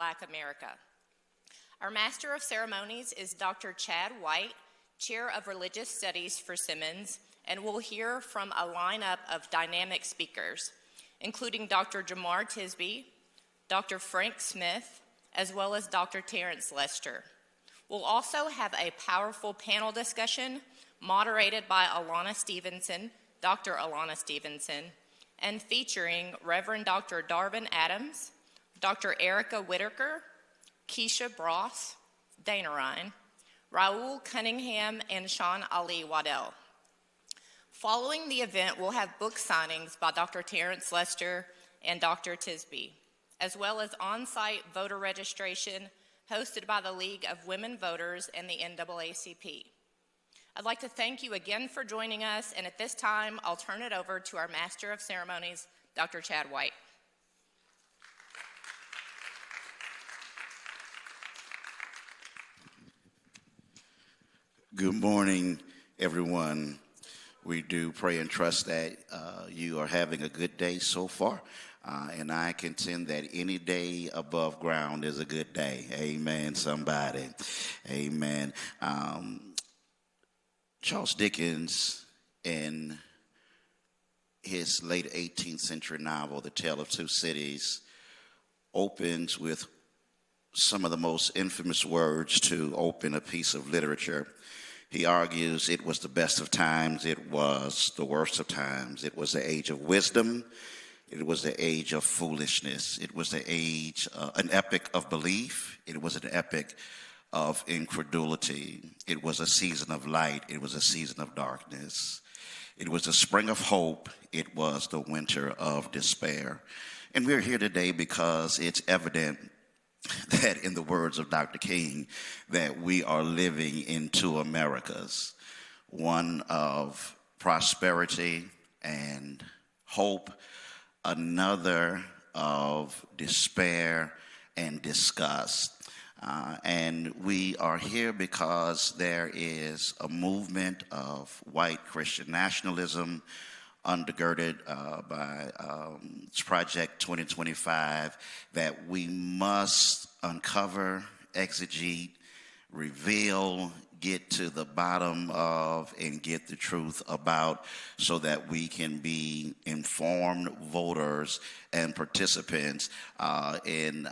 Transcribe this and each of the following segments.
Black America. Our Master of Ceremonies is Dr. Chad White, Chair of Religious Studies for Simmons, and we'll hear from a lineup of dynamic speakers, including Dr. Jamar Tisby, Dr. Frank Smith, as well as Dr. Terrence Lester. We'll also have a powerful panel discussion moderated by Dr. Alana Stevenson, and featuring Reverend Dr. Darvin Adams, Dr. Erica Whitaker, Keisha Bross, Dana Ryan, Raul Cunningham, and Sean Ali Waddell. Following the event, we'll have book signings by Dr. Terrence Lester and Dr. Tisby, as well as on-site voter registration hosted by the League of Women Voters and the NAACP. I'd like to thank you again for joining us, and at this time, I'll turn it over to our Master of Ceremonies, Dr. Chad White. Good morning, everyone. We do pray and trust that you are having a good day so far. And I contend that any day above ground is a good day. Amen, somebody. Amen. Charles Dickens, in his late 18th century novel, The Tale of Two Cities, opens with some of the most infamous words to open a piece of literature. He argues it was the best of times, it was the worst of times. It was the age of wisdom, it was the age of foolishness, it was the age, an epic of belief, it was an epic of incredulity. It was a season of light, it was a season of darkness. It was the spring of hope, it was the winter of despair. And we're here today because it's evident that, in the words of Dr. King, that we are living in two Americas, one of prosperity and hope, another of despair and disgust. And we are here because there is a movement of white Christian nationalism undergirded by Project 2025 that we must uncover, exegete, reveal, get to the bottom of, and get the truth about, so that we can be informed voters and participants in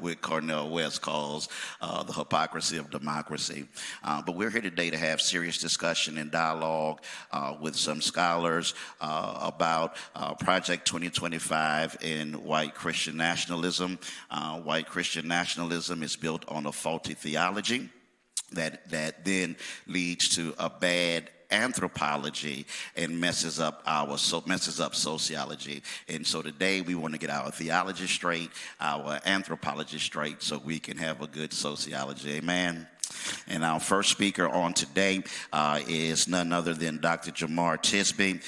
what Cornel West calls the hypocrisy of democracy. But we're here today to have serious discussion and dialogue with some scholars about Project 2025 in white Christian nationalism. White Christian nationalism is built on a faulty theology that then leads to a bad anthropology and messes up sociology. And so today we want to get our theology straight, our anthropology straight, so we can have a good sociology. Amen. And our first speaker on today is none other than Dr. Jamar Tisby.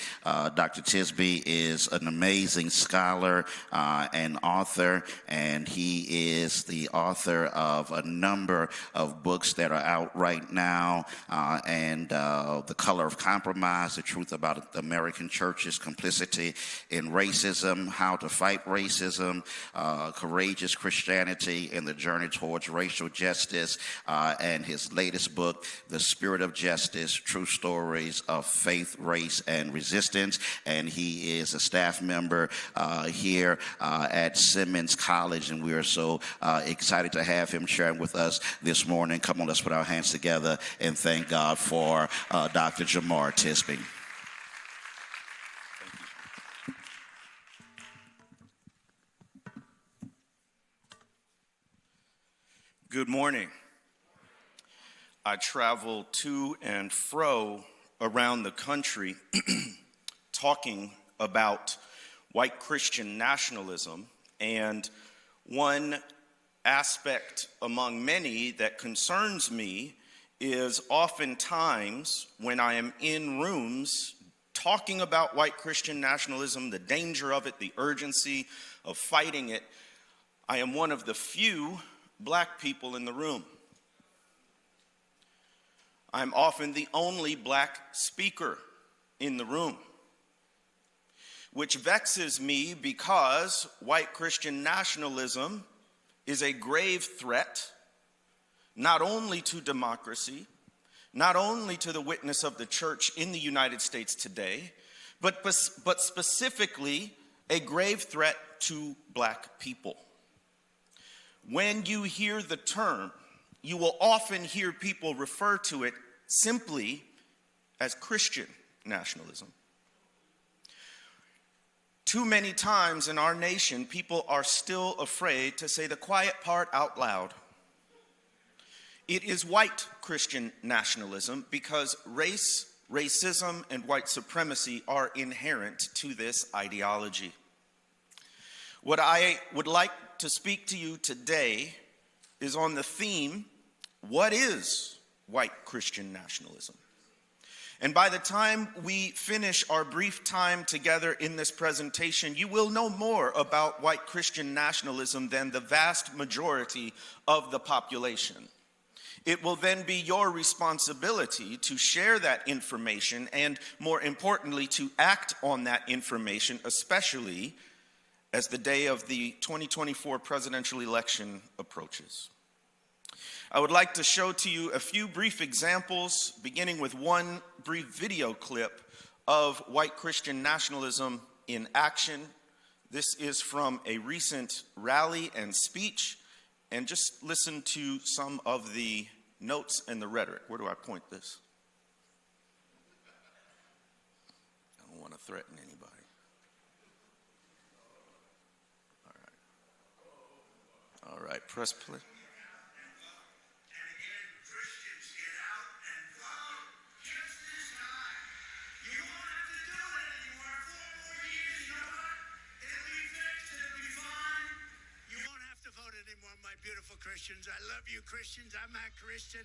Dr. Tisby is an amazing scholar and author, and he is the author of a number of books that are out right now, and The Color of Compromise, The Truth About the American Church's Complicity in Racism, How to Fight Racism, Courageous Christianity and the Journey Towards Racial Justice, and his latest book, The Spirit of Justice, True Stories of Faith, Race, and Resistance. And he is a staff member here at Simmons College, and we are so excited to have him sharing with us this morning. Come on, let's put our hands together and thank God for Dr. Jamar Tisby. Good morning. I travel to and fro around the country talking about white Christian nationalism, and one aspect among many that concerns me is oftentimes when I am in rooms talking about white Christian nationalism, the danger of it, the urgency of fighting it, I am one of the few black people in the room. I'm often the only black speaker in the room, which vexes me because white Christian nationalism is a grave threat, not only to democracy, not only to the witness of the church in the United States today, but specifically a grave threat to black people. When you hear the term, you will often hear people refer to it simply as Christian nationalism. Too many times in our nation, people are still afraid to say the quiet part out loud. It is white Christian nationalism because racism, and white supremacy are inherent to this ideology. What I would like to speak to you today is on the theme, what is white Christian nationalism? And by the time we finish our brief time together in this presentation, you will know more about white Christian nationalism than the vast majority of the population. It will then be your responsibility to share that information and, more importantly, to act on that information, especially as the day of the 2024 presidential election approaches. I would like to show to you a few brief examples, beginning with one brief video clip of white Christian nationalism in action. This is from a recent rally and speech, and just listen to some of the notes and the rhetoric. Where do I point this? I don't want to threaten anybody. All right, press play. Beautiful Christians. I love you, Christians. I'm a Christian.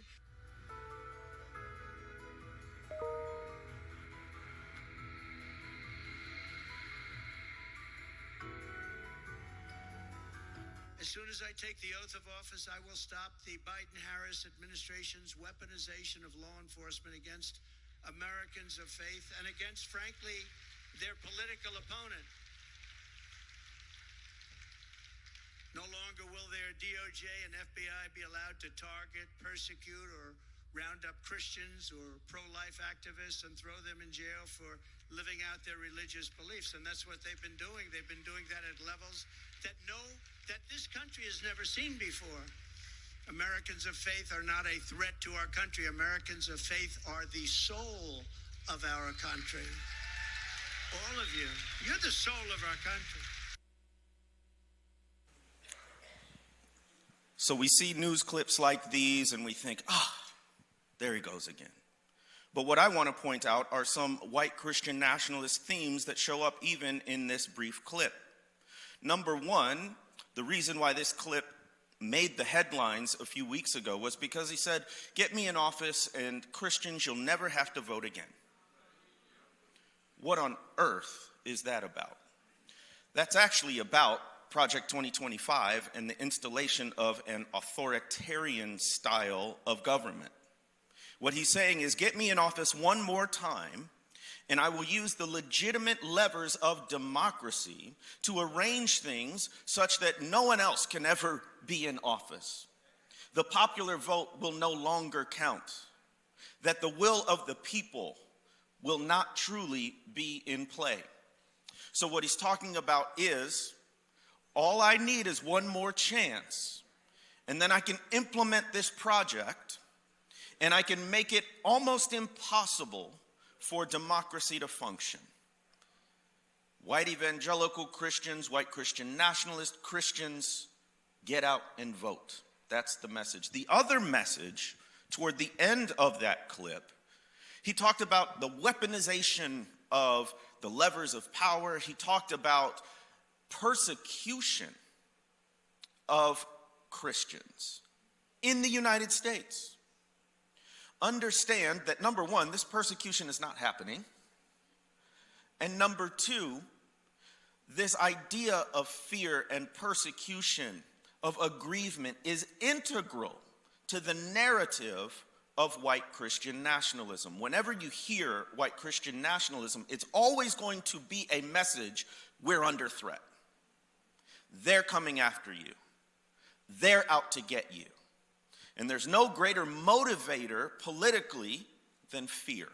As soon as I take the oath of office, I will stop the Biden-Harris administration's weaponization of law enforcement against Americans of faith and against, frankly, their political opponent. No longer will their DOJ and FBI be allowed to target, persecute, or round up Christians or pro-life activists and throw them in jail for living out their religious beliefs. And that's what they've been doing. They've been doing that at levels that this country has never seen before. Americans of faith are not a threat to our country. Americans of faith are the soul of our country. All of you. You're the soul of our country. So we see news clips like these and we think, there he goes again. But what I want to point out are some white Christian nationalist themes that show up even in this brief clip. Number one, the reason why this clip made the headlines a few weeks ago was because he said, get me in office and Christians, you'll never have to vote again. What on earth is that about? That's actually about Project 2025 and the installation of an authoritarian style of government. What he's saying is, get me in office one more time, and I will use the legitimate levers of democracy to arrange things such that no one else can ever be in office. The popular vote will no longer count, that the will of the people will not truly be in play. So what he's talking about is, all I need is one more chance, and then I can implement this project, and I can make it almost impossible for democracy to function. White evangelical Christians, white Christian nationalist Christians, get out and vote. That's the message. The other message, toward the end of that clip, he talked about the weaponization of the levers of power. He talked about persecution of Christians in the United States. Understand that, number one, this persecution is not happening. And number two, this idea of fear and persecution, of aggrievement, is integral to the narrative of white Christian nationalism. Whenever you hear white Christian nationalism, it's always going to be a message: we're under threat. They're coming after you. they're out to get you. And there's no greater motivator politically than fear.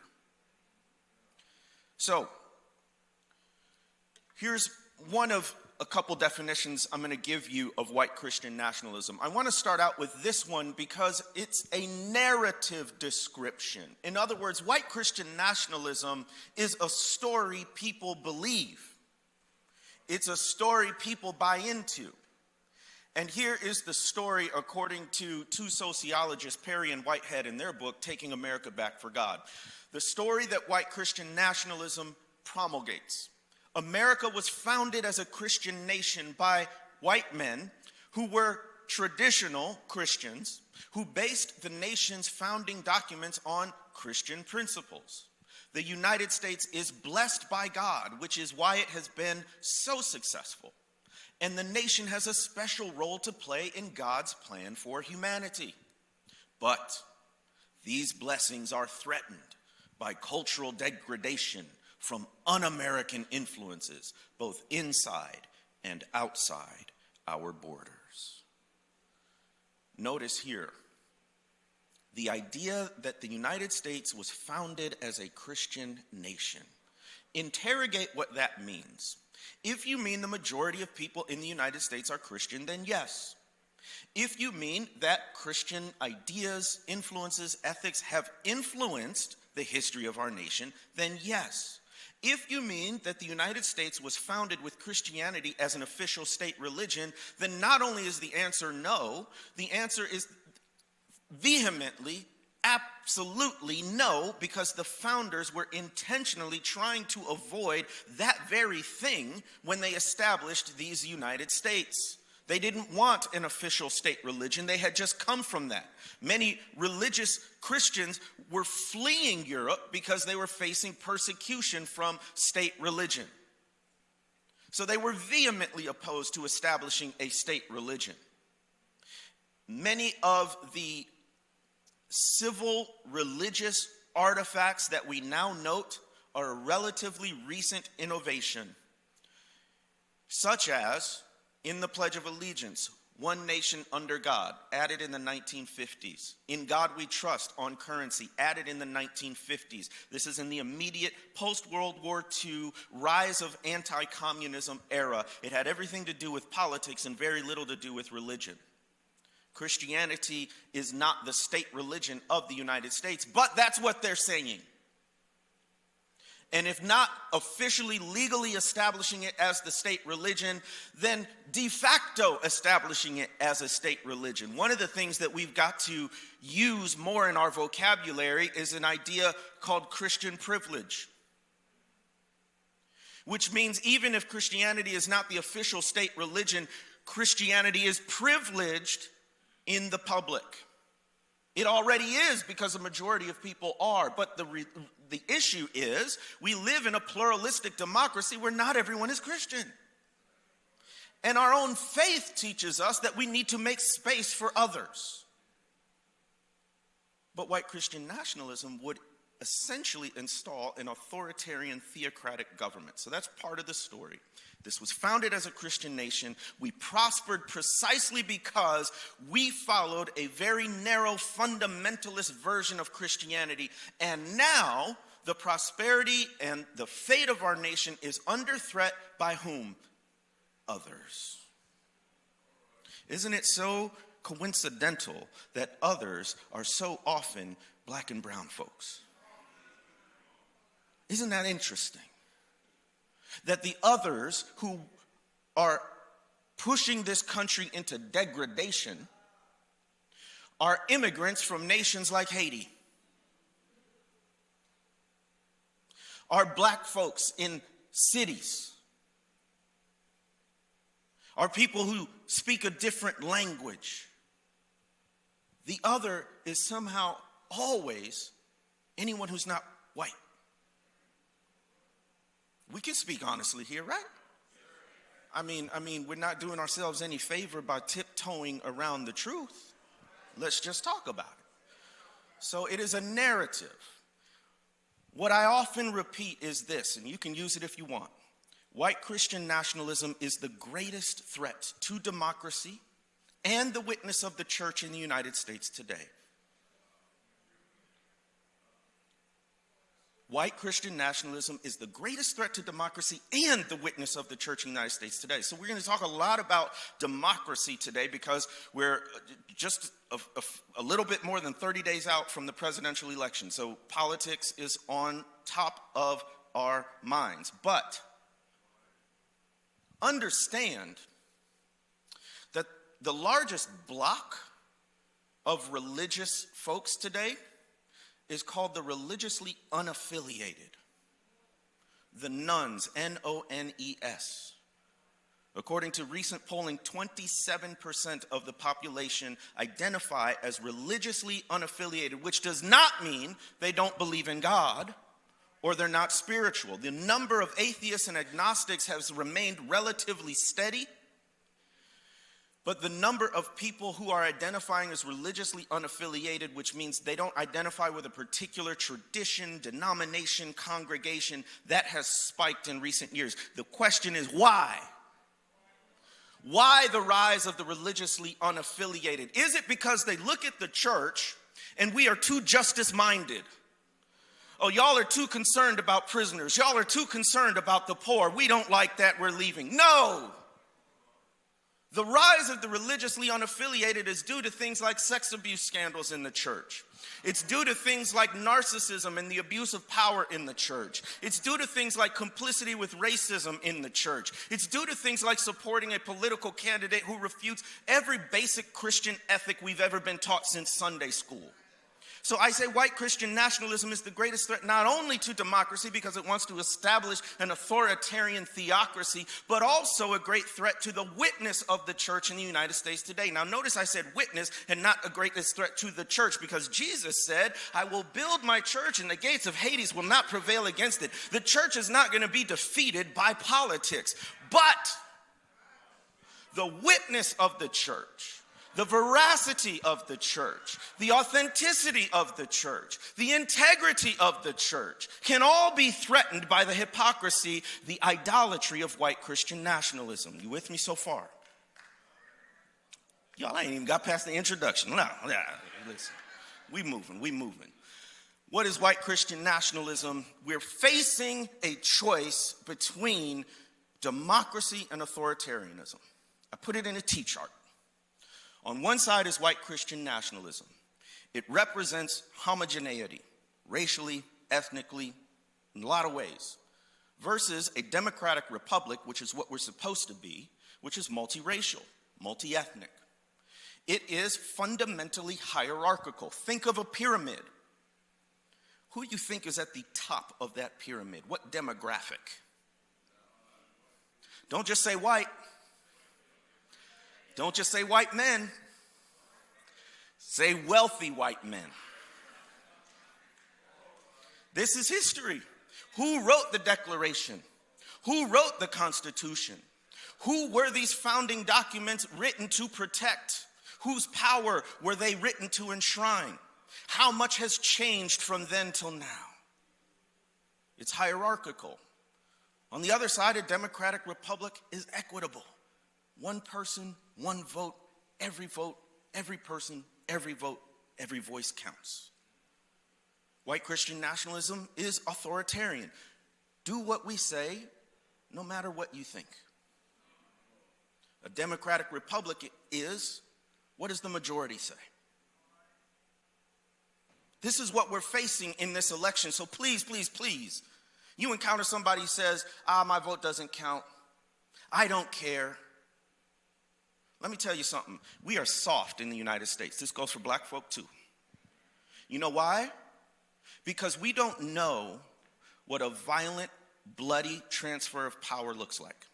So, here's one of a couple definitions I'm going to give you of white Christian nationalism. I want to start out with this one because it's a narrative description. In other words, white Christian nationalism is a story people believe. It's a story people buy into. And here is the story according to two sociologists, Perry and Whitehead, in their book, Taking America Back for God. The story that white Christian nationalism promulgates. America was founded as a Christian nation by white men who were traditional Christians who based the nation's founding documents on Christian principles. The United States is blessed by God, which is why it has been so successful. And the nation has a special role to play in God's plan for humanity. But these blessings are threatened by cultural degradation from un-American influences, both inside and outside our borders. Notice here, the idea that the United States was founded as a Christian nation. Interrogate what that means. If you mean the majority of people in the United States are Christian, then yes. If you mean that Christian ideas, influences, ethics have influenced the history of our nation, then yes. If you mean that the United States was founded with Christianity as an official state religion, then not only is the answer no, the answer is vehemently, absolutely no, because the founders were intentionally trying to avoid that very thing when they established these United States. They didn't want an official state religion. They had just come from that. Many religious Christians were fleeing Europe because they were facing persecution from state religion. So they were vehemently opposed to establishing a state religion. Many of the civil religious artifacts that we now note are a relatively recent innovation, such as in the Pledge of Allegiance, one nation under God, added in the 1950s. In God We Trust on currency, added in the 1950s. This is in the immediate post-World War II rise of anti-communism era. It had everything to do with politics and very little to do with religion. Christianity is not the state religion of the United States, but that's what they're saying. And if not officially, legally establishing it as the state religion, then de facto establishing it as a state religion. One of the things that we've got to use more in our vocabulary is an idea called Christian privilege, which means even if Christianity is not the official state religion, Christianity is privileged in the public. It already is because a majority of people are, but the issue is we live in a pluralistic democracy where not everyone is Christian. And our own faith teaches us that we need to make space for others. But white Christian nationalism would essentially install an authoritarian theocratic government. So that's part of the story. This was founded as a Christian nation. We prospered precisely because we followed a very narrow fundamentalist version of Christianity. And now the prosperity and the fate of our nation is under threat by whom? Others. Isn't it so coincidental that others are so often black and brown folks? Isn't that interesting? That the others who are pushing this country into degradation are immigrants from nations like Haiti. Are black folks in cities. Are people who speak a different language. The other is somehow always anyone who's not white. We can speak honestly here, right? I mean, we're not doing ourselves any favor by tiptoeing around the truth. Let's just talk about it. So it is a narrative. What I often repeat is this, and you can use it if you want. White Christian nationalism is the greatest threat to democracy, and the witness of the church in the United States today. White Christian nationalism is the greatest threat to democracy and the witness of the church in the United States today. So we're going to talk a lot about democracy today because we're just a little bit more than 30 days out from the presidential election. So politics is on top of our minds. But understand that the largest block of religious folks today is called the religiously unaffiliated. The nuns, N-O-N-E-S. According to recent polling, 27% of the population identify as religiously unaffiliated, which does not mean they don't believe in God or they're not spiritual. The number of atheists and agnostics has remained relatively steady, but the number of people who are identifying as religiously unaffiliated, which means they don't identify with a particular tradition, denomination, congregation, that has spiked in recent years. The question is why? Why the rise of the religiously unaffiliated? Is it because they look at the church and we are too justice-minded? Oh, y'all are too concerned about prisoners. Y'all are too concerned about the poor. We don't like that, we're leaving. No! The rise of the religiously unaffiliated is due to things like sex abuse scandals in the church. It's due to things like narcissism and the abuse of power in the church. It's due to things like complicity with racism in the church. It's due to things like supporting a political candidate who refutes every basic Christian ethic we've ever been taught since Sunday school. So I say white Christian nationalism is the greatest threat not only to democracy because it wants to establish an authoritarian theocracy, but also a great threat to the witness of the church in the United States today. Now notice I said witness and not a greatest threat to the church because Jesus said, I will build my church and the gates of Hades will not prevail against it. The church is not going to be defeated by politics, but the witness of the church, the veracity of the church, the authenticity of the church, the integrity of the church can all be threatened by the hypocrisy, the idolatry of white Christian nationalism. You with me so far? Y'all ain't even got past the introduction. No, listen, we moving. What is white Christian nationalism? We're facing a choice between democracy and authoritarianism. I put it in a T-chart. On one side is white Christian nationalism. It represents homogeneity, racially, ethnically, in a lot of ways, versus a democratic republic, which is what we're supposed to be, which is multiracial, multi-ethnic. It is fundamentally hierarchical. Think of a pyramid. Who do you think is at the top of that pyramid? What demographic? Don't just say white. Don't just say white men. Say wealthy white men. This is history. Who wrote the Declaration? Who wrote the Constitution? Who were these founding documents written to protect? Whose power were they written to enshrine? How much has changed from then till now? It's hierarchical. On the other side, a democratic republic is equitable. One person, one vote, every person, every vote, every voice counts. White Christian nationalism is authoritarian. Do what we say, no matter what you think. A democratic republic is, what does the majority say? This is what we're facing in this election. So please, please, please, you encounter somebody who says, my vote doesn't count. I don't care. Let me tell you something. We are soft in the United States. This goes for black folk too. You know why? Because we don't know what a violent, bloody transfer of power looks like.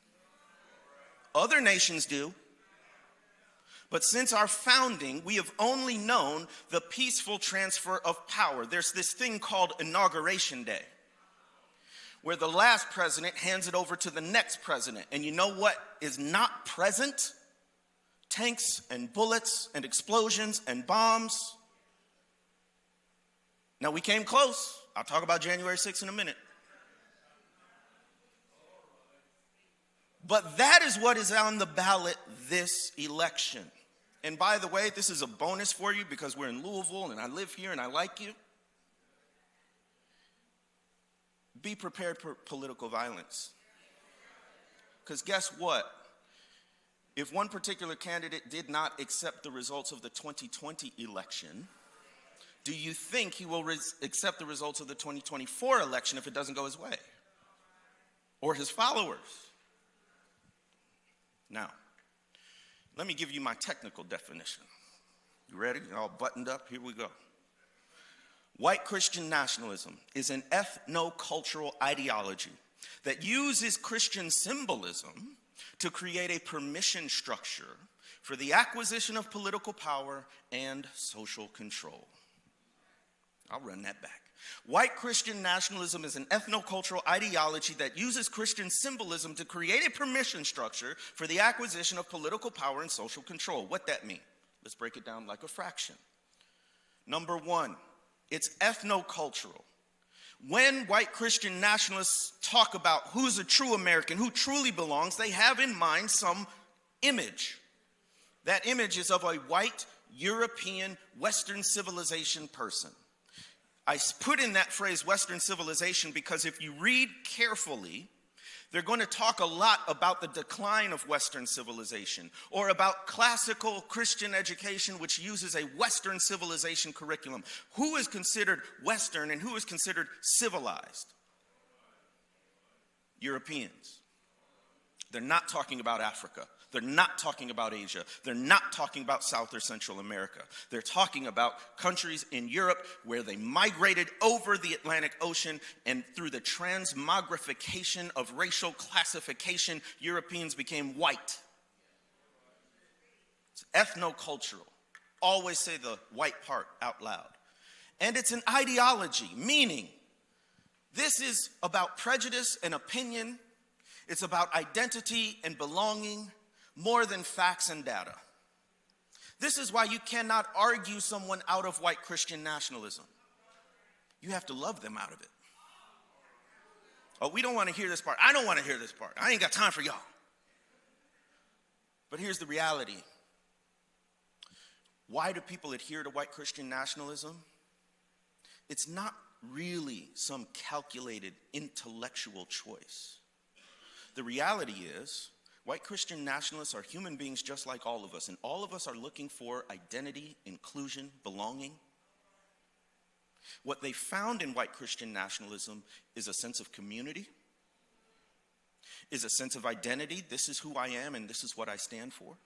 Other nations do. But since our founding, we have only known the peaceful transfer of power. There's this thing called Inauguration Day, where the last president hands it over to the next president. And you know what is not present? Tanks and bullets and explosions and bombs. Now, we came close. I'll talk about January 6th in a minute. But that is what is on the ballot this election. And by the way, this is a bonus for you because we're in Louisville and I live here and I like you. Be prepared for political violence. Because guess what? If one particular candidate did not accept the results of the 2020 election, do you think he will accept the results of the 2024 election if it doesn't go his way? Or his followers? Now, let me give you my technical definition. You ready? All buttoned up? Here we go. White Christian nationalism is an ethno-cultural ideology that uses Christian symbolism to create a permission structure for the acquisition of political power and social control. I'll run that back. White Christian nationalism is an ethno-cultural ideology that uses Christian symbolism to create a permission structure for the acquisition of political power and social control. What that mean? Let's break it down like a fraction. Number one, it's ethno-cultural. When white Christian nationalists talk about who's a true American, who truly belongs, they have in mind some image. That image is of a white, European, Western civilization person. I put in that phrase Western civilization because if you read carefully, they're going to talk a lot about the decline of Western civilization or about classical Christian education, which uses a Western civilization curriculum. Who is considered Western and who is considered civilized? Europeans. They're not talking about Africa. They're not talking about Asia. They're not talking about South or Central America. They're talking about countries in Europe where they migrated over the Atlantic Ocean, and through the transmogrification of racial classification, Europeans became white. It's ethno-cultural. Always say the white part out loud. And it's an ideology, meaning this is about prejudice and opinion. It's about identity and belonging, more than facts and data. This is why you cannot argue someone out of white Christian nationalism. You have to love them out of it. Oh, we don't want to hear this part. I don't want to hear this part. I ain't got time for y'all. But here's the reality. Why do people adhere to white Christian nationalism? It's not really some calculated intellectual choice. The reality is, white Christian nationalists are human beings just like all of us, and all of us are looking for identity, inclusion, belonging. What they found in white Christian nationalism is a sense of community, is a sense of identity. This is who I am and this is what I stand for.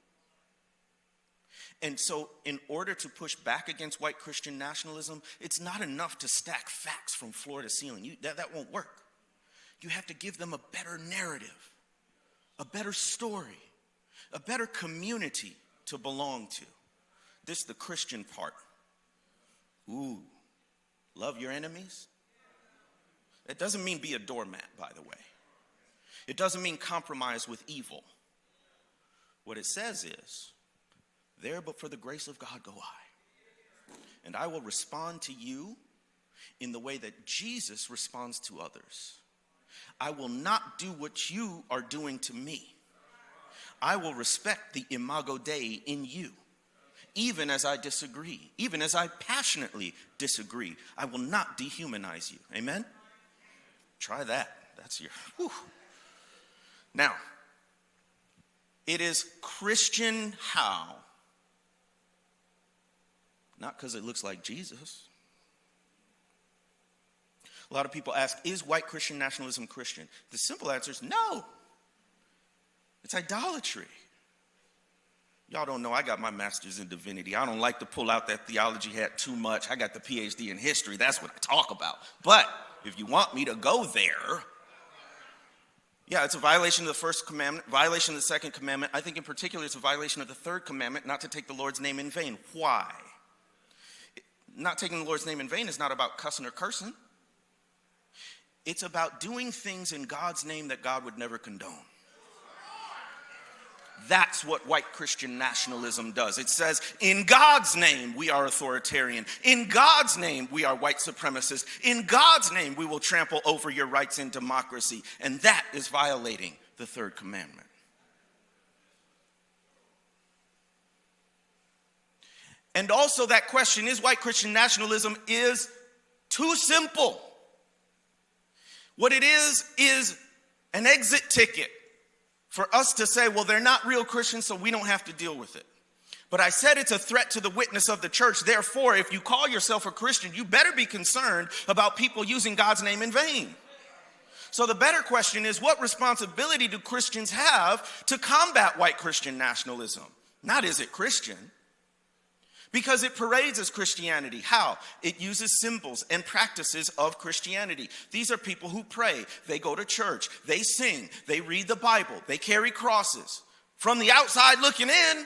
And so in order to push back against white Christian nationalism, it's not enough to stack facts from floor to ceiling. That won't work. You have to give them a better narrative, a better story, a better community to belong to. This is the Christian part. Ooh, love your enemies? It doesn't mean be a doormat, by the way. It doesn't mean compromise with evil. What it says is, there but for the grace of God go I. And I will respond to you in the way that Jesus responds to others. I will not do what you are doing to me. I will respect the imago Dei in you, even as I disagree, even as I passionately disagree. I will not dehumanize you. Amen? Try that. That's your, whew. Now, it is Christian how? Not because it looks like Jesus. A lot of people ask, is white Christian nationalism Christian? The simple answer is no. It's idolatry. Y'all don't know I got my master's in divinity. I don't like to pull out that theology hat too much. I got the PhD in history. That's what I talk about. But if you want me to go there, yeah, it's a violation of the first commandment, violation of the second commandment. I think in particular it's a violation of the third commandment, not to take the Lord's name in vain. Why? Not taking the Lord's name in vain is not about cussing or cursing. It's about doing things in God's name that God would never condone. That's what white Christian nationalism does. It says, in God's name, we are authoritarian. In God's name, we are white supremacists. In God's name, we will trample over your rights in democracy. And that is violating the third commandment. And also that question, is white Christian nationalism, is too simple. What it is an exit ticket for us to say, well, they're not real Christians, so we don't have to deal with it. But I said it's a threat to the witness of the church. Therefore, if you call yourself a Christian, you better be concerned about people using God's name in vain. So the better question is, what responsibility do Christians have to combat white Christian nationalism? Not is it Christian? Because it parades as Christianity. How? It uses symbols and practices of Christianity. These are people who pray, they go to church, they sing, they read the Bible, they carry crosses. From the outside looking in.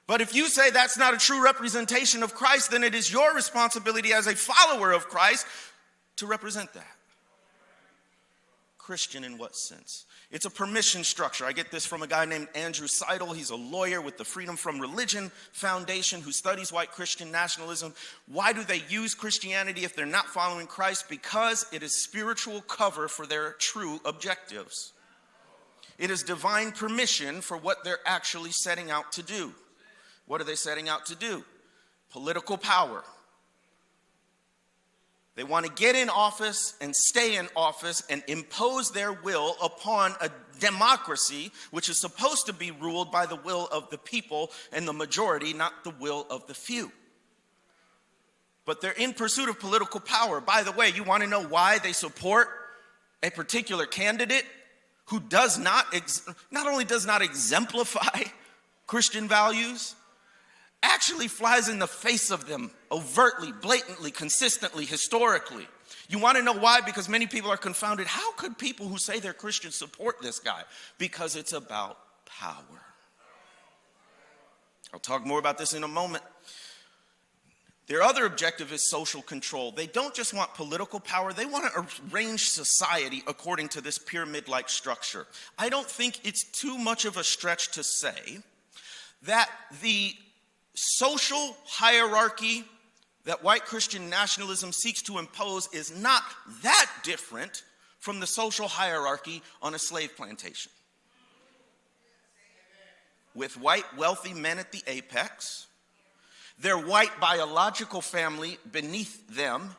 But if you say that's not a true representation of Christ, then it is your responsibility as a follower of Christ to represent that. Christian in what sense? It's a permission structure. I get this from a guy named Andrew Seidel. He's a lawyer with the Freedom from Religion Foundation who studies white Christian nationalism. Why do they use Christianity if they're not following Christ? Because it is spiritual cover for their true objectives. It is divine permission for what they're actually setting out to do. What are they setting out to do? Political power. They want to get in office and stay in office and impose their will upon a democracy which is supposed to be ruled by the will of the people and the majority, not the will of the few. But they're in pursuit of political power. By the way, you want to know why they support a particular candidate who does not only does not exemplify Christian values, actually flies in the face of them overtly, blatantly, consistently, historically. You want to know why? Because many people are confounded. How could people who say they're Christians support this guy? Because it's about power. I'll talk more about this in a moment. Their other objective is social control. They don't just want political power, they want to arrange society according to this pyramid-like structure. I don't think it's too much of a stretch to say that the social hierarchy that white Christian nationalism seeks to impose is not that different from the social hierarchy on a slave plantation. With white wealthy men at the apex, their white biological family beneath them.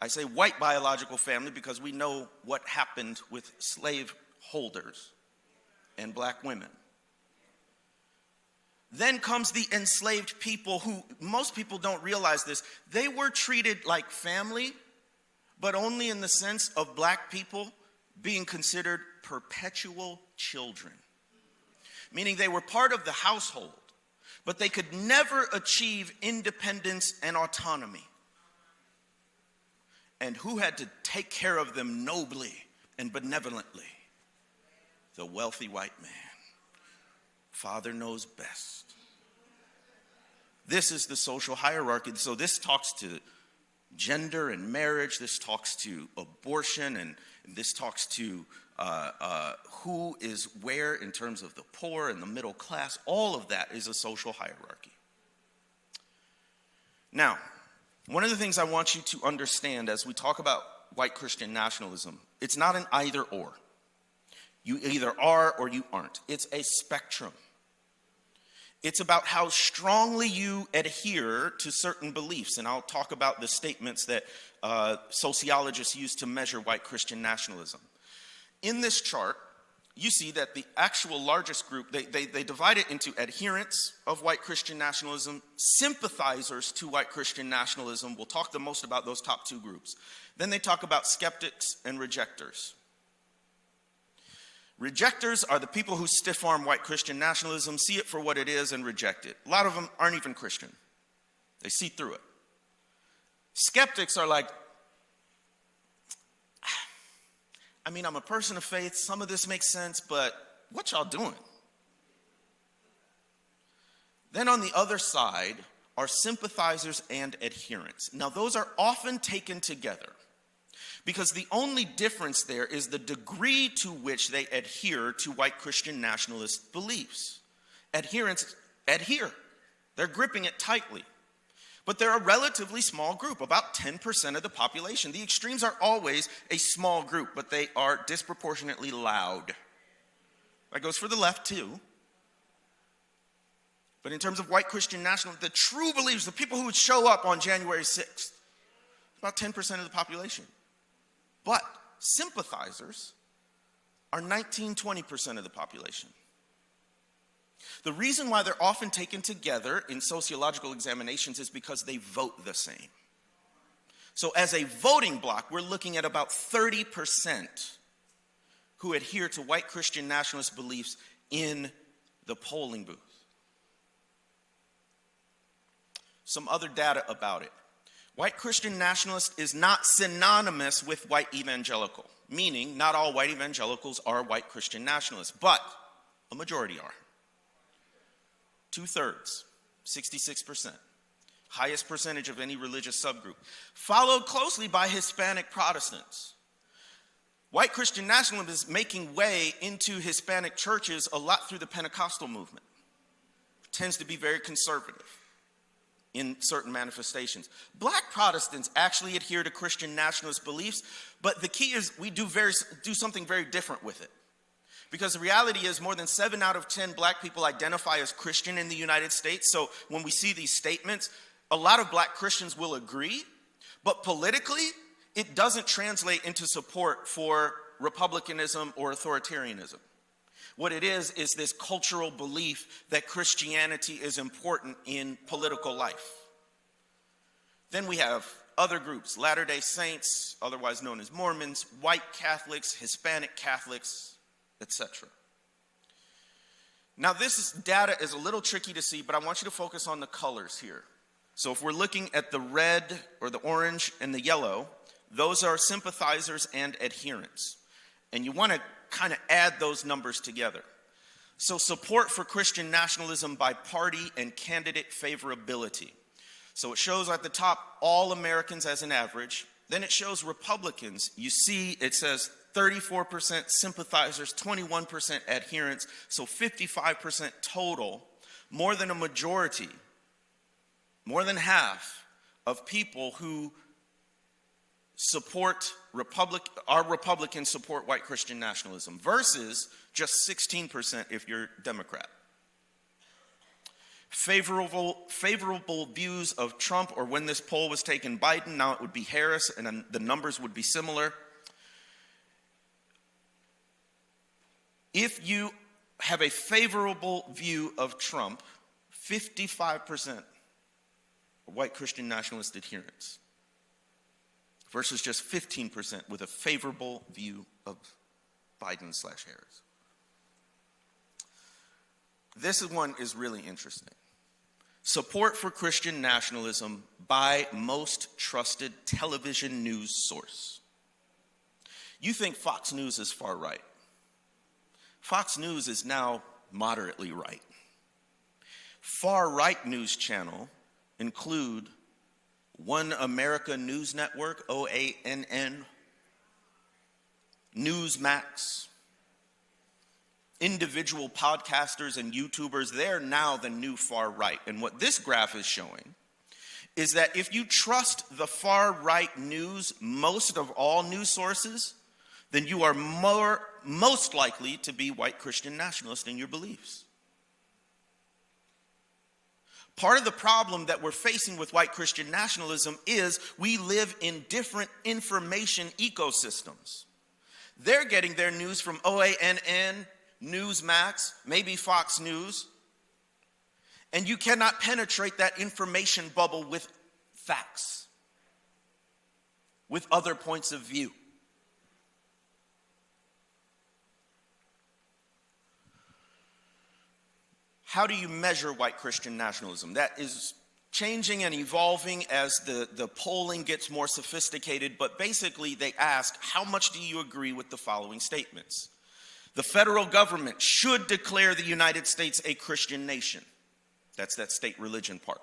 I say white biological family because we know what happened with slave holders and black women. Then comes the enslaved people who, most people don't realize this, they were treated like family, but only in the sense of black people being considered perpetual children. Meaning they were part of the household, but they could never achieve independence and autonomy. And who had to take care of them nobly and benevolently? The wealthy white man. Father knows best. This is the social hierarchy. So this talks to gender and marriage. This talks to abortion. And this talks to who is where in terms of the poor and the middle class. All of that is a social hierarchy. Now, one of the things I want you to understand as we talk about white Christian nationalism, it's not an either or. You either are or you aren't. It's a spectrum. It's about how strongly you adhere to certain beliefs. And I'll talk about the statements that sociologists use to measure white Christian nationalism. In this chart, you see that the actual largest group, they divide it into adherents of white Christian nationalism, sympathizers to white Christian nationalism. We'll talk the most about those top two groups. Then they talk about skeptics and rejectors. Rejectors are the people who stiff-arm white Christian nationalism, see it for what it is, and reject it. A lot of them aren't even Christian. They see through it. Skeptics are like, I'm a person of faith. Some of this makes sense, but what y'all doing? Then on the other side are sympathizers and adherents. Now, those are often taken together, because the only difference there is the degree to which they adhere to white Christian nationalist beliefs. Adherents adhere. They're gripping it tightly. But they're a relatively small group, about 10% of the population. The extremes are always a small group, but they are disproportionately loud. That goes for the left too. But in terms of white Christian nationalists, the true believers, the people who would show up on January 6th, about 10% of the population. But sympathizers are 19, 20% of the population. The reason why they're often taken together in sociological examinations is because they vote the same. So as a voting bloc, we're looking at about 30% who adhere to white Christian nationalist beliefs in the polling booth. Some other data about it. White Christian nationalist is not synonymous with white evangelical, meaning not all white evangelicals are white Christian nationalists, but a majority are. 2/3, 66%. Highest percentage of any religious subgroup. Followed closely by Hispanic Protestants. White Christian nationalism is making way into Hispanic churches a lot through the Pentecostal movement. It tends to be very conservative in certain manifestations. Black Protestants actually adhere to Christian nationalist beliefs, but the key is we do something very different with it. Because the reality is more than 7 out of 10 black people identify as Christian in the United States. So when we see these statements, a lot of black Christians will agree, but politically, it doesn't translate into support for republicanism or authoritarianism. What it is this cultural belief that Christianity is important in political life. Then we have other groups, Latter-day Saints, otherwise known as Mormons, white Catholics, Hispanic Catholics, etc. Now this data is a little tricky to see, but I want you to focus on the colors here. So if we're looking at the red or the orange and the yellow, those are sympathizers and adherents. And you want to kind of add those numbers together. So support for Christian nationalism by party and candidate favorability. So it shows at the top all Americans as an average. Then it shows Republicans. You see it says 34% sympathizers, 21% adherents, so 55% total, more than a majority, more than half of people who support Republicans support white Christian nationalism versus just 16% if you're Democrat. Favorable views of Trump, or when this poll was taken, Biden, now it would be Harris, and the numbers would be similar. If you have a favorable view of Trump, 55% are white Christian nationalist adherents versus just 15% with a favorable view of Biden/Harris. This one is really interesting. Support for Christian nationalism by most trusted television news source. You think Fox News is far right. Fox News is now moderately right. Far right news channel include One America News Network, OANN, Newsmax, individual podcasters and YouTubers. They're now the new far right. And what this graph is showing is that if you trust the far right news, most of all news sources, then you are most likely to be white Christian nationalist in your beliefs. Part of the problem that we're facing with white Christian nationalism is we live in different information ecosystems. They're getting their news from OANN, Newsmax, maybe Fox News, and you cannot penetrate that information bubble with facts, with other points of view. How do you measure white Christian nationalism? That is changing and evolving as the polling gets more sophisticated, but basically they ask, how much do you agree with the following statements? The federal government should declare the United States a Christian nation. That's that state religion part.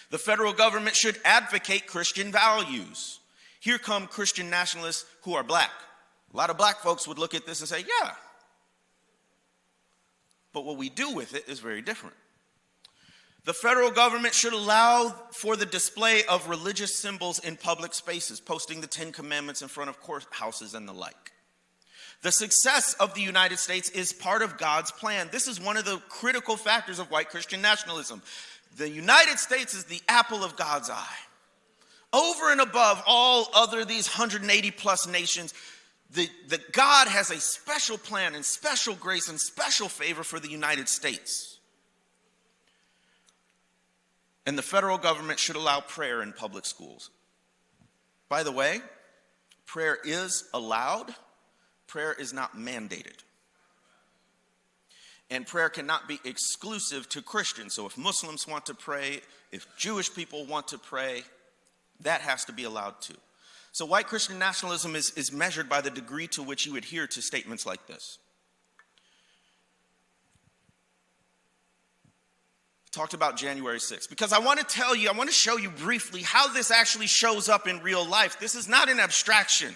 The federal government should advocate Christian values. Here come Christian nationalists who are black. A lot of black folks would look at this and say, yeah. But what we do with it is very different. The federal government should allow for the display of religious symbols in public spaces, posting the 10 Commandments in front of courthouses and the like. The success of the United States is part of God's plan. This is one of the critical factors of white Christian nationalism. The United States is the apple of God's eye. Over and above all other these 180 plus nations, that God has a special plan and special grace and special favor for the United States. And the federal government should allow prayer in public schools. By the way, prayer is allowed. Prayer is not mandated. And prayer cannot be exclusive to Christians. So if Muslims want to pray, if Jewish people want to pray, that has to be allowed too. So white Christian nationalism is measured by the degree to which you adhere to statements like this. Talked about January 6th because I want to show you briefly how this actually shows up in real life. This is not an abstraction.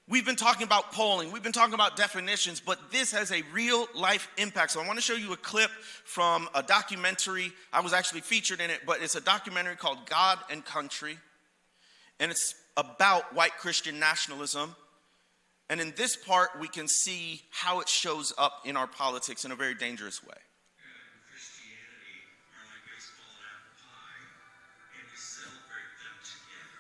We've been talking about polling, we've been talking about definitions, but this has a real life impact. So I want to show you a clip from a documentary. I was actually featured in it, but it's a documentary called God and Country. And it's about white Christian nationalism. And in this part, we can see how it shows up in our politics in a very dangerous way. Christianity are like baseball and apple pie, and we celebrate them together.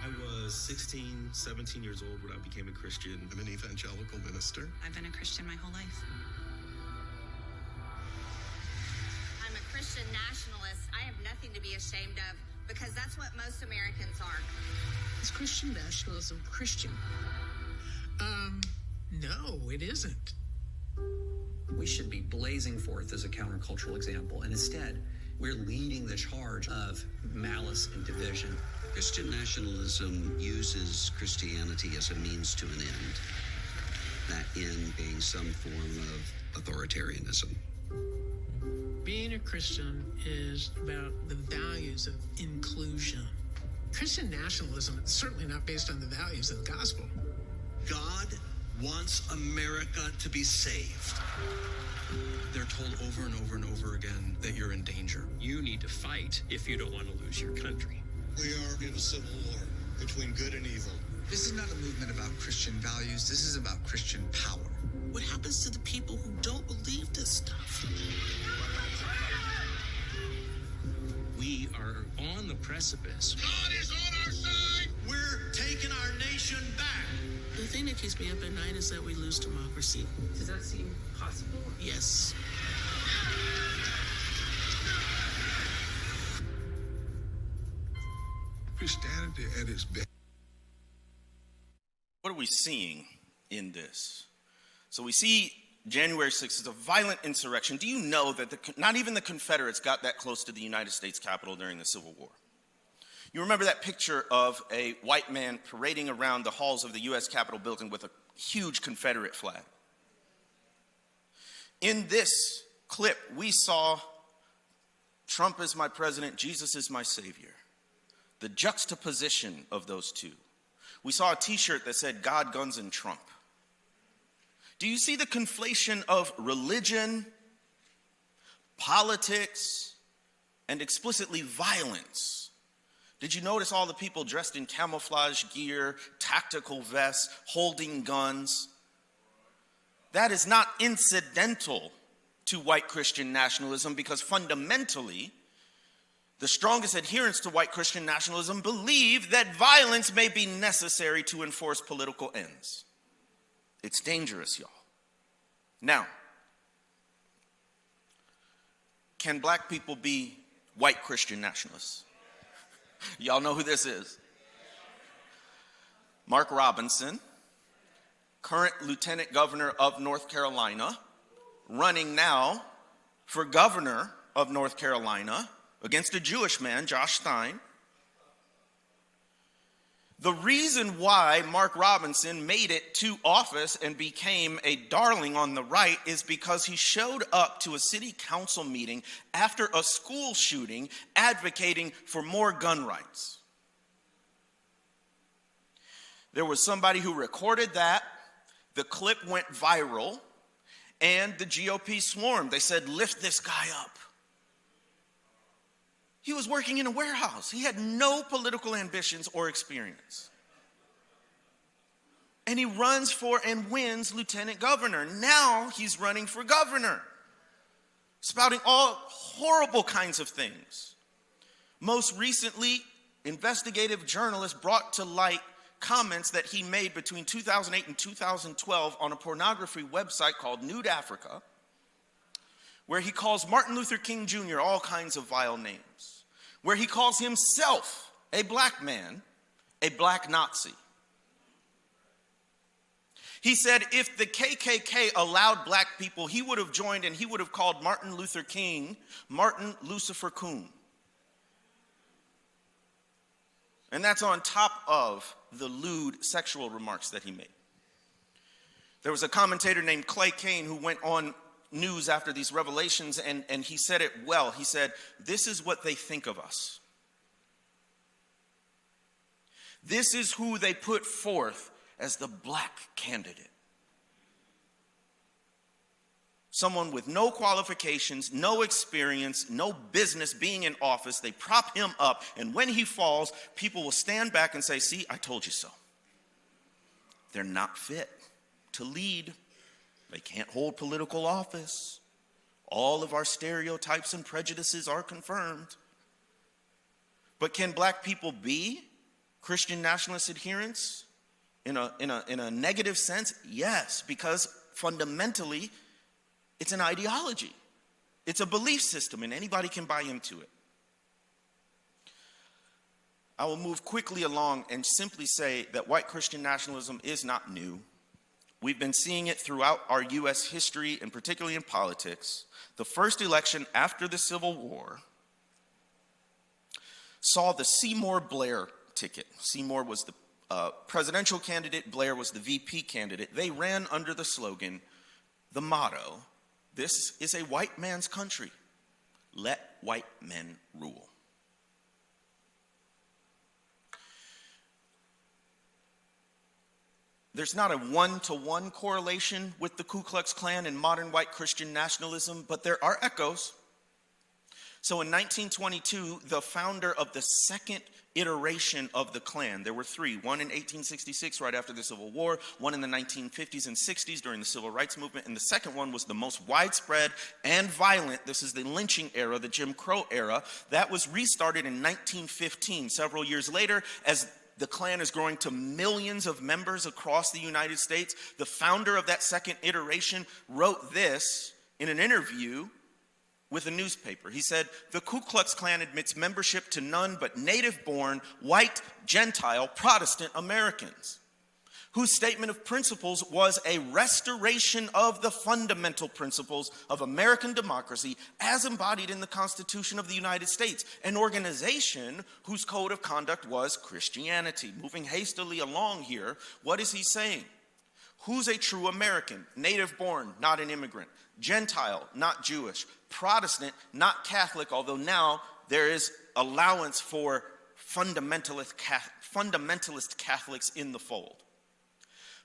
I was 16, 17 years old when I became a Christian. I'm an evangelical minister. I've been a Christian my whole life. I'm a Christian nationalist. I have nothing to be ashamed of because that's what most Americans are. Is Christian nationalism Christian? No, it isn't. We should be blazing forth as a countercultural example, and instead, we're leading the charge of malice and division. Christian nationalism uses Christianity as a means to an end, that end being some form of authoritarianism. Being a Christian is about the values of inclusion. Christian nationalism is certainly not based on the values of the gospel. God wants America to be saved. They're told over and over and over again that you're in danger. You need to fight if you don't want to lose your country. We are in a civil war between good and evil. This is not a movement about Christian values. This is about Christian power. What happens to the people who don't believe this stuff? We are on the precipice. God is on our side. We're taking our nation back. The thing that keeps me up at night is that we lose democracy. Does that seem possible? Yes. Christianity at its best. What are we seeing in this? So we see January 6th is a violent insurrection. Do you know that not even the Confederates got that close to the United States Capitol during the Civil War? You remember that picture of a white man parading around the halls of the U.S. Capitol building with a huge Confederate flag. In this clip, we saw Trump is my president, Jesus is my savior. The juxtaposition of those two. We saw a t-shirt that said God, guns, and Trump. Do you see the conflation of religion, politics, and explicitly violence? Did you notice all the people dressed in camouflage gear, tactical vests, holding guns? That is not incidental to white Christian nationalism because fundamentally, the strongest adherents to white Christian nationalism believe that violence may be necessary to enforce political ends. It's dangerous, y'all. Now, can black people be white Christian nationalists? Y'all know who this is. Mark Robinson, current Lieutenant Governor of North Carolina, running now for governor of North Carolina against a Jewish man, Josh Stein. The reason why Mark Robinson made it to office and became a darling on the right is because he showed up to a city council meeting after a school shooting advocating for more gun rights. There was somebody who recorded that. The clip went viral, and the GOP swarmed. They said, lift this guy up. He was working in a warehouse. He had no political ambitions or experience. And he runs for and wins lieutenant governor. Now he's running for governor, spouting all horrible kinds of things. Most recently, investigative journalists brought to light comments that he made between 2008 and 2012 on a pornography website called Nude Africa, where he calls Martin Luther King Jr. all kinds of vile names, where he calls himself, a black man, a black Nazi. He said if the KKK allowed black people, he would have joined and he would have called Martin Luther King Martin Lucifer Coon. And that's on top of the lewd sexual remarks that he made. There was a commentator named Clay Kane who went on news after these revelations, and he said it well. He said, this is what they think of us. This is who they put forth as the black candidate. Someone with no qualifications, no experience, no business being in office. They prop him up, and when he falls, people will stand back and say, see, I told you so. They're not fit to lead. They can't hold political office. All of our stereotypes and prejudices are confirmed. But can black people be Christian nationalist adherents? In a negative sense, yes, because fundamentally, it's an ideology. It's a belief system, and anybody can buy into it. I will move quickly along and simply say that white Christian nationalism is not new. We've been seeing it throughout our U.S. history, and particularly in politics. The first election after the Civil War saw the Seymour-Blair ticket. Seymour was the presidential candidate, Blair was the VP candidate. They ran under the slogan, the motto, this is a white man's country. Let white men rule. There's not a one-to-one correlation with the Ku Klux Klan and modern white Christian nationalism, but there are echoes. So in 1922, the founder of the second iteration of the Klan, there were three, one in 1866 right after the Civil War, one in the 1950s and 60s during the Civil Rights Movement, and the second one was the most widespread and violent. This is the lynching era, the Jim Crow era. That was restarted in 1915, several years later, as the Klan is growing to millions of members across the United States. The founder of that second iteration wrote this in an interview with a newspaper. He said, the Ku Klux Klan admits membership to none but native-born, white, Gentile, Protestant Americans, whose statement of principles was a restoration of the fundamental principles of American democracy as embodied in the Constitution of the United States, an organization whose code of conduct was Christianity. Moving hastily along here, what is he saying? Who's a true American? Native-born, not an immigrant. Gentile, not Jewish. Protestant, not Catholic, although now there is allowance for fundamentalist Catholics in the fold.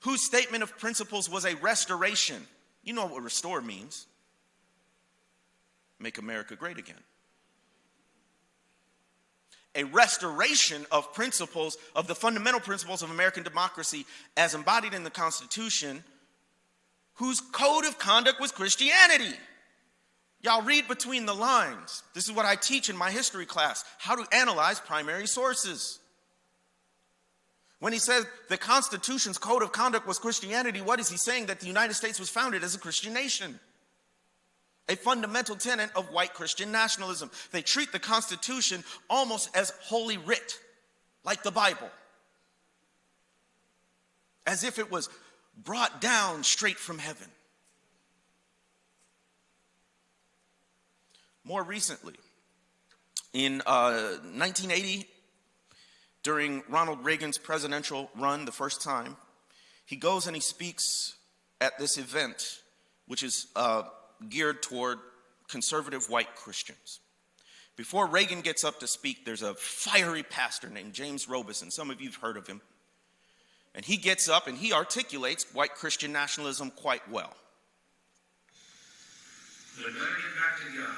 Whose statement of principles was a restoration. You know what restore means. Make America great again. A restoration of principles, of the fundamental principles of American democracy as embodied in the Constitution, whose code of conduct was Christianity. Y'all read between the lines. This is what I teach in my history class, how to analyze primary sources. When he said the Constitution's code of conduct was Christianity, what is he saying? That the United States was founded as a Christian nation. A fundamental tenet of white Christian nationalism. They treat the Constitution almost as holy writ, like the Bible. As if it was brought down straight from heaven. More recently, in 1980, during Ronald Reagan's presidential run the first time, he goes and he speaks at this event, which is geared toward conservative white Christians. Before Reagan gets up to speak, there's a fiery pastor named James Robeson. Some of you have heard of him. And he gets up and he articulates white Christian nationalism quite well. But let me get back to God.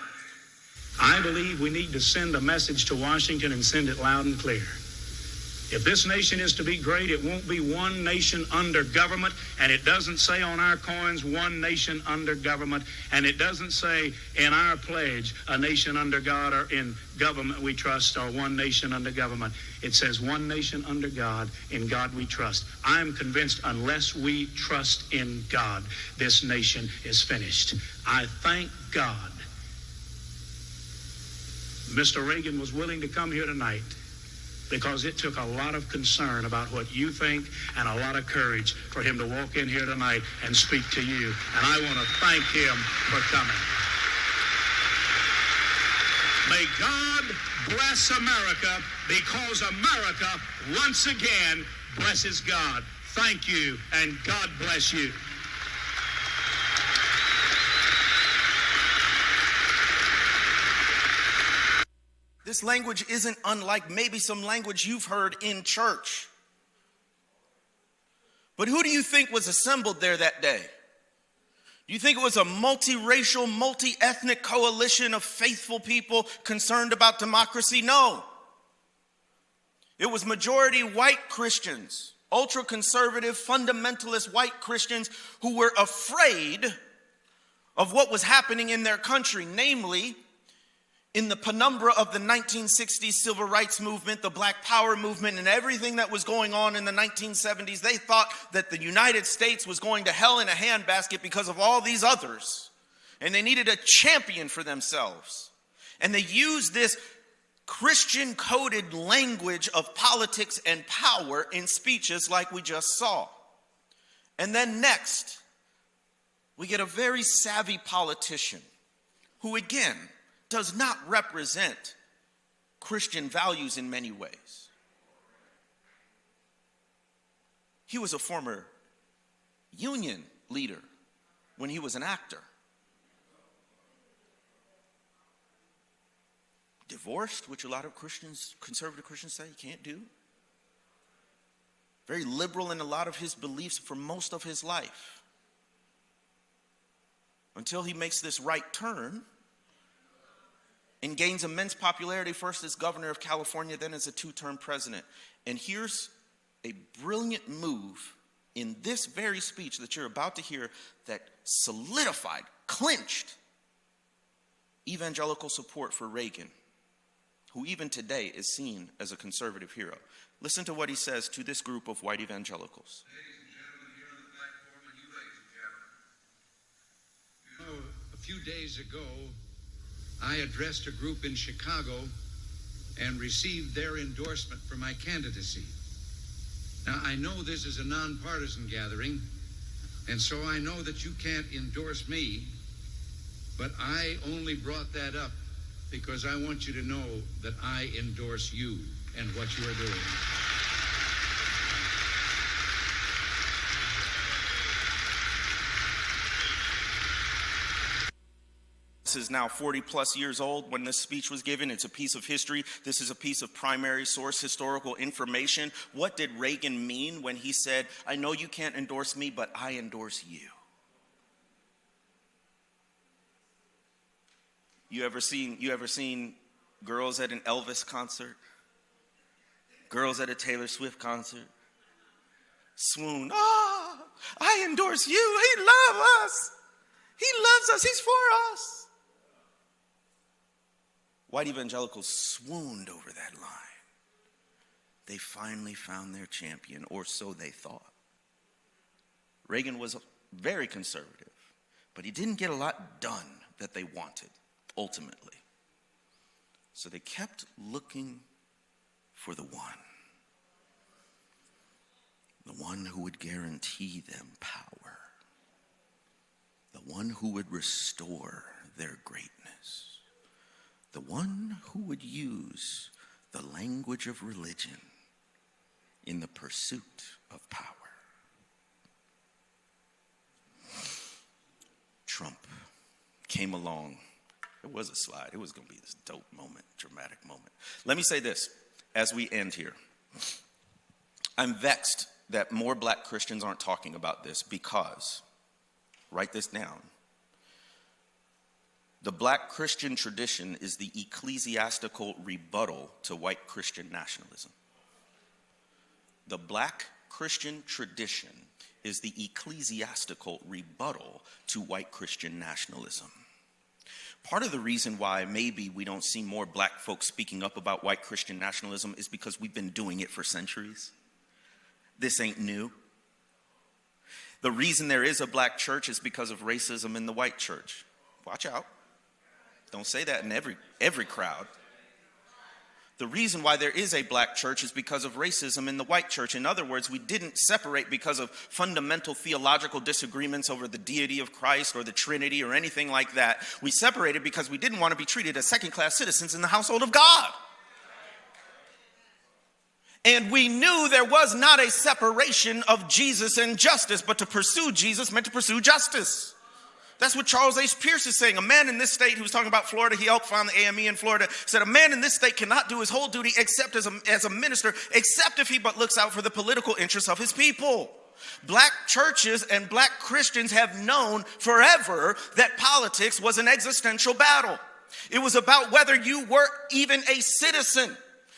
I believe we need to send a message to Washington and send it loud and clear. If this nation is to be great, it won't be one nation under government, and it doesn't say on our coins, one nation under government, and it doesn't say in our pledge, a nation under God or in government we trust, or one nation under government. It says one nation under God, in God we trust. I'm convinced unless we trust in God, this nation is finished. I thank God Mr. Reagan was willing to come here tonight, because it took a lot of concern about what you think and a lot of courage for him to walk in here tonight and speak to you. And I want to thank him for coming. May God bless America, because America once again blesses God. Thank you, and God bless you. This language isn't unlike maybe some language you've heard in church. But who do you think was assembled there that day? Do you think it was a multiracial, multi-ethnic coalition of faithful people concerned about democracy? No. It was majority white Christians, ultra-conservative, fundamentalist white Christians who were afraid of what was happening in their country, namely, in the penumbra of the 1960s civil rights movement, the Black Power movement, and everything that was going on in the 1970s, they thought that the United States was going to hell in a handbasket because of all these others. And they needed a champion for themselves. And they used this Christian-coded language of politics and power in speeches like we just saw. And then next, we get a very savvy politician who, again, does not represent Christian values in many ways. He was a former union leader when he was an actor. Divorced, which a lot of Christians, conservative Christians say he can't do. Very liberal in a lot of his beliefs for most of his life. Until he makes this right turn and gains immense popularity, first as governor of California, then as a two-term president. And here's a brilliant move in this very speech that you're about to hear that solidified, clinched evangelical support for Reagan, who even today is seen as a conservative hero. Listen to what he says to this group of white evangelicals. A few days ago, I addressed a group in Chicago and received their endorsement for my candidacy. Now, I know this is a nonpartisan gathering, and so I know that you can't endorse me, but I only brought that up because I want you to know that I endorse you and what you are doing. This is now 40 plus years old when this speech was given. It's a piece of history. This is a piece of primary source historical information. What did Reagan mean when he said, I know you can't endorse me, but I endorse you? You ever seen girls at an Elvis concert? Girls at a Taylor Swift concert? Swoon, oh, I endorse you. He loves us. He loves us. He's for us. White evangelicals swooned over that line. They finally found their champion, or so they thought. Reagan was very conservative, but he didn't get a lot done that they wanted, ultimately. So they kept looking for the one who would guarantee them power, the one who would restore their greatness, the one who would use the language of religion in the pursuit of power. Trump came along. It was a slide. It was going to be this dope moment, dramatic moment. Let me say this as we end here. I'm vexed that more black Christians aren't talking about this because, write this down, the black Christian tradition is the ecclesiastical rebuttal to white Christian nationalism. The black Christian tradition is the ecclesiastical rebuttal to white Christian nationalism. Part of the reason why maybe we don't see more black folks speaking up about white Christian nationalism is because we've been doing it for centuries. This ain't new. The reason there is a black church is because of racism in the white church. Watch out. Don't say that in every crowd. The reason why there is a black church is because of racism in the white church. In other words, we didn't separate because of fundamental theological disagreements over the deity of Christ or the Trinity or anything like that. We separated because we didn't want to be treated as second-class citizens in the household of God. And we knew there was not a separation of Jesus and justice, but to pursue Jesus meant to pursue justice. That's what Charles H. Pierce is saying. A man in this state who was talking about Florida, he helped found the AME in Florida, said a man in this state cannot do his whole duty except as a minister, except if he but looks out for the political interests of his people. Black churches and black Christians have known forever that politics was an existential battle. It was about whether you were even a citizen,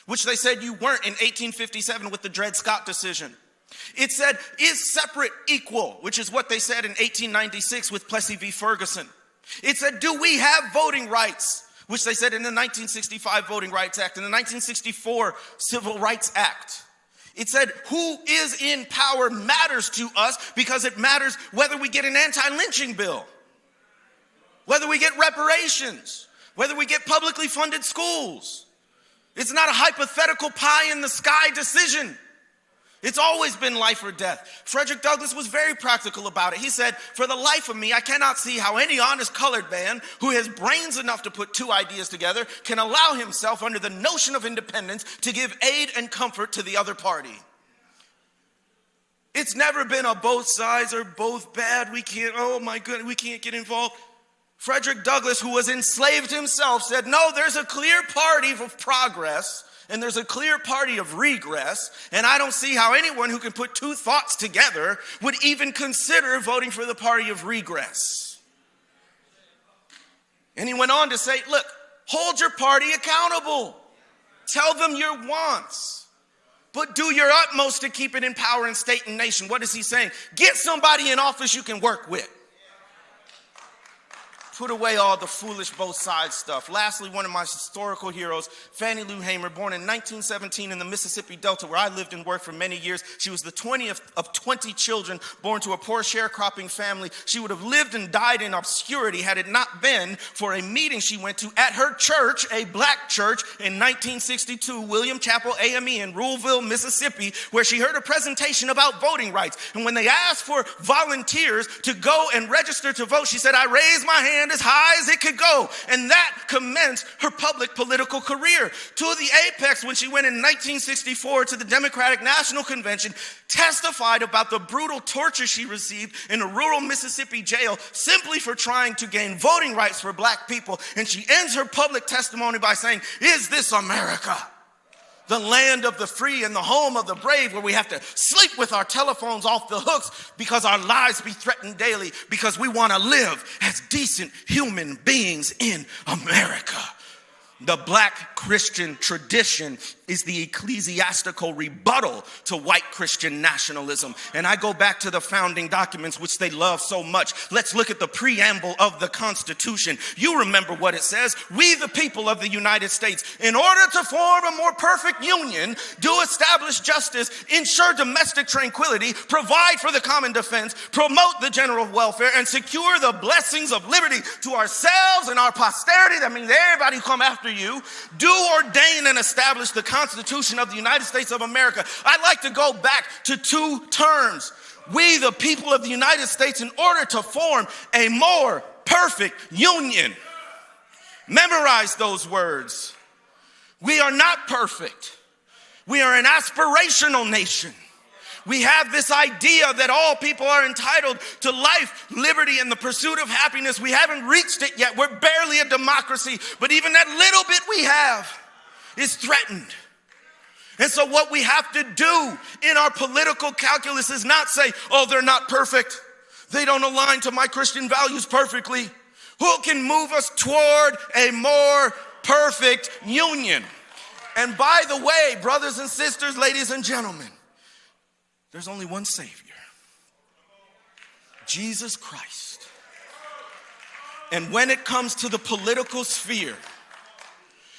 which they said you weren't in 1857 with the Dred Scott decision. It said, is separate equal, which is what they said in 1896 with Plessy v. Ferguson. It said, do we have voting rights, which they said in the 1965 Voting Rights Act and the 1964 Civil Rights Act. It said, who is in power matters to us because it matters whether we get an anti-lynching bill, whether we get reparations, whether we get publicly funded schools. It's not a hypothetical pie in the sky decision. It's always been life or death. Frederick Douglass was very practical about it. He said, for the life of me, I cannot see how any honest colored man who has brains enough to put two ideas together can allow himself under the notion of independence to give aid and comfort to the other party. It's never been a both sides are both bad. We can't get involved. Frederick Douglass, who was enslaved himself, said, no, there's a clear party of progress and there's a clear party of regress, and I don't see how anyone who can put two thoughts together would even consider voting for the party of regress. And he went on to say, look, hold your party accountable. Tell them your wants, but do your utmost to keep it in power in state and nation. What is he saying? Get somebody in office you can work with. Put away all the foolish both sides stuff. Lastly, one of my historical heroes, Fannie Lou Hamer, born in 1917 in the Mississippi Delta, where I lived and worked for many years. She was the 20th of 20 children born to a poor sharecropping family. She would have lived and died in obscurity had it not been for a meeting she went to at her church, a black church, in 1962, William Chapel AME in Ruleville, Mississippi, where she heard a presentation about voting rights. And when they asked for volunteers to go and register to vote, she said, I raised my hand as high as it could go. And that commenced her public political career. To the apex when she went in 1964 to the Democratic National Convention, testified about the brutal torture she received in a rural Mississippi jail simply for trying to gain voting rights for black people. And she ends her public testimony by saying, is this America? The land of the free and the home of the brave, where we have to sleep with our telephones off the hooks because our lives be threatened daily because we want to live as decent human beings in America. The black Christian tradition is the ecclesiastical rebuttal to white Christian nationalism. And I go back to the founding documents, which they love so much. Let's look at the preamble of the Constitution. You remember what it says. We, the people of the United States, in order to form a more perfect union, do establish justice, ensure domestic tranquility, provide for the common defense, promote the general welfare, and secure the blessings of liberty to ourselves and our posterity. That means everybody who come after you. Do ordain and establish the Constitution of the United States of America. I'd like to go back to two terms. We, the people of the United States, in order to form a more perfect union. Memorize those words. We are not perfect. We are an aspirational nation. We have this idea that all people are entitled to life, liberty, and the pursuit of happiness. We haven't reached it yet. We're barely a democracy, but even that little bit we have is threatened. And so what we have to do in our political calculus is not say, oh, they're not perfect. They don't align to my Christian values perfectly. Who can move us toward a more perfect union? And by the way, brothers and sisters, ladies and gentlemen, There's only one Savior, Jesus Christ. And when it comes to the political sphere,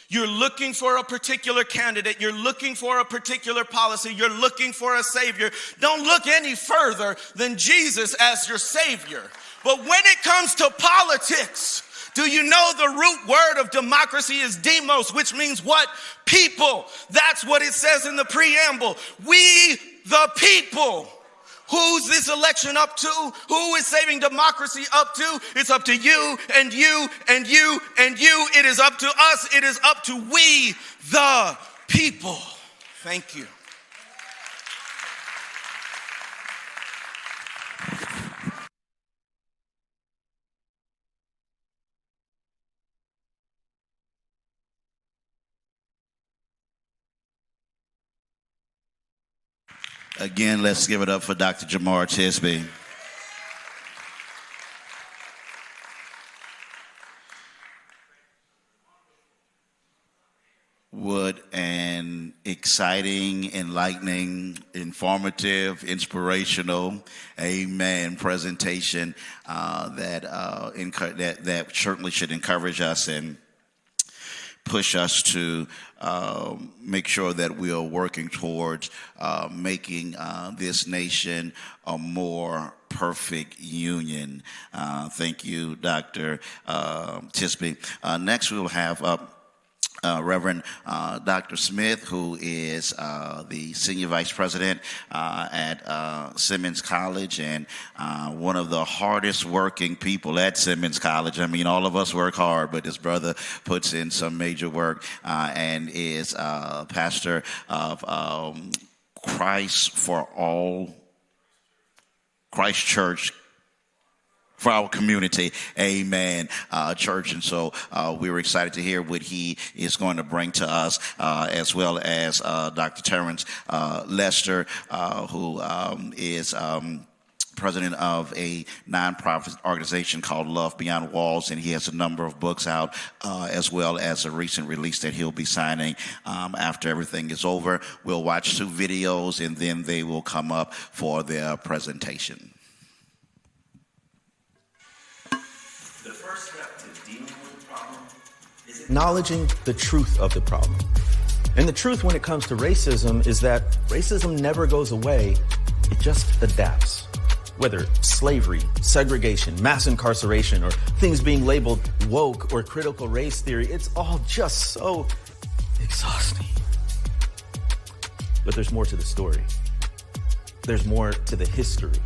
you're looking for a particular candidate, you're looking for a particular policy, you're looking for a Savior. Don't look any further than Jesus as your Savior. But when it comes to politics, do you know the root word of democracy is demos, which means what? People. That's what it says in the preamble. We, the people. Who's this election up to? Who is saving democracy up to? It's up to you and you and you and you. It is up to us. It is up to we, the people. Thank you. Again, let's give it up for Dr. Jamar Tisby. What an exciting, enlightening, informative, inspirational, amen, presentation that certainly should encourage us and push us to make sure that we are working towards making this nation a more perfect union. Thank you, Dr. Tisby. Next, we will have Reverend Dr. Smith, who is the Senior Vice President at Simmons College and one of the hardest working people at Simmons College. I mean, all of us work hard, but this brother puts in some major work and is pastor of Christ Church for our community, amen, church. And so we were excited to hear what he is going to bring to us, as well as Dr. Terrence Lester, who is president of a nonprofit organization called Love Beyond Walls, and he has a number of books out, as well as a recent release that he'll be signing after everything is over. We'll watch 2 videos, and then they will come up for their presentation. Acknowledging the truth of the problem. And the truth when it comes to racism is that racism never goes away, it just adapts. Whether slavery, segregation, mass incarceration, or things being labeled woke or critical race theory, it's all just so exhausting. But there's more to the story. There's more to the history.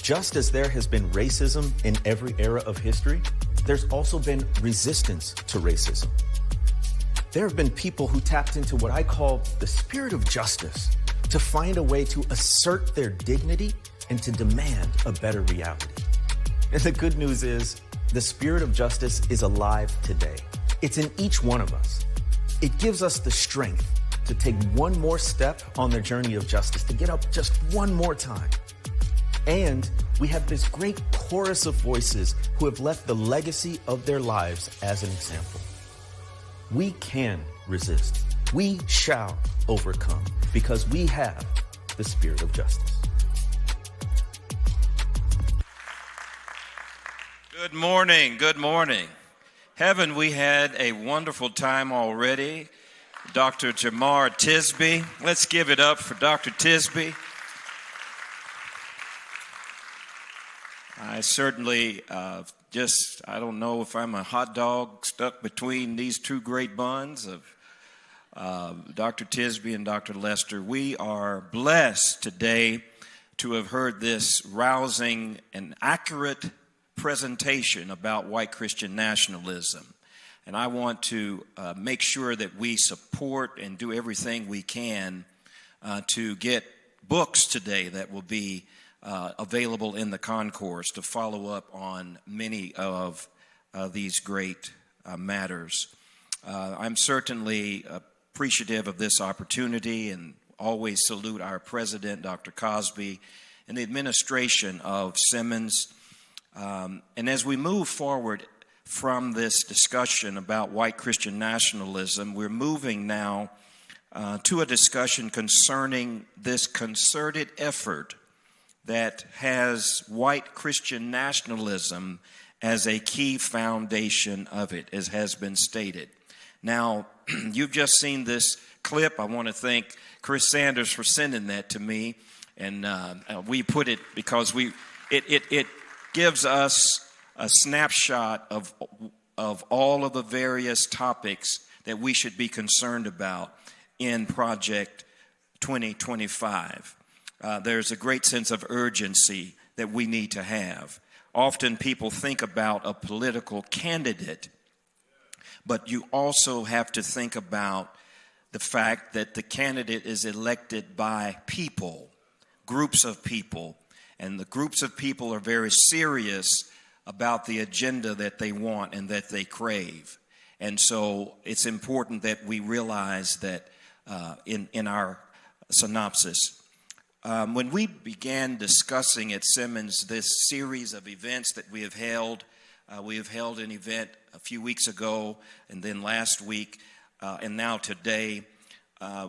Just as there has been racism in every era of history, there's also been resistance to racism. There have been people who tapped into what I call the spirit of justice to find a way to assert their dignity and to demand a better reality. And the good news is the spirit of justice is alive today. It's in each one of us. It gives us the strength to take one more step on the journey of justice, to get up just one more time. And we have this great chorus of voices who have left the legacy of their lives as an example. We can resist. We shall overcome because we have the spirit of justice. Good morning. Good morning. Haven't we had a wonderful time already? Dr. Jamar Tisby. Let's give it up for Dr. Tisby. I certainly I don't know if I'm a hot dog stuck between these 2 great buns of Dr. Tisby and Dr. Lester. We are blessed today to have heard this rousing and accurate presentation about white Christian nationalism. And I want to make sure that we support and do everything we can to get books today that will be available in the concourse to follow up on many of these great matters. I'm certainly appreciative of this opportunity and always salute our president, Dr. Cosby, and the administration of Simmons. And as we move forward from this discussion about white Christian nationalism, we're moving now to a discussion concerning this concerted effort that has white Christian nationalism as a key foundation of it, as has been stated. Now, you've just seen this clip. I want to thank Chris Sanders for sending that to me, and we put it because it gives us a snapshot of all of the various topics that we should be concerned about in Project 2025. There's a great sense of urgency that we need to have. Often people think about a political candidate, but you also have to think about the fact that the candidate is elected by people, groups of people, and the groups of people are very serious about the agenda that they want and that they crave. And so it's important that we realize that in our synopsis. When we began discussing at Simmons this series of events that we have held an event a few weeks ago, and then last week, and now today,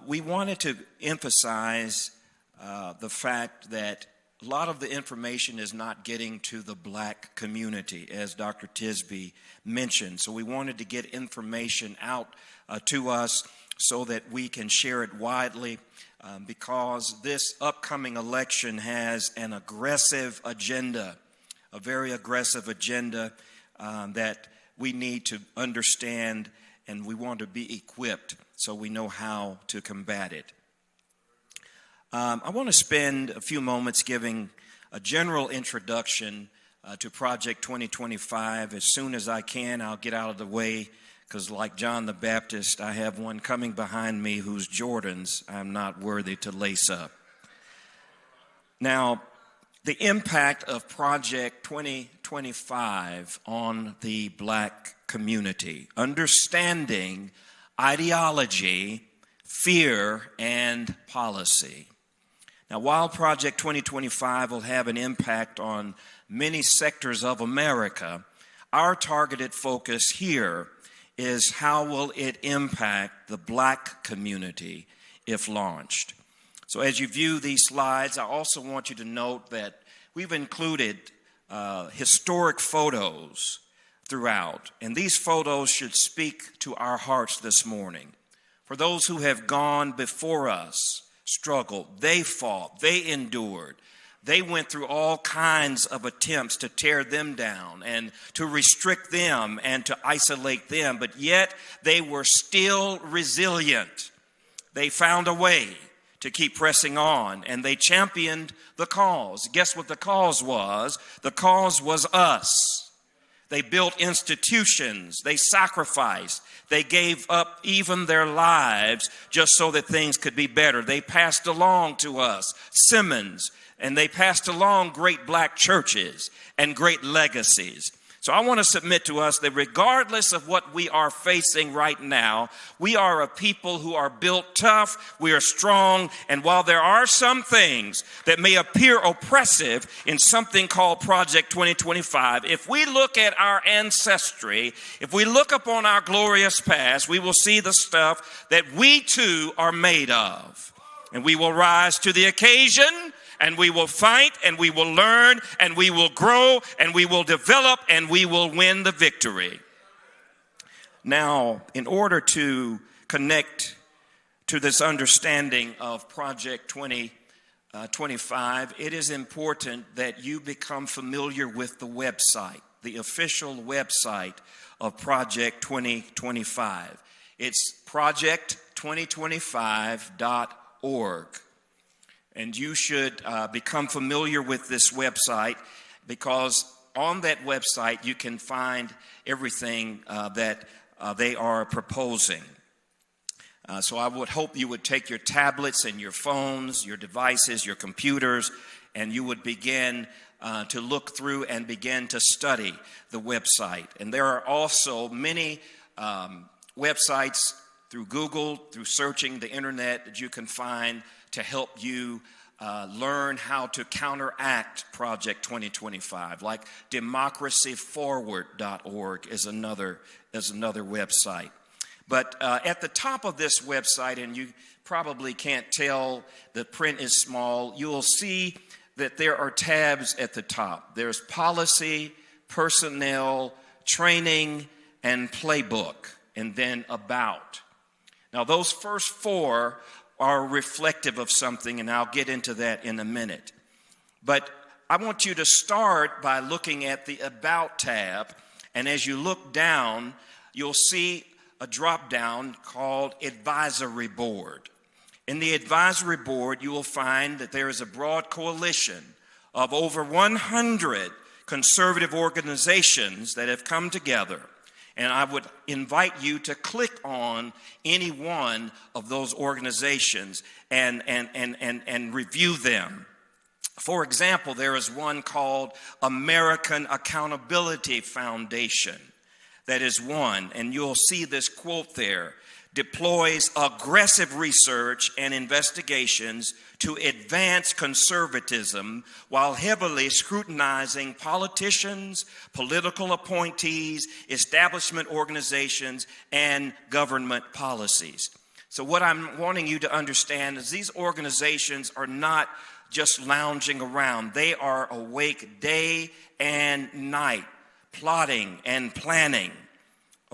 we wanted to emphasize the fact that a lot of the information is not getting to the black community, as Dr. Tisby mentioned. So we wanted to get information out to us so that we can share it widely, because this upcoming election has an aggressive agenda, a very aggressive agenda that we need to understand, and we want to be equipped so we know how to combat it. I want to spend a few moments giving a general introduction to Project 2025. As soon as I can, I'll get out of the way, because like John the Baptist, I have one coming behind me whose Jordans I'm not worthy to lace up. Now, the impact of Project 2025 on the black community, understanding ideology, fear, and policy. Now, while Project 2025 will have an impact on many sectors of America, our targeted focus here is how will it impact the black community if launched. So as you view these slides, I also want you to note that we've included historic photos throughout, and these photos should speak to our hearts this morning. For those who have gone before us, struggled, they fought, they endured. They went through all kinds of attempts to tear them down and to restrict them and to isolate them, but yet they were still resilient. They found a way to keep pressing on, and they championed the cause. Guess what the cause was? The cause was us. They built institutions. They sacrificed. They gave up even their lives just so that things could be better. They passed along to us Simmons, and they passed along great black churches and great legacies. So I want to submit to us that regardless of what we are facing right now, we are a people who are built tough, we are strong, and while there are some things that may appear oppressive in something called Project 2025, if we look at our ancestry, if we look upon our glorious past, we will see the stuff that we too are made of. And we will rise to the occasion, and we will fight, and we will learn, and we will grow, and we will develop, and we will win the victory. Now, in order to connect to this understanding of Project 2025, it is important that you become familiar with the website, the official website of Project 2025. It's project2025.org. And you should become familiar with this website, because on that website you can find everything that they are proposing. So I would hope you would take your tablets and your phones, your devices, your computers, and you would begin to look through and begin to study the website. And there are also many websites through Google, through searching the internet, that you can find to help you learn how to counteract Project 2025, like democracyforward.org is another website. But at the top of this website, and you probably can't tell, the print is small, you will see that there are tabs at the top. There's policy, personnel, training, and playbook, and then about. Now, those first four are reflective of something, and I'll get into that in a minute. But I want you to start by looking at the About tab, and as you look down, you'll see a drop-down called Advisory Board. In the Advisory Board, you will find that there is a broad coalition of over 100 conservative organizations that have come together. And I would invite you to click on any one of those organizations and review them. For example, there is one called American Accountability Foundation. That is one, and you'll see this quote there: deploys aggressive research and investigations to advance conservatism while heavily scrutinizing politicians, political appointees, establishment organizations, and government policies. So what I'm wanting you to understand is these organizations are not just lounging around. They are awake day and night, plotting and planning.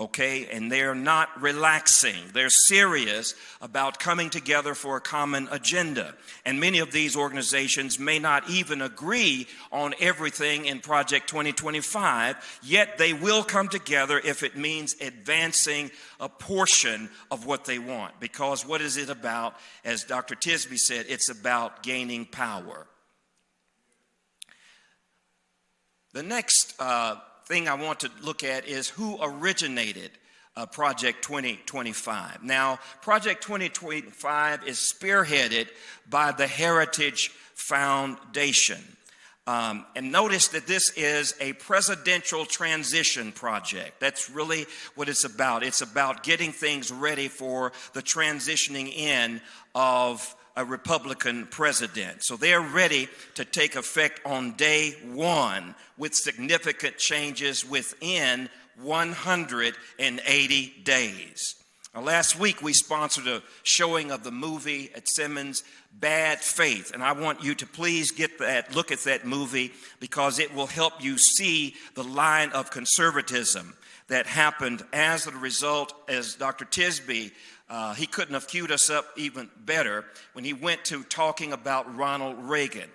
Okay, and they're not relaxing. They're serious about coming together for a common agenda. And many of these organizations may not even agree on everything in Project 2025, yet they will come together if it means advancing a portion of what they want. Because what is it about? As Dr. Tisby said, it's about gaining power. The next thing I want to look at is who originated Project 2025. Now, Project 2025 is spearheaded by the Heritage Foundation. And notice that this is a presidential transition project. That's really what it's about. It's about getting things ready for the transitioning in of a Republican president. So they're ready to take effect on day one with significant changes within 180 days. Now, last week we sponsored a showing of the movie at Simmons, Bad Faith, and I want you to please look at that movie because it will help you see the line of conservatism that happened as a result, as Dr. Tisby he couldn't have queued us up even better when he went to talking about Ronald Reagan.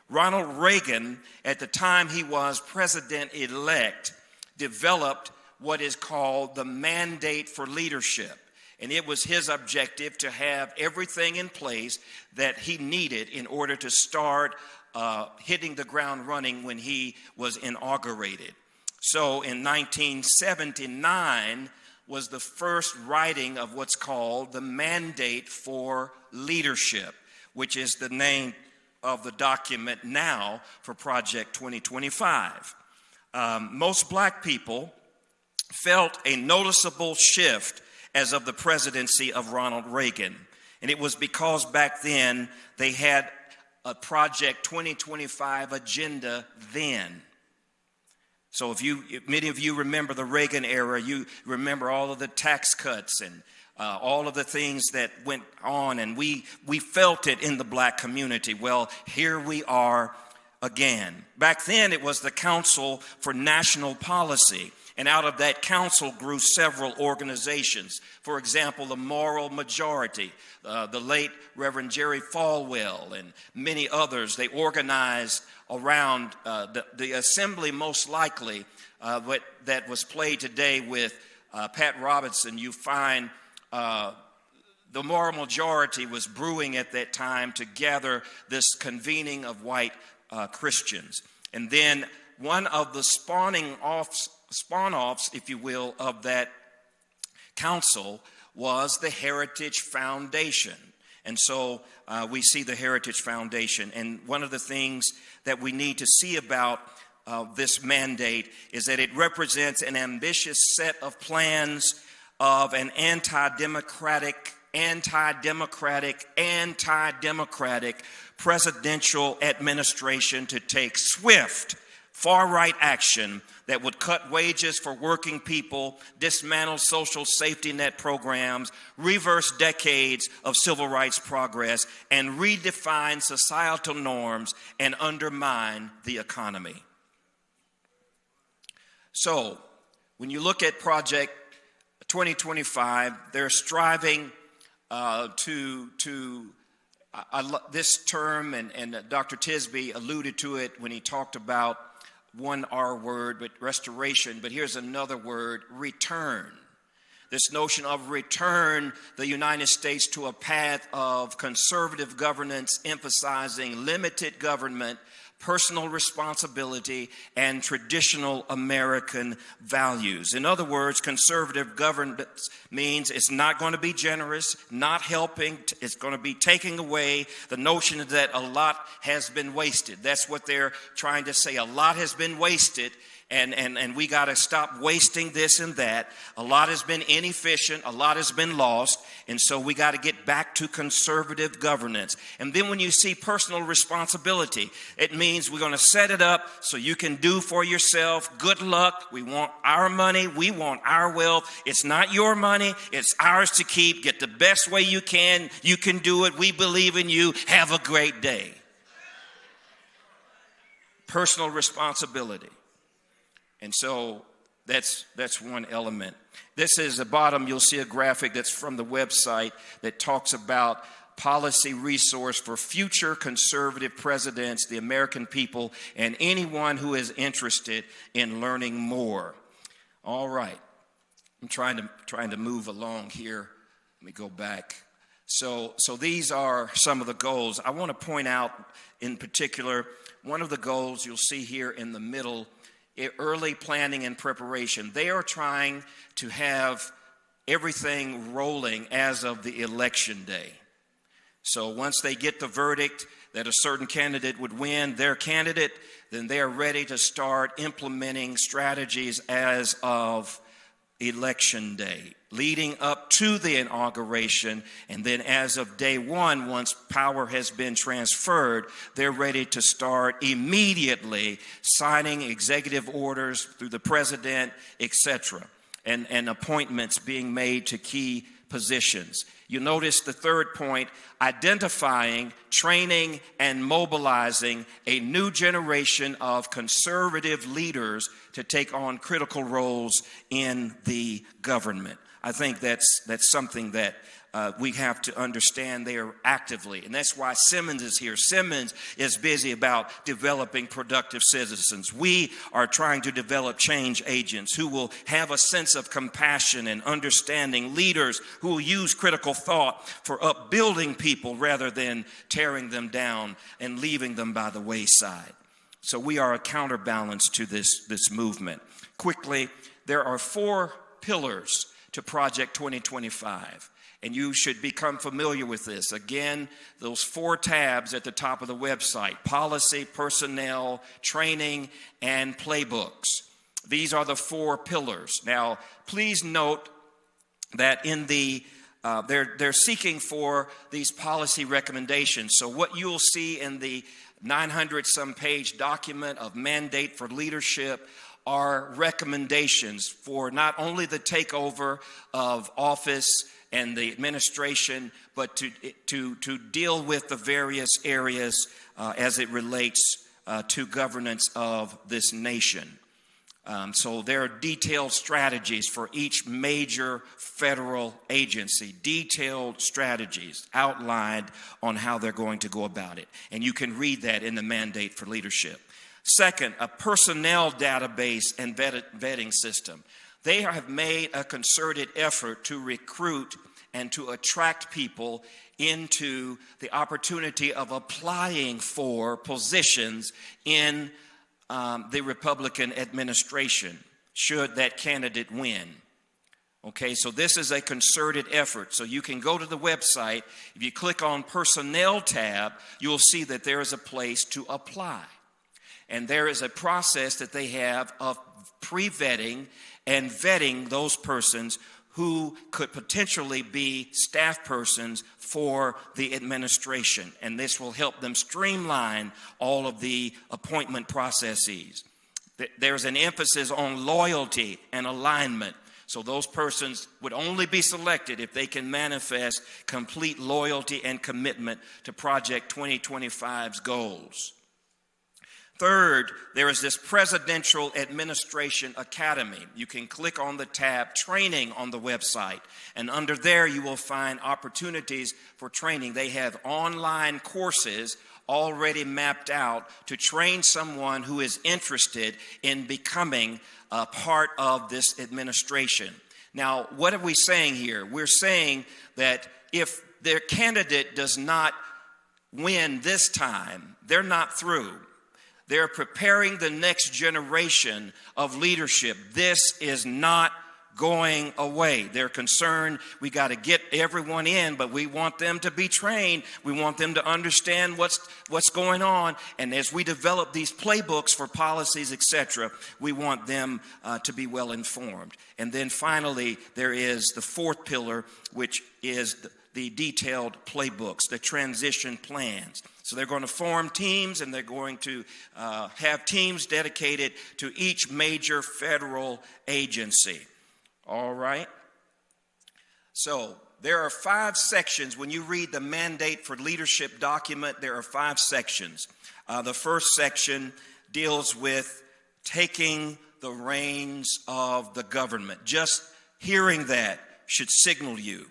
Ronald Reagan, at the time he was president-elect, developed what is called the Mandate for Leadership. And it was his objective to have everything in place that he needed in order to start hitting the ground running when he was inaugurated. So in 1979, was the first writing of what's called the Mandate for Leadership, which is the name of the document now for Project 2025. Most black people felt a noticeable shift as of the presidency of Ronald Reagan. And it was because back then they had a Project 2025 agenda then. So if many of you remember the Reagan era, you remember all of the tax cuts and all of the things that went on, and we felt it in the black community. Well, here we are again. Back then, it was the Council for National Policy, and out of that council grew several organizations. For example, the Moral Majority, the late Reverend Jerry Falwell, and many others. They organized around the assembly, most likely, that was played today with Pat Robertson. You find the Moral Majority was brewing at that time to gather this convening of white Christians. And then one of the spawn-offs, if you will, of that council was the Heritage Foundation. And so we see the Heritage Foundation. And one of the things that we need to see about this mandate is that it represents an ambitious set of plans of an anti-democratic presidential administration to take swift, far-right action that would cut wages for working people, dismantle social safety net programs, reverse decades of civil rights progress, and redefine societal norms and undermine the economy. So, when you look at Project 2025, they're striving this term, and Dr. Tisby alluded to it when he talked about one R word, but restoration. But here's another word, return. This notion of return the United States to a path of conservative governance, emphasizing limited government, personal responsibility, and traditional American values. In other words, conservative governance means it's not going to be generous, not helping. It's going to be taking away. The notion that a lot has been wasted. That's what they're trying to say. A lot has been wasted. And we got to stop wasting this and that. A lot has been inefficient. A lot has been lost. And so we got to get back to conservative governance. And then when you see personal responsibility, it means we're going to set it up so you can do for yourself. Good luck. We want our money. We want our wealth. It's not your money. It's ours to keep. Get the best way you can. You can do it. We believe in you. Have a great day. Personal responsibility. And so that's one element. This is the bottom. You'll see a graphic that's from the website that talks about policy resource for future conservative presidents, the American people, and anyone who is interested in learning more. All right. I'm trying to move along here. Let me go back. So these are some of the goals. I want to point out in particular one of the goals you'll see here in the middle, early planning and preparation. They are trying to have everything rolling as of the election day. So once they get the verdict that a certain candidate would win their candidate, then they're ready to start implementing strategies as of election day, leading up to the inauguration, and then as of day one, once power has been transferred, they're ready to start immediately signing executive orders through the president, etc., and appointments being made to key positions. You notice the third point, identifying, training, and mobilizing a new generation of conservative leaders to take on critical roles in the government. I think that's something that we have to understand there actively. And that's why Simmons is here. Simmons is busy about developing productive citizens. We are trying to develop change agents who will have a sense of compassion and understanding, leaders who will use critical thought for upbuilding people rather than tearing them down and leaving them by the wayside. So we are a counterbalance to this movement. Quickly, there are 4 pillars to Project 2025. And you should become familiar with this. Again, those 4 tabs at the top of the website: policy, personnel, training, and playbooks. These are the 4 pillars. Now, please note that in the they're seeking for these policy recommendations. So what you'll see in the 900-some page document of Mandate for Leadership are recommendations for not only the takeover of office and the administration, but to deal with the various areas as it relates to governance of this nation. So there are detailed strategies for each major federal agency, detailed strategies outlined on how they're going to go about it. And you can read that in the Mandate for Leadership. Second, a personnel database and vetting system. They have made a concerted effort to recruit and to attract people into the opportunity of applying for positions in the Republican administration, should that candidate win. Okay, so this is a concerted effort. So you can go to the website. If you click on Personnel tab, you'll see that there is a place to apply. And there is a process that they have of pre-vetting and vetting those persons who could potentially be staff persons for the administration. And this will help them streamline all of the appointment processes. There's an emphasis on loyalty and alignment. So those persons would only be selected if they can manifest complete loyalty and commitment to Project 2025's goals. Third, there is this Presidential Administration Academy. You can click on the tab Training on the website, and under there you will find opportunities for training. They have online courses already mapped out to train someone who is interested in becoming a part of this administration. Now, what are we saying here? We're saying that if their candidate does not win this time, they're not through. They're preparing the next generation of leadership. This is not going away. They're concerned we got to get everyone in, but we want them to be trained. We want them to understand what's going on. And as we develop these playbooks for policies, etc., we want them to be well informed. And then finally, there is the fourth pillar, which is the detailed playbooks, the transition plans. So they're going to form teams, and they're going to have teams dedicated to each major federal agency. All right? So there are 5 sections. When you read the Mandate for Leadership document, there are 5 sections. The first section deals with taking the reins of the government. Just hearing that should signal you.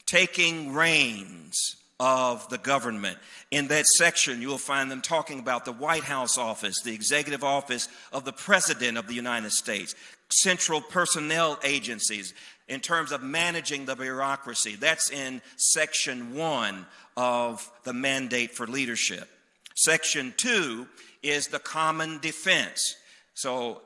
Taking reins of the government. In that section, you'll find them talking about the White House office, the executive office of the President of the United States, central personnel agencies in terms of managing the bureaucracy. That's in section 1 of the Mandate for Leadership. Section 2 is the common defense. So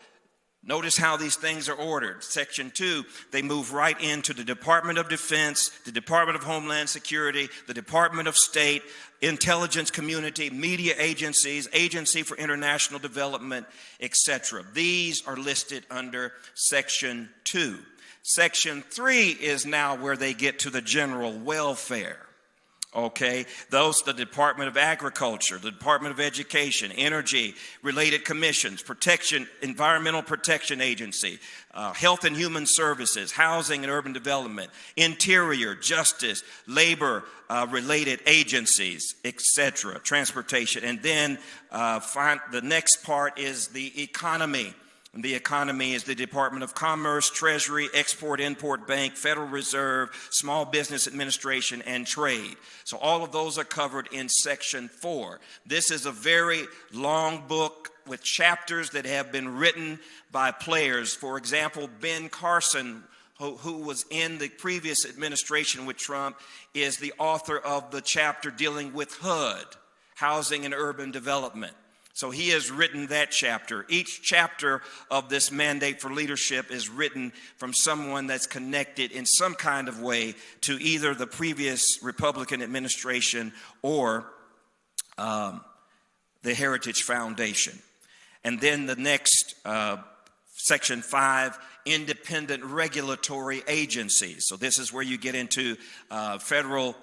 notice how these things are ordered. Section 2, they move right into the Department of Defense, the Department of Homeland Security, the Department of State, intelligence community, media agencies, Agency for International Development, etc. These are listed under Section 2. Section 3 is now where they get to the general welfare. Okay, those, the Department of Agriculture, the Department of Education, Energy, related commissions, protection, Environmental Protection Agency, Health and Human Services, Housing and Urban Development, Interior, Justice, Labor related agencies, etc., Transportation. And then the next part is the economy. And the economy is the Department of Commerce, Treasury, Export-Import Bank, Federal Reserve, Small Business Administration, and Trade. So all of those are covered in Section 4. This is a very long book with chapters that have been written by players. For example, Ben Carson, who was in the previous administration with Trump, is the author of the chapter dealing with HUD, Housing and Urban Development. So he has written that chapter. Each chapter of this Mandate for Leadership is written from someone that's connected in some kind of way to either the previous Republican administration or the Heritage Foundation. And then the next Section 5, independent regulatory agencies. So this is where you get into Federal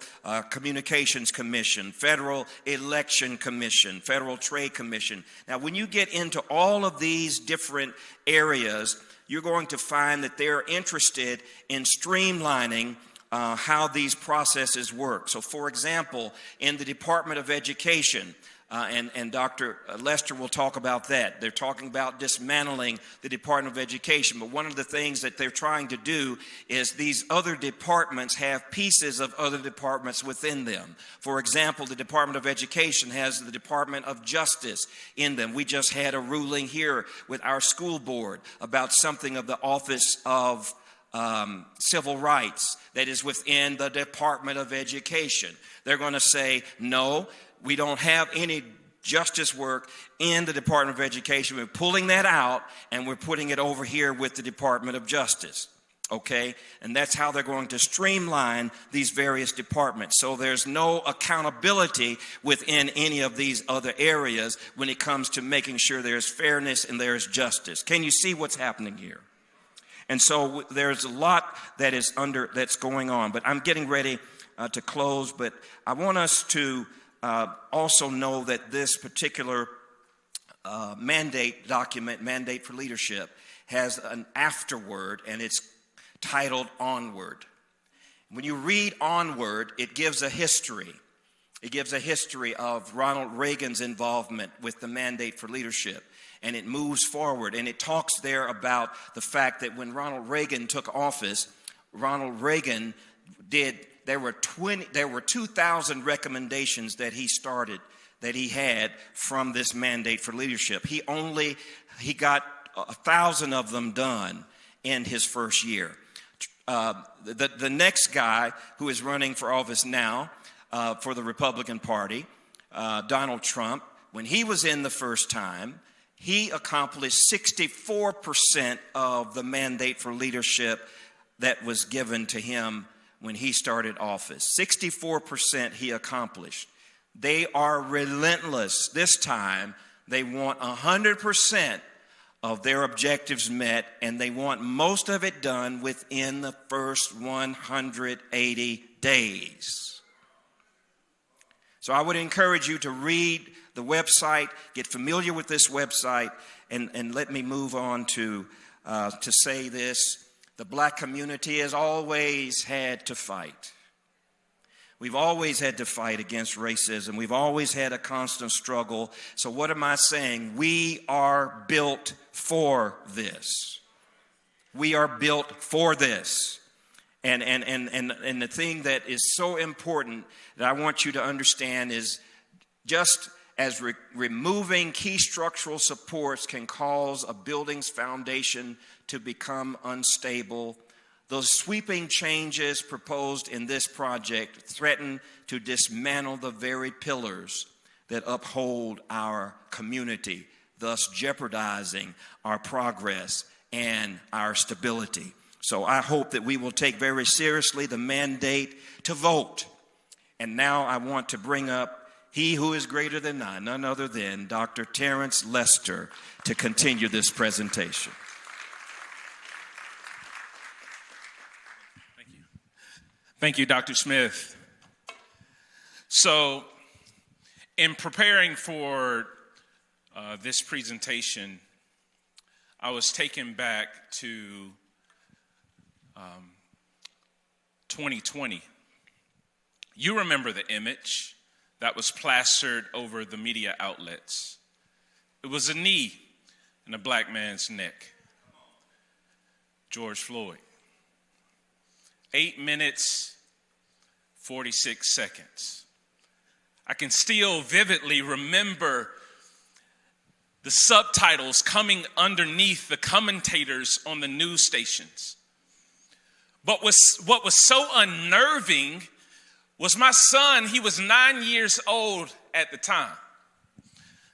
Communications Commission, Federal Election Commission, Federal Trade Commission. Now, when you get into all of these different areas, you're going to find that they're interested in streamlining how these processes work. So, for example, in the Department of Education, and Dr. Lester will talk about that. They're talking about dismantling the Department of Education. But one of the things that they're trying to do is these other departments have pieces of other departments within them. For example, the Department of Education has the Department of Justice in them. We just had a ruling here with our school board about something of the Office of Civil Rights that is within the Department of Education. They're going to say, no, we don't have any justice work in the Department of Education. We're pulling that out and we're putting it over here with the Department of Justice. Okay? And that's how they're going to streamline these various departments. So there's no accountability within any of these other areas when it comes to making sure there's fairness and there's justice. Can you see what's happening here? And so there's a lot that is that's going on. But I'm getting ready to close. But I want us to also know that this particular mandate document, Mandate for Leadership, has an afterword, and it's titled Onward. When you read Onward, it gives a history. It gives a history of Ronald Reagan's involvement with the Mandate for Leadership, and it moves forward, and it talks there about the fact that when Ronald Reagan took office, Ronald Reagan there were 2,000 recommendations that he had from this Mandate for Leadership. He got 1,000 of them done in his first year. The next guy who is running for office now for the Republican Party, Donald Trump, when he was in the first time, he accomplished 64% of the Mandate for Leadership that was given to him when he started office. 64% he accomplished. They are relentless. This time, they want 100% of their objectives met, and they want most of it done within the first 180 days. So I would encourage you to read the website, get familiar with this website, and let me move on to say this. The black community has always had to fight. We've always had to fight against racism. We've always had a constant struggle. So what am I saying? We are built for this. We are built for this. And the thing that is so important that I want you to understand is just as removing key structural supports can cause a building's foundation to become unstable, those sweeping changes proposed in this project threaten to dismantle the very pillars that uphold our community, thus jeopardizing our progress and our stability. So I hope that we will take very seriously the mandate to vote. And now I want to bring up he who is greater than I, none other than Dr. Terrence Lester, to continue this presentation. Thank you, Dr. Smith. So, in preparing for this presentation, I was taken back to 2020. You remember the image that was plastered over the media outlets. It was a knee in a black man's neck. George Floyd. 8 minutes, 46 seconds. I can still vividly remember the subtitles coming underneath the commentators on the news stations. But what was so unnerving was my son. He was 9 years old at the time.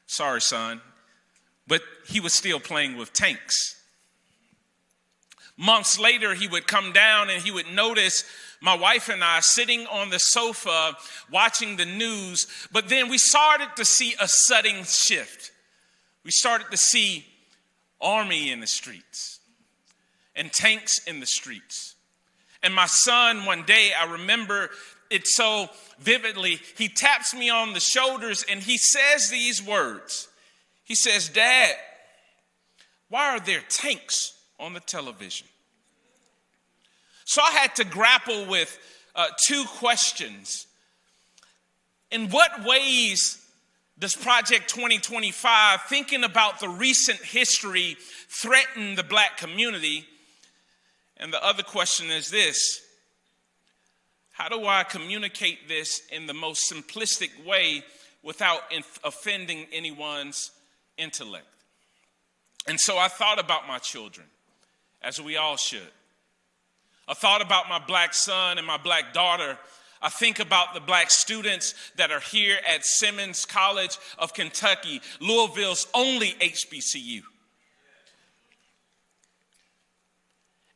Sorry, son, but he was still playing with tanks. Months later, he would come down and he would notice my wife and I sitting on the sofa watching the news, but then we started to see a sudden shift. We started to see army in the streets and tanks in the streets. And my son, one day, I remember it so vividly, he taps me on the shoulders and he says these words. He says, "Dad, why are there tanks on the television?" So I had to grapple with two questions. In what ways does Project 2025, thinking about the recent history, threaten the black community? And the other question is this: how do I communicate this in the most simplistic way without offending anyone's intellect? And so I thought about my children, as we all should. I thought about my black son and my black daughter. I think about the black students that are here at Simmons College of Kentucky, Louisville's only HBCU.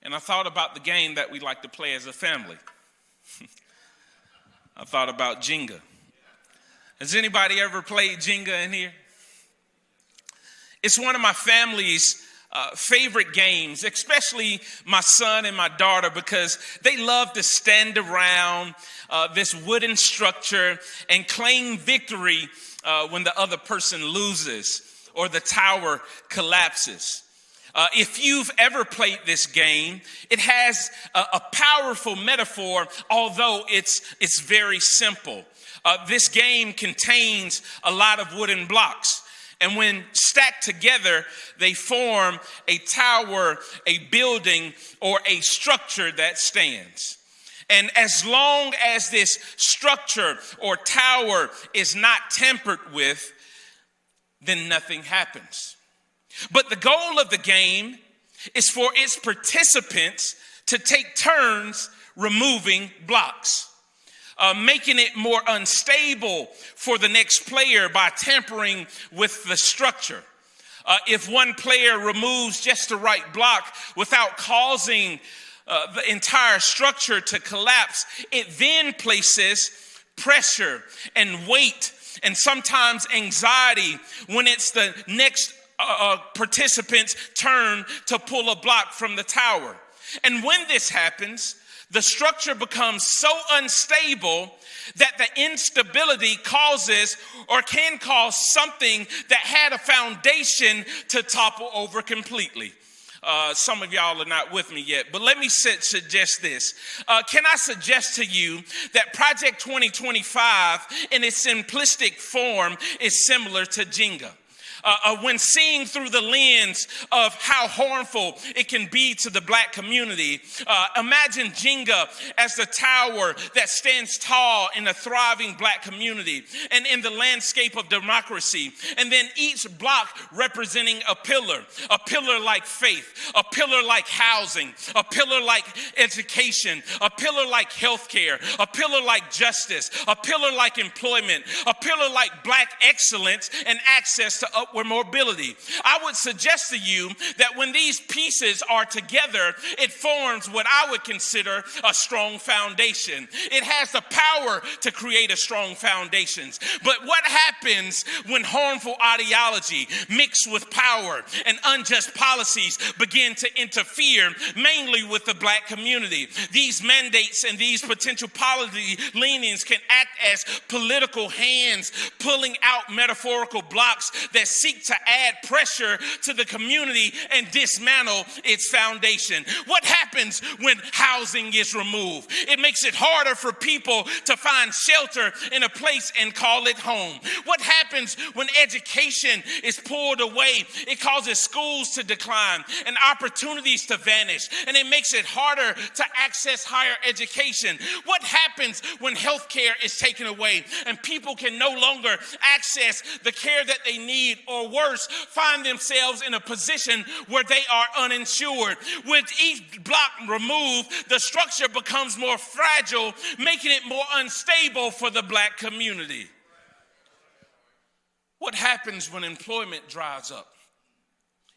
And I thought about the game that we like to play as a family. I thought about Jenga. Has anybody ever played Jenga in here? It's one of my family's favorite games, especially my son and my daughter, because they love to stand around this wooden structure and claim victory when the other person loses. or the tower collapses. If you've ever played this game, it has a powerful metaphor, although it's very simple. This game contains a lot of wooden blocks. And when stacked together, they form a tower, a building, or a structure that stands. And as long as this structure or tower is not tampered with, then nothing happens. But the goal of the game is for its participants to take turns removing blocks. Making it more unstable for the next player by tampering with the structure. If one player removes just the right block without causing the entire structure to collapse, it then places pressure and weight and sometimes anxiety when it's the next participant's turn to pull a block from the tower. And when this happens, the structure becomes so unstable that the instability causes or can cause something that had a foundation to topple over completely. Some of y'all are not with me yet, but let me suggest this. Can I suggest to you that Project 2025 in its simplistic form is similar to Jenga? When seeing through the lens of how harmful it can be to the black community, imagine Jenga as the tower that stands tall in a thriving black community and in the landscape of democracy. And then each block representing a pillar like faith, a pillar like housing, a pillar like education, a pillar like healthcare, a pillar like justice, a pillar like employment, a pillar like black excellence and access to upward mobility. I would suggest to you that when these pieces are together, it forms what I would consider a strong foundation. It has the power to create a strong foundation. But what happens when harmful ideology mixed with power and unjust policies begin to interfere, mainly with the black community? These mandates and these potential policy leanings can act as political hands pulling out metaphorical blocks that seek to add pressure to the community and dismantle its foundation. What happens when housing is removed? It makes it harder for people to find shelter in a place and call it home. What happens when education is pulled away? It causes schools to decline and opportunities to vanish, and it makes it harder to access higher education. What happens when health care is taken away and people can no longer access the care that they need, or worse, find themselves in a position where they are uninsured? With each block removed, the structure becomes more fragile, making it more unstable for the black community. What happens when employment dries up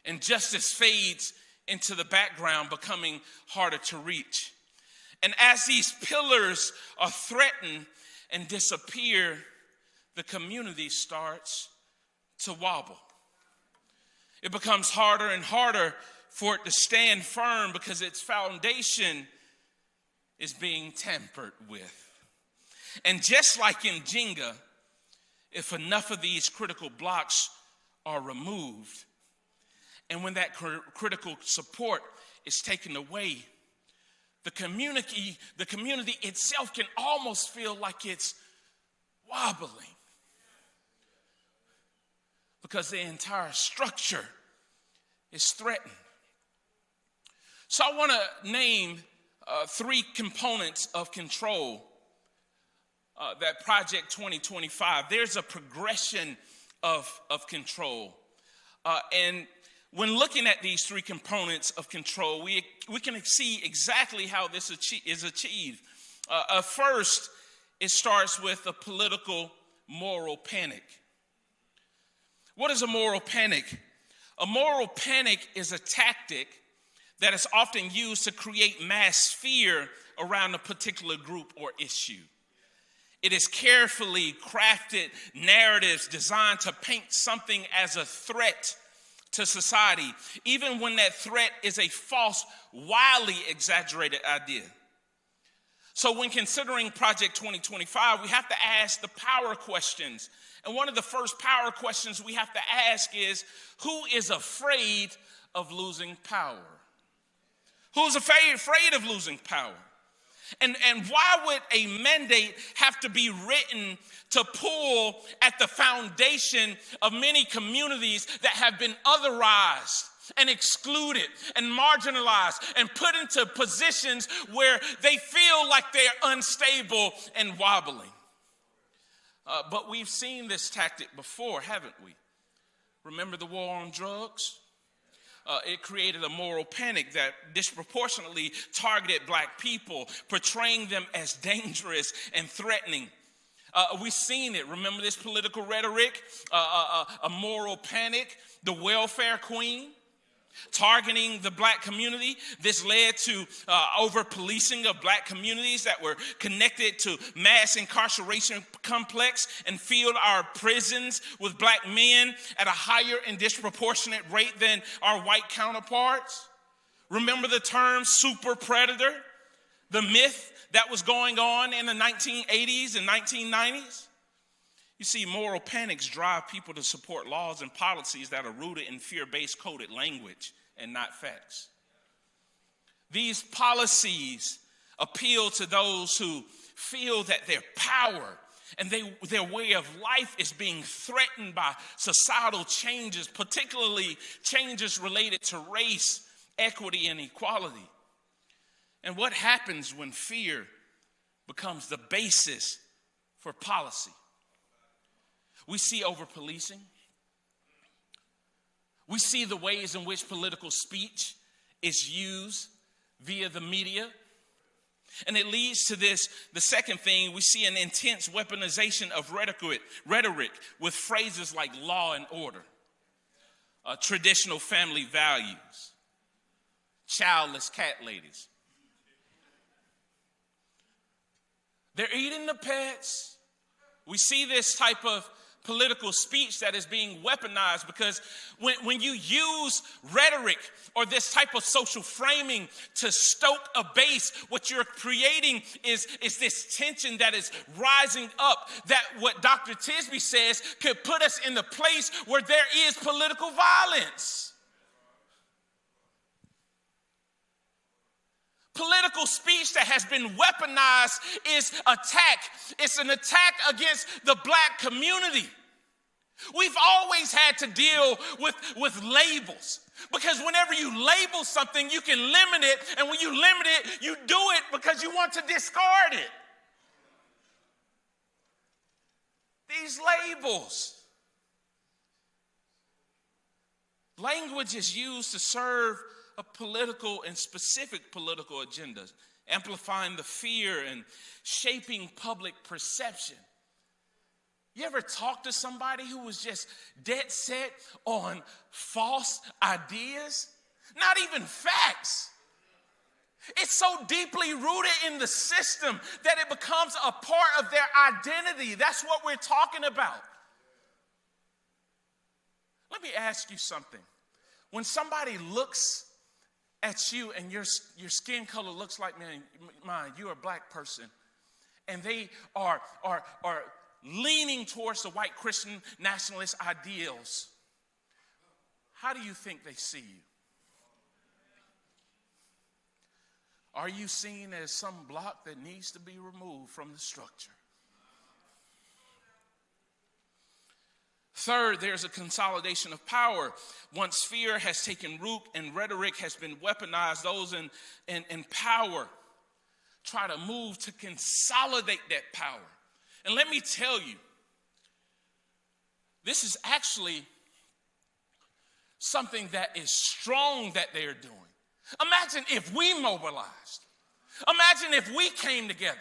and justice fades into the background, becoming harder to reach? And as these pillars are threatened and disappear, the community starts to wobble. It becomes harder and harder for it to stand firm because its foundation is being tampered with. And just like in Jenga, if enough of these critical blocks are removed, and when that critical support is taken away, the community itself can almost feel like it's wobbling, because the entire structure is threatened. So I want to name three components of control that Project 2025. There's a progression of control. And when looking at these three components of control, we can see exactly how this is achieved. First, it starts with a political moral panic. What is a moral panic? A moral panic is a tactic that is often used to create mass fear around a particular group or issue. It is carefully crafted narratives designed to paint something as a threat to society, even when that threat is a false, wildly exaggerated idea. So when considering Project 2025, we have to ask the power questions And one of the first power questions we have to ask is, who is afraid of losing power? Who's afraid of losing power? And why would a mandate have to be written to pull at the foundation of many communities that have been otherized and excluded and marginalized and put into positions where they feel like they're unstable and wobbling? But we've seen this tactic before, haven't we? Remember the war on drugs? It created a moral panic that disproportionately targeted black people, portraying them as dangerous and threatening. We've seen it. Remember this political rhetoric? A moral panic, the welfare queen, targeting the black community. This led to over-policing of black communities that were connected to mass incarceration complex and filled our prisons with black men at a higher and disproportionate rate than our white counterparts. Remember the term super predator, the myth that was going on in the 1980s and 1990s? You see, moral panics drive people to support laws and policies that are rooted in fear-based coded language and not facts. These policies appeal to those who feel that their power and their way of life is being threatened by societal changes, particularly changes related to race, equity, and equality. And what happens when fear becomes the basis for policy? We see over-policing. We see the ways in which political speech is used via the media. And it leads to this, the second thing, we see an intense weaponization of rhetoric with phrases like law and order, traditional family values, childless cat ladies. They're eating the pets. We see this type of political speech that is being weaponized because when you use rhetoric or this type of social framing to stoke a base, what you're creating is this tension that is rising up, that what Dr. Tisby says could put us in the place where there is political violence. Political speech that has been weaponized is attack. It's an attack against the black community. We've always had to deal with labels, because whenever you label something, you can limit it, and when you limit it, you do it because you want to discard it. These labels. Language is used to serve a political and specific political agendas, amplifying the fear and shaping public perception. You ever talk to somebody who was just dead set on false ideas? Not even facts. It's so deeply rooted in the system that it becomes a part of their identity. That's what we're talking about. Let me ask you something. When somebody looks at you and your skin color looks like mine, you're a black person, and they are leaning towards the white Christian nationalist ideals, how do you think they see you? Are you seen as some block that needs to be removed from the structure? Third, there's a consolidation of power. Once fear has taken root and rhetoric has been weaponized, those in power try to move to consolidate that power. And let me tell you, this is actually something that is strong that they're doing. Imagine if we mobilized. Imagine if we came together.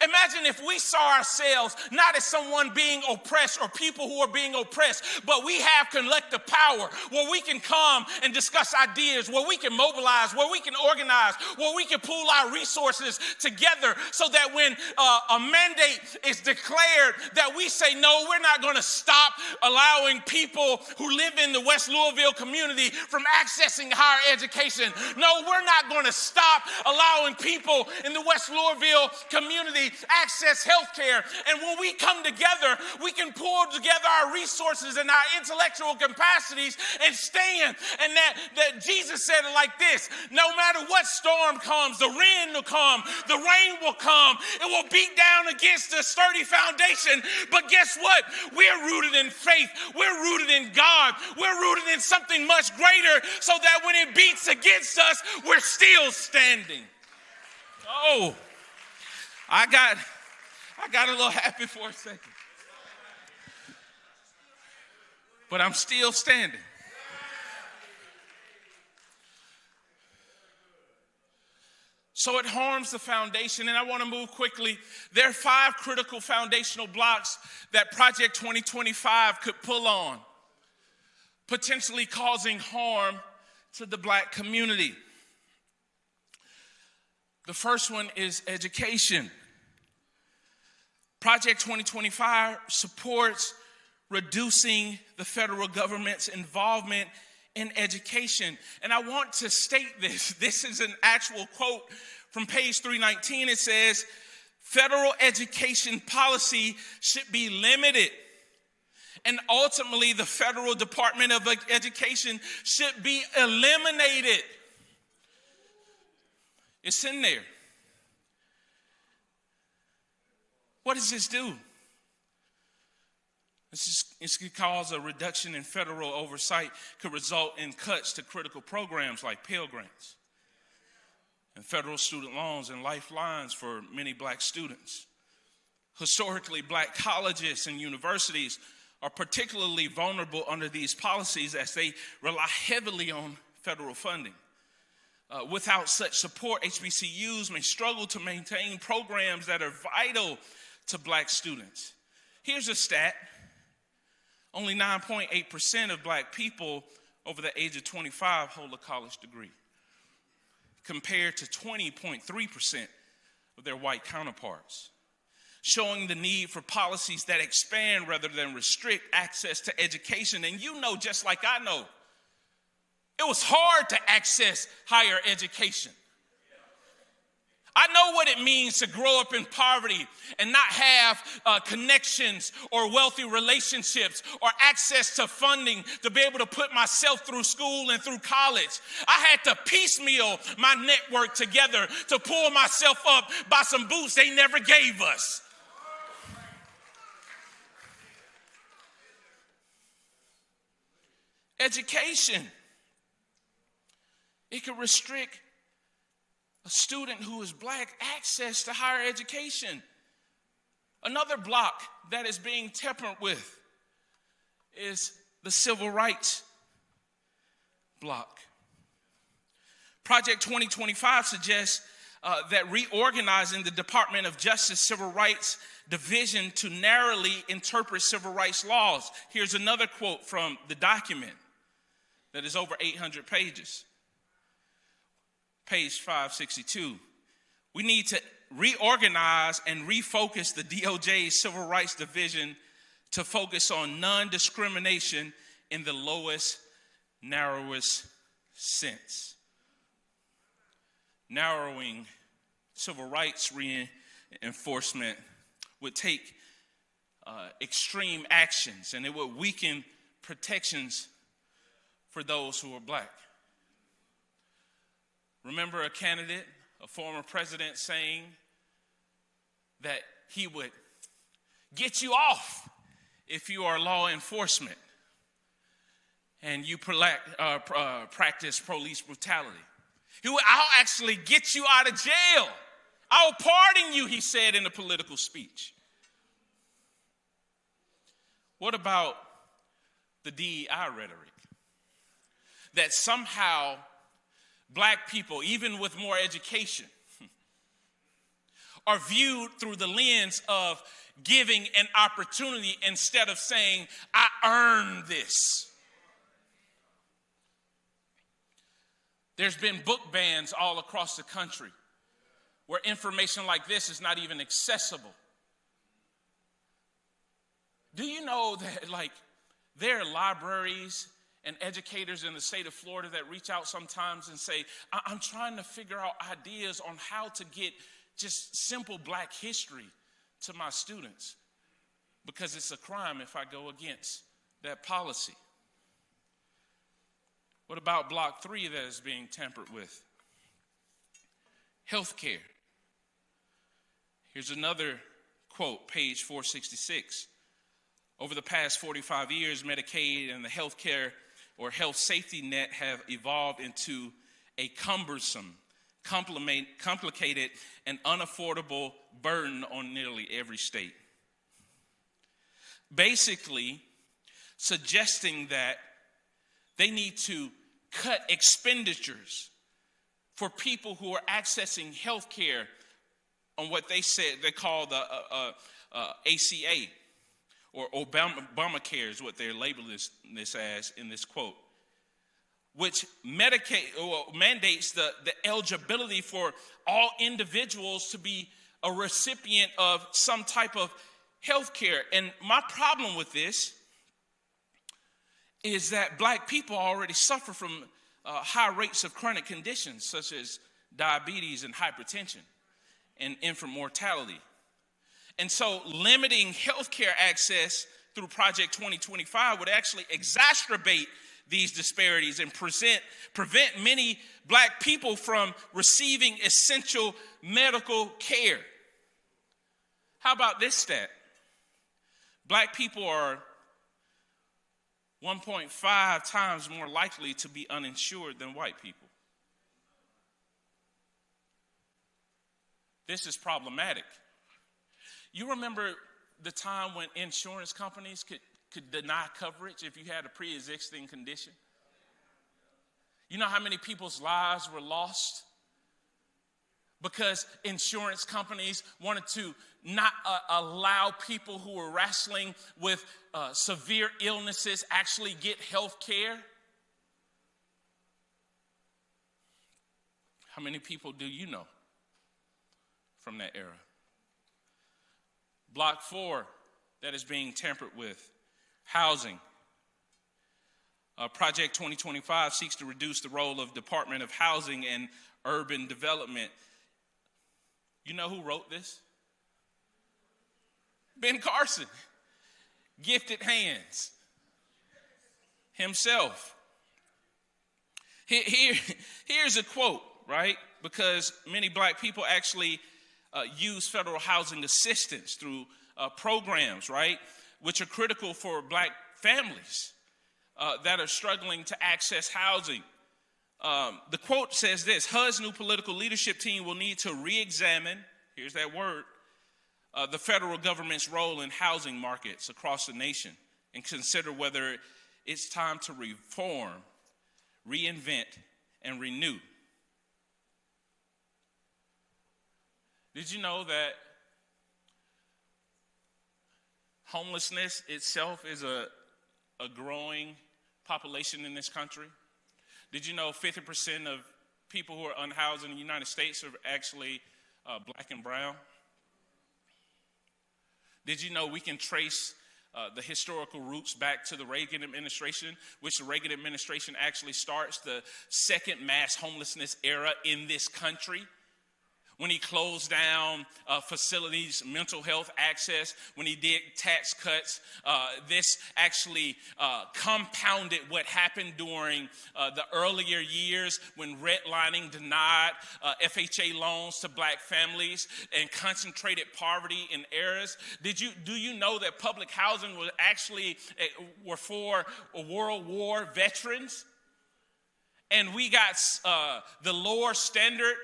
Imagine if we saw ourselves not as someone being oppressed or people who are being oppressed, but we have collective power where we can come and discuss ideas, where we can mobilize, where we can organize, where we can pool our resources together so that when a mandate is declared that we say, no, we're not going to stop allowing people who live in the West Louisville community from accessing higher education. No, we're not going to stop allowing people in the West Louisville community opportunity to access health care. And when we come together, we can pull together our resources and our intellectual capacities and stand. And that Jesus said it like this: no matter what storm comes, the wind will come, the rain will come, it will beat down against a sturdy foundation. But guess what? We're rooted in faith. We're rooted in God. We're rooted in something much greater, so that when it beats against us, we're still standing. Oh, I got a little happy for a second. But I'm still standing. So it harms the foundation, and I want to move quickly. There are 5 critical foundational blocks that Project 2025 could pull on, potentially causing harm to the black community. The first one is education. Project 2025 supports reducing the federal government's involvement in education. And I want to state this. This is an actual quote from page 319. It says, federal education policy should be limited. And ultimately, the federal Department of Education should be eliminated. It's in there. What does this do? This could cause a reduction in federal oversight, could result in cuts to critical programs like Pell Grants and federal student loans and lifelines for many black students. Historically, black colleges and universities are particularly vulnerable under these policies as they rely heavily on federal funding. Without such support, HBCUs may struggle to maintain programs that are vital to black students. Here's a stat. Only 9.8% of black people over the age of 25 hold a college degree, compared to 20.3% of their white counterparts, showing the need for policies that expand rather than restrict access to education. And you know, just like I know, it was hard to access higher education. I know what it means to grow up in poverty and not have connections or wealthy relationships or access to funding to be able to put myself through school and through college. I had to piecemeal my network together to pull myself up by some boots they never gave us. Education. It could restrict a student who is black access to higher education. Another block that is being tampered with is the civil rights block. Project 2025 suggests that reorganizing the Department of Justice Civil Rights Division to narrowly interpret civil rights laws. Here's another quote from the document that is over 800 pages. Page 562. We need to reorganize and refocus the DOJ's Civil Rights Division to focus on non-discrimination in the lowest, narrowest sense. Narrowing civil rights reinforcement would take extreme actions, and it would weaken protections for those who are black. Remember a candidate, a former president, saying that he would get you off if you are law enforcement and you practice police brutality. I'll actually get you out of jail. I'll pardon you, he said in a political speech. What about the DEI rhetoric? That somehow black people, even with more education, are viewed through the lens of giving an opportunity instead of saying, I earned this. There's been book bans all across the country where information like this is not even accessible. Do you know that, there are libraries and educators in the state of Florida that reach out sometimes and say, I'm trying to figure out ideas on how to get just simple black history to my students because it's a crime if I go against that policy. What about block 3 that is being tampered with? Healthcare. Here's another quote, page 466. Over the past 45 years, Medicaid and the healthcare or health safety net have evolved into a cumbersome, complicated, and unaffordable burden on nearly every state. Basically, suggesting that they need to cut expenditures for people who are accessing health care on what they call the ACA, or Obamacare is what they're labeling this as in this quote, which mandates the eligibility for all individuals to be a recipient of some type of health care. And my problem with this is that black people already suffer from high rates of chronic conditions such as diabetes and hypertension and infant mortality. And so limiting healthcare access through Project 2025 would actually exacerbate these disparities and prevent many black people from receiving essential medical care. How about this stat? Black people are 1.5 times more likely to be uninsured than white people. This is problematic. You remember the time when insurance companies could deny coverage if you had a pre-existing condition? You know how many people's lives were lost? Because insurance companies wanted to not allow people who were wrestling with severe illnesses actually get health care. How many people do you know from that era? Block 4 that is being tampered with, housing. Project 2025 seeks to reduce the role of Department of Housing and Urban Development. You know who wrote this? Ben Carson. Gifted hands. Himself. Here's a quote, right? Because many black people actually use federal housing assistance through programs, right? Which are critical for black families that are struggling to access housing. The quote says this: HUD's new political leadership team will need to re-examine, here's that word, the federal government's role in housing markets across the nation and consider whether it's time to reform, reinvent, and renew. Did you know that homelessness itself is a growing population in this country? Did you know 50% of people who are unhoused in the United States are actually black and brown? Did you know we can trace the historical roots back to the Reagan administration, which the Reagan administration actually starts the second mass homelessness era in this country? When he closed down facilities, mental health access, when he did tax cuts, this actually compounded what happened during the earlier years when redlining denied FHA loans to black families and concentrated poverty in areas. Do you know that public housing was actually were for World War veterans? And we got the lower standard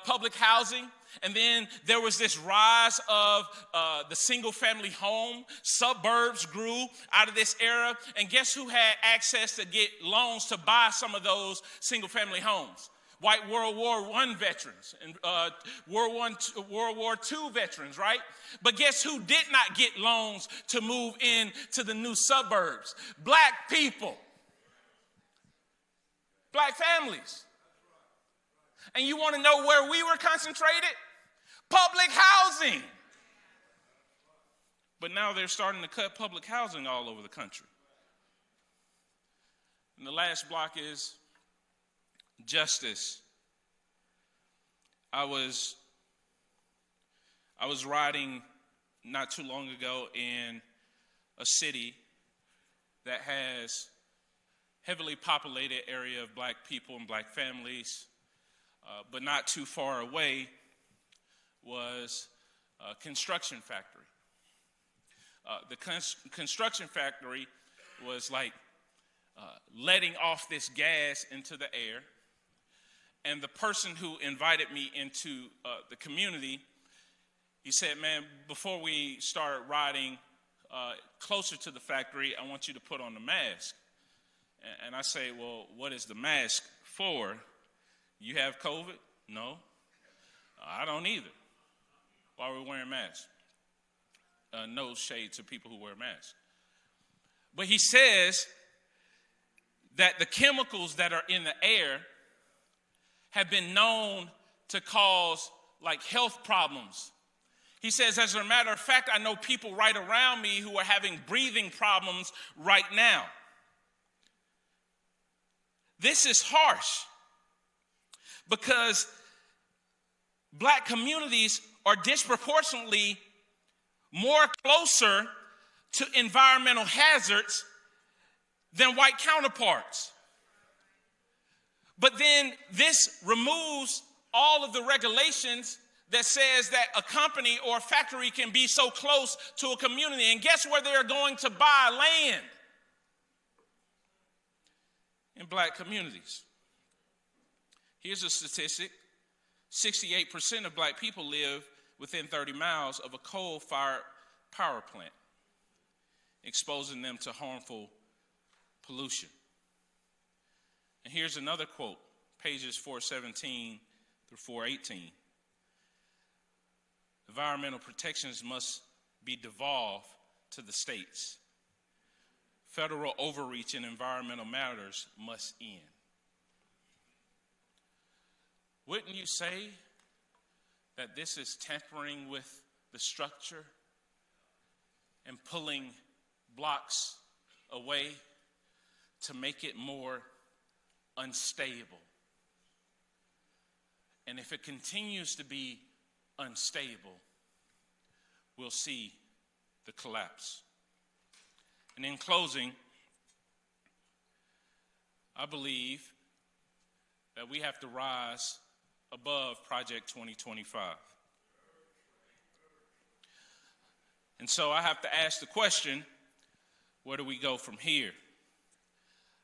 public housing, and then there was this rise of the single-family home. Suburbs grew out of this era, and guess who had access to get loans to buy some of those single-family homes? White World War I veterans and World War II veterans, right? But guess who did not get loans to move into the new suburbs? Black people. Black families. And you want to know where we were concentrated? Public housing. But now they're starting to cut public housing all over the country. And the last block is justice. I was I was riding not too long ago in a city that has heavily populated area of black people and black families, but not too far away was a construction factory. The construction factory was like letting off this gas into the air, and the person who invited me into the community, he said, man, before we start riding closer to the factory, I want you to put on the mask. And I say, well, what is the mask for? You have COVID? No. I don't either. Why are we wearing masks? No shade to people who wear masks. But he says that the chemicals that are in the air have been known to cause like health problems. He says, as a matter of fact, I know people right around me who are having breathing problems right now. This is harsh because black communities are disproportionately more closer to environmental hazards than white counterparts. But then this removes all of the regulations that says that a company or a factory can be so close to a community. And guess where they're going to buy land? In black communities. Here's a statistic. 68% of black people live within 30 miles of a coal-fired power plant, exposing them to harmful pollution. And here's another quote, pages 417 through 418. Environmental protections must be devolved to the states. Federal overreach in environmental matters must end. Wouldn't you say that this is tampering with the structure and pulling blocks away to make it more unstable? And if it continues to be unstable, we'll see the collapse. And in closing, I believe that we have to rise above Project 2025. And so I have to ask the question, where do we go from here?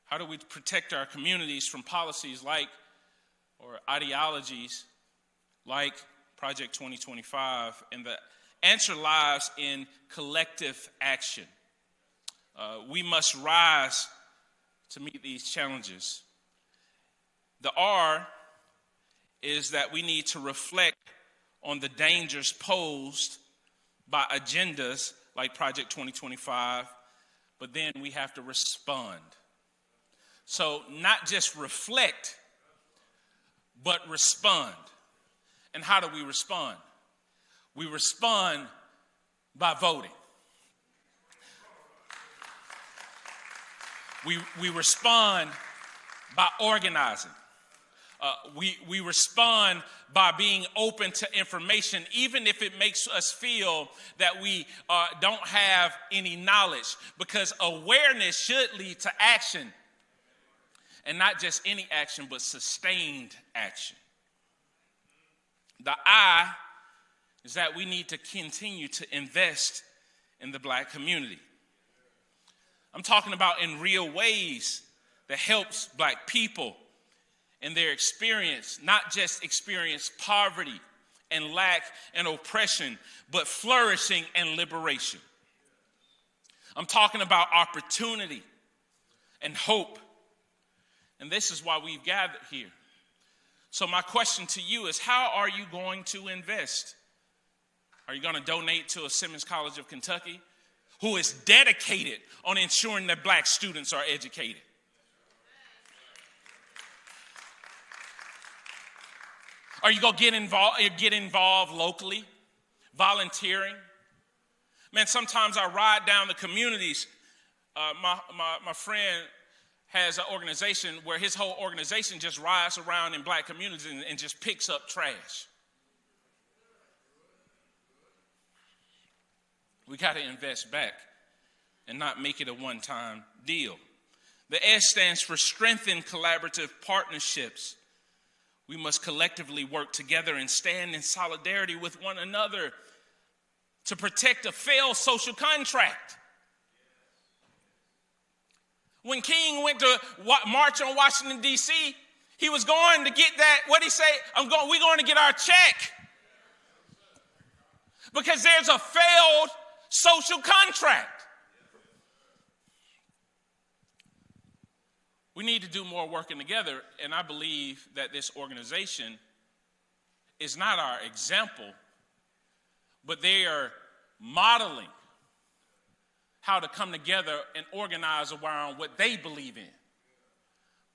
How do we protect our communities from policies like, or ideologies like Project 2025? And the answer lies in collective action. We must rise to meet these challenges. The R is that we need to reflect on the dangers posed by agendas like Project 2025, but then we have to respond. So not just reflect, but respond. And how do we respond? We respond by voting. We respond by organizing. We respond by being open to information, even if it makes us feel that we don't have any knowledge, because awareness should lead to action. And not just any action, but sustained action. The I is that we need to continue to invest in the black community. I'm talking about in real ways that helps black people in their experience, not just experience poverty and lack and oppression, but flourishing and liberation. I'm talking about opportunity and hope. And this is why we've gathered here. So my question to you is, how are you going to invest? Are you going to donate to a Simmons College of Kentucky who is dedicated on ensuring that black students are educated? Are you going to get involved locally, volunteering? Man, sometimes I ride down the communities. My friend has an organization where his whole organization just rides around in black communities and just picks up trash. We got to invest back and not make it a one-time deal. The S stands for strengthen collaborative partnerships. We must collectively work together and stand in solidarity with one another to protect a failed social contract. When King went to march on Washington, D.C., he was going to get that, what did he say? We're going to get our check. Because there's a failed social contract. We need to do more working together, and I believe that this organization is not our example, but they are modeling how to come together and organize around what they believe in.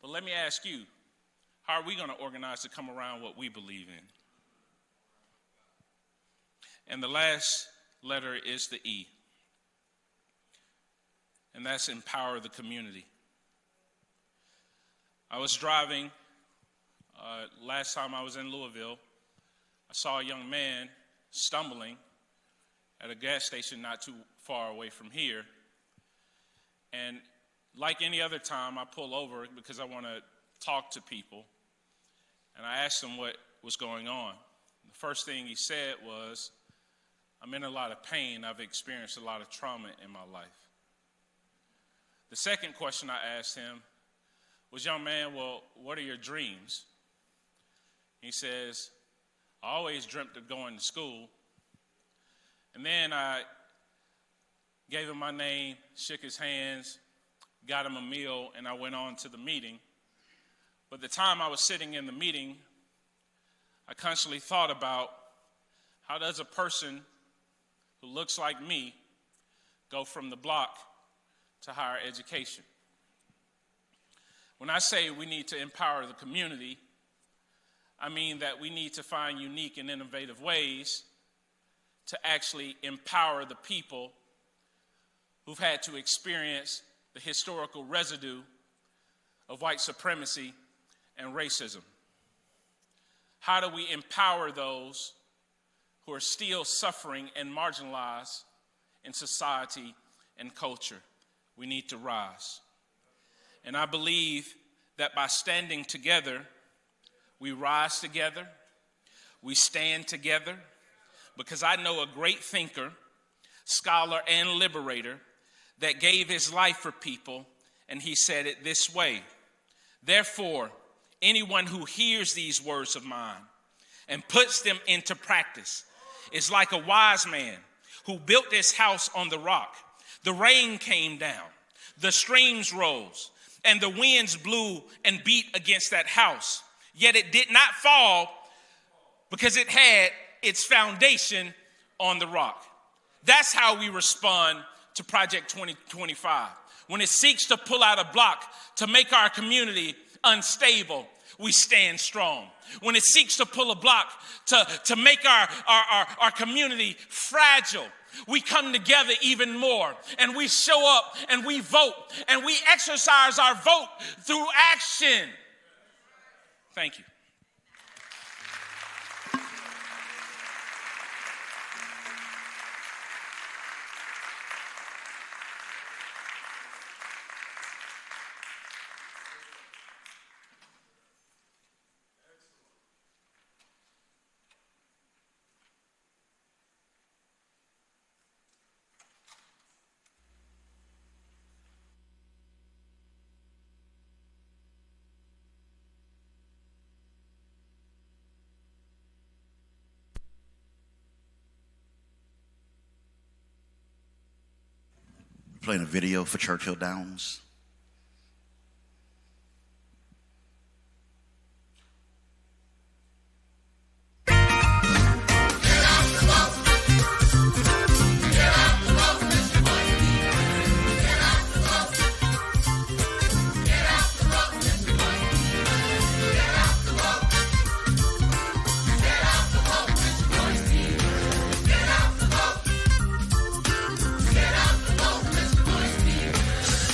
But let me ask you, how are we going to organize to come around what we believe in? And the last letter is the E, and that's empower the community. I was driving, last time I was in Louisville, I saw a young man stumbling at a gas station not too far away from here. And like any other time, I pull over because I want to talk to people. And I asked him what was going on. The first thing he said was, I'm in a lot of pain. I've experienced a lot of trauma in my life. The second question I asked him was, young man, well, what are your dreams? He says, I always dreamt of going to school. And then I gave him my name, shook his hands, got him a meal, and I went on to the meeting. But the time I was sitting in the meeting, I constantly thought about, how does a person who looks like me go from the block to higher education? When I say we need to empower the community, I mean that we need to find unique and innovative ways to actually empower the people who've had to experience the historical residue of white supremacy and racism. How do we empower those who are still suffering and marginalized in society and culture? We need to rise. And I believe that by standing together, we rise together, we stand together, because I know a great thinker, scholar, and liberator that gave his life for people, and he said it this way: therefore, anyone who hears these words of mine and puts them into practice is like a wise man who built his house on the rock. The rain came down, the streams rose, and the winds blew and beat against that house. Yet it did not fall because it had its foundation on the rock. That's how we respond to Project 2025. When it seeks to pull out a block to make our community unstable, we stand strong. When it seeks to pull a block to make our community fragile, we come together even more, and we show up and we vote, and we exercise our vote through action. Thank you. Playing a video for Churchill Downs.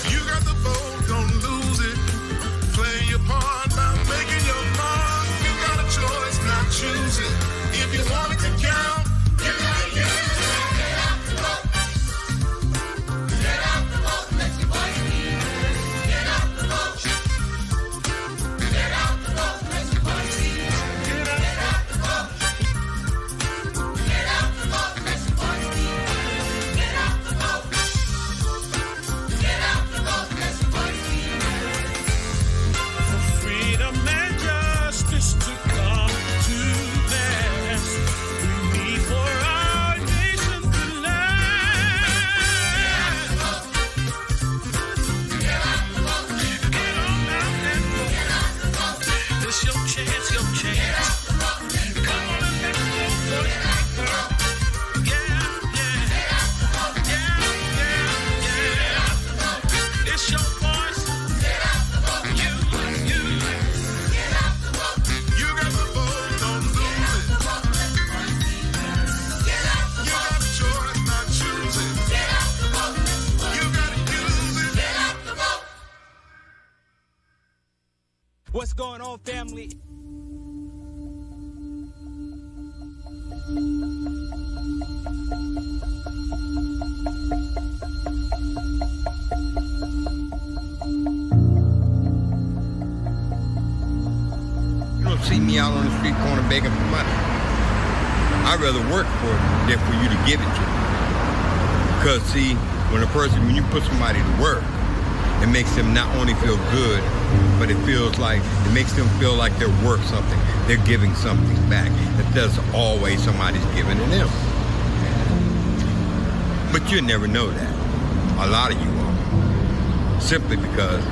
You got the What's going on, family? You don't see me out on the street corner begging for money. I'd rather work for it than for you to give it to me. Because see, when you put somebody to work, it makes them not only feel good, but it makes them feel like they're worth something. They're giving something back. Instead of always somebody's giving to them. But you never know that. A lot of you are. Simply because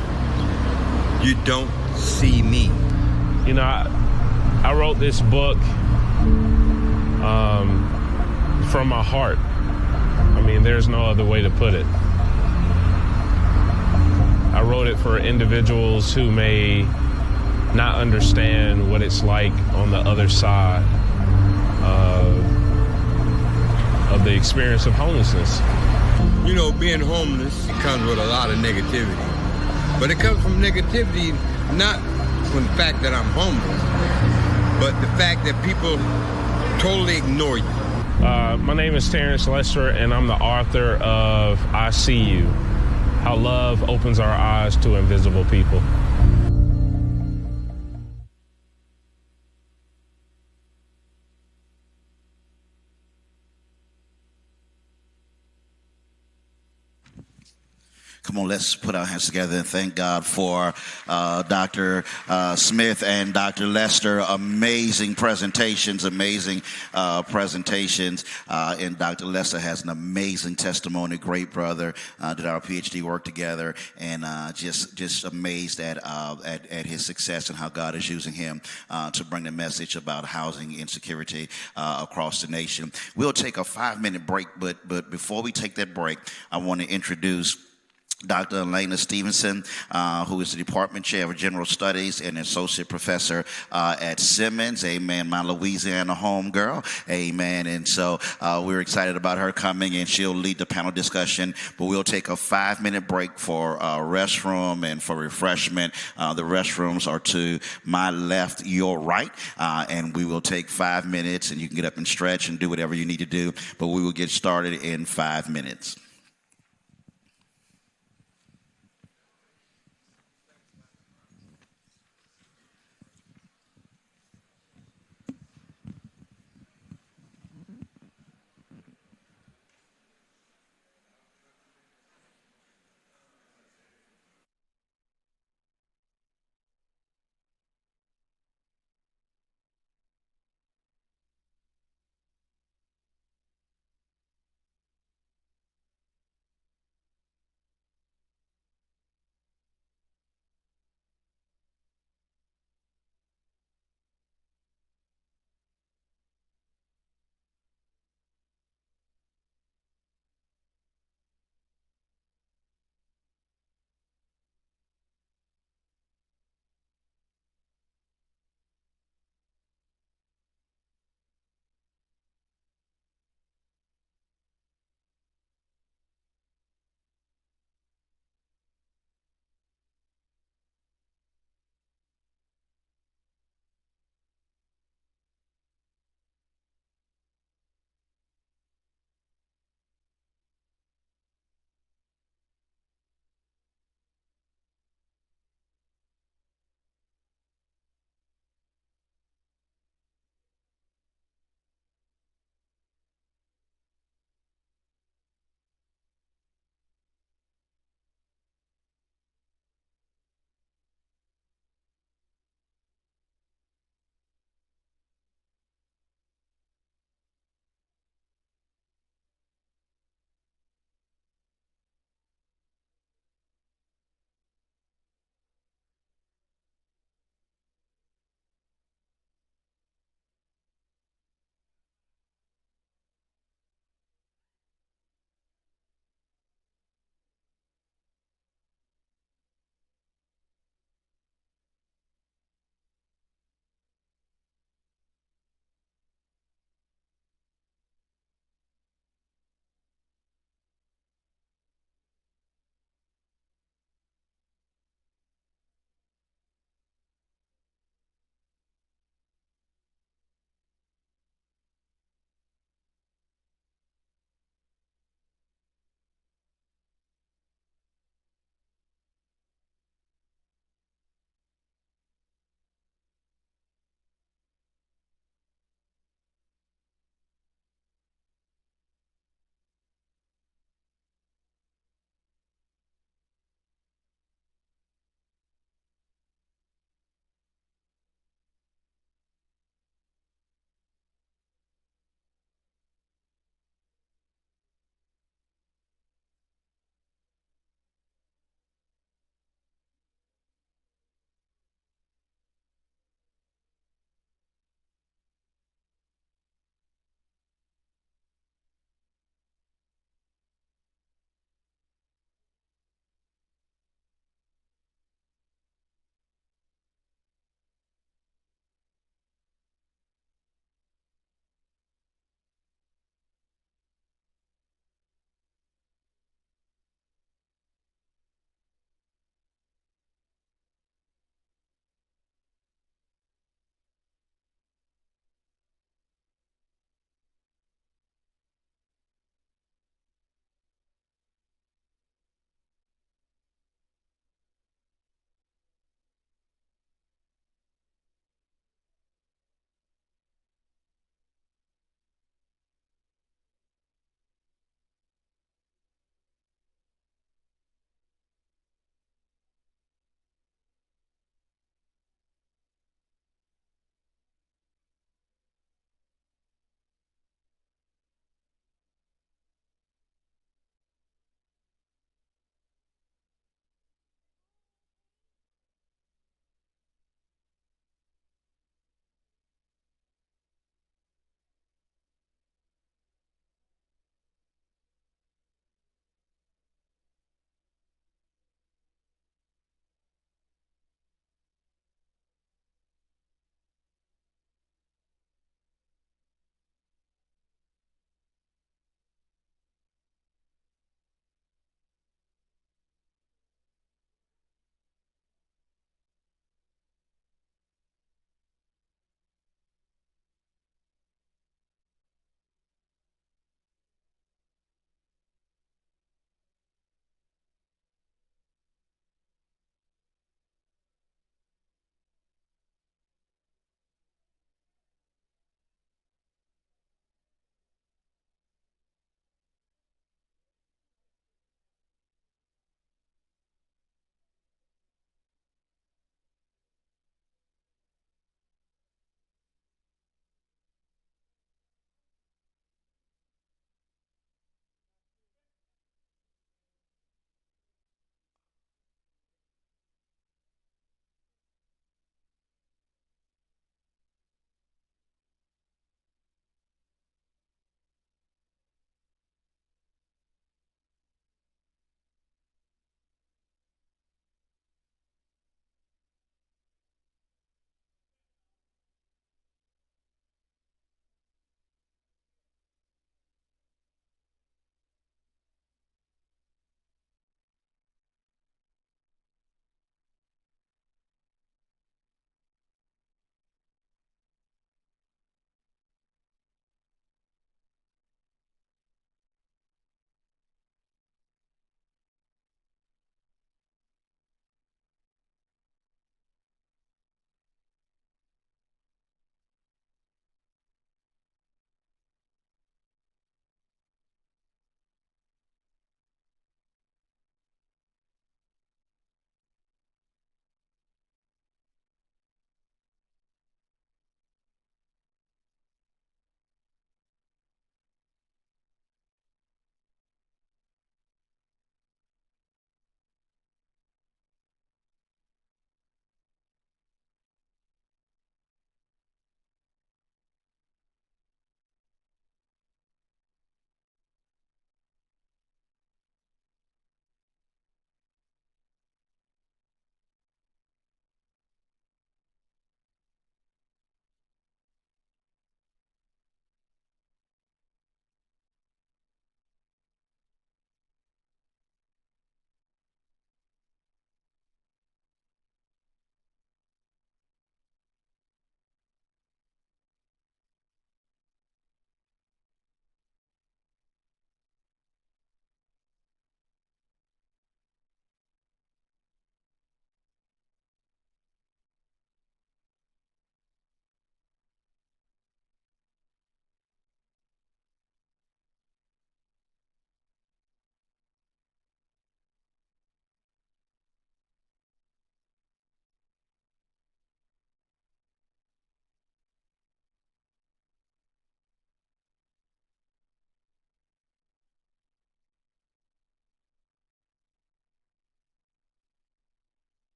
you don't see me. You know, I wrote this book from my heart. I mean, there's no other way to put it. I wrote it for individuals who may not understand what it's like on the other side of the experience of homelessness. You know, being homeless comes with a lot of negativity. But it comes from negativity not from the fact that I'm homeless, but the fact that people totally ignore you. My name is Terrence Lester, and I'm the author of I See You, How Love Opens Our Eyes to Invisible People. Come on, let's put our hands together and thank God for Dr. Smith and Dr. Lester. Amazing presentations. And Dr. Lester has an amazing testimony. Great brother. Did our PhD work together, and just amazed at his success and how God is using him to bring the message about housing insecurity across the nation. We'll take a 5-minute break, but before we take that break, I want to introduce Dr. Elena Stevenson, who is the Department Chair of General Studies and Associate Professor at Simmons. Amen. My Louisiana home girl. Amen. And so we're excited about her coming, and she'll lead the panel discussion. But we'll take a 5-minute break for restroom and for refreshment. The restrooms are to my left, your right. And we will take 5 minutes, and you can get up and stretch and do whatever you need to do. But we will get started in 5 minutes.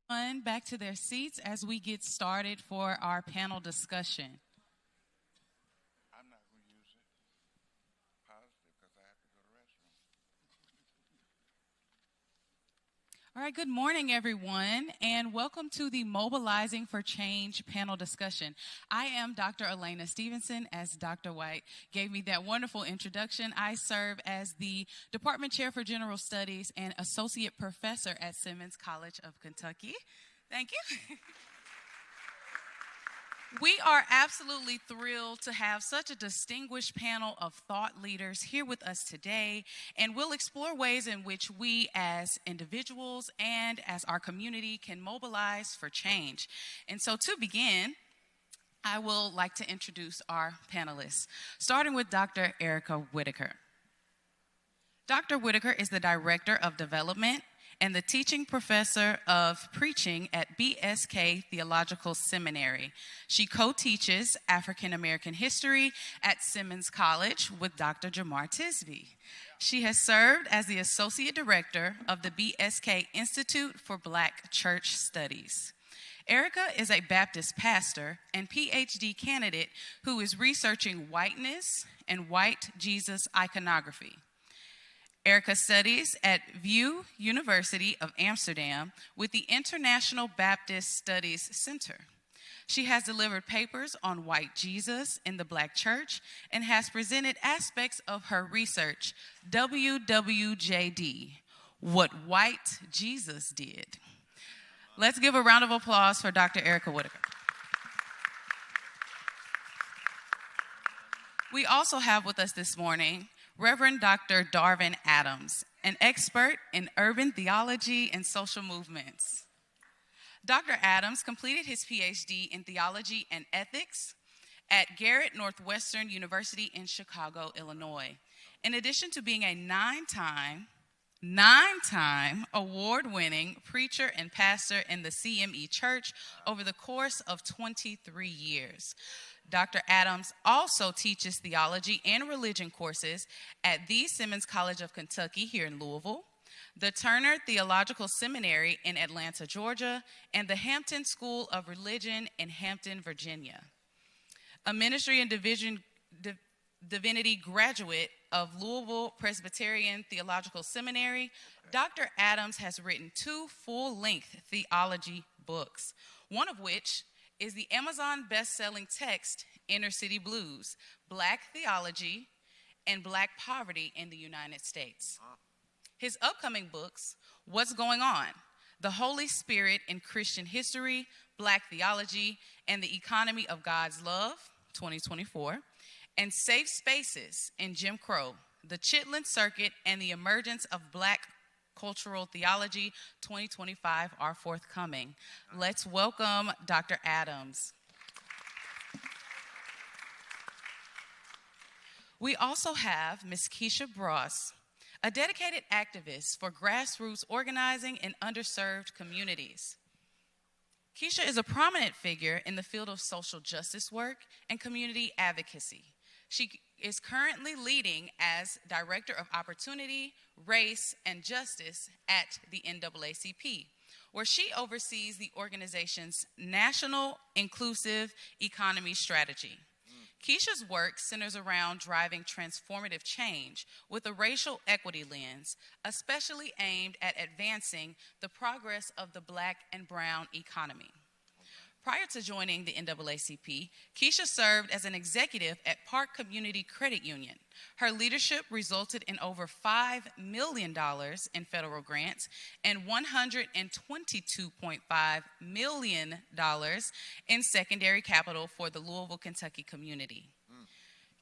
Back to their seats as we get started for our panel discussion. I'm not going to use it positive because I have to go to the restroom. All right, good morning, everyone, and welcome to the Mobilizing for Change panel discussion. I am Dr. Elena Stevenson. As Dr. White gave me that wonderful introduction, I serve as the Department Chair for General Studies and Associate Professor at Simmons College of Kentucky. Thank you. We are absolutely thrilled to have such a distinguished panel of thought leaders here with us today, and we'll explore ways in which we as individuals and as our community can mobilize for change. And so to begin, I will like to introduce our panelists, starting with Dr. Erica Whitaker. Dr. Whitaker is the Director of Development and the teaching professor of preaching at BSK Theological Seminary. She co-teaches African American history at Simmons College with Dr. Jamar Tisby. She has served as the associate director of the BSK Institute for Black Church Studies. Erica is a Baptist pastor and PhD candidate who is researching whiteness and white Jesus iconography. Erica studies at VU University of Amsterdam with the International Baptist Studies Center. She has delivered papers on white Jesus in the Black church and has presented aspects of her research, WWJD, What White Jesus Did. Let's give a round of applause for Dr. Erica Whitaker. We also have with us this morning Reverend Dr. Darvin Adams, an expert in urban theology and social movements. Dr. Adams completed his PhD in theology and ethics at Garrett Northwestern University in Chicago, Illinois. In addition to being a nine-time award-winning preacher and pastor in the CME Church over the course of 23 years. Dr. Adams also teaches theology and religion courses at the Simmons College of Kentucky here in Louisville, the Turner Theological Seminary in Atlanta, Georgia, and the Hampton School of Religion in Hampton, Virginia. A ministry and divinity graduate of Louisville Presbyterian Theological Seminary, Dr. Adams has written 2 full-length theology books, one of which is the Amazon best-selling text, Inner City Blues, Black Theology and Black Poverty in the United States. His upcoming books, What's Going On? The Holy Spirit in Christian History, Black Theology, and the Economy of God's Love, 2024, and Safe Spaces in Jim Crow, the Chitlin Circuit, and the Emergence of Black Cultural Theology 2025 are forthcoming. Let's welcome Dr. Adams. We also have Ms. Keisha Bross, a dedicated activist for grassroots organizing in underserved communities. Keisha is a prominent figure in the field of social justice work and community advocacy. She is currently leading as Director of Opportunity, Race, and Justice at the NAACP, where she oversees the organization's National Inclusive Economy Strategy. Keisha's work centers around driving transformative change with a racial equity lens, especially aimed at advancing the progress of the Black and Brown economy. Prior to joining the NAACP, Keisha served as an executive at Park Community Credit Union. Her leadership resulted in over $5 million in federal grants and $122.5 million in secondary capital for the Louisville, Kentucky community.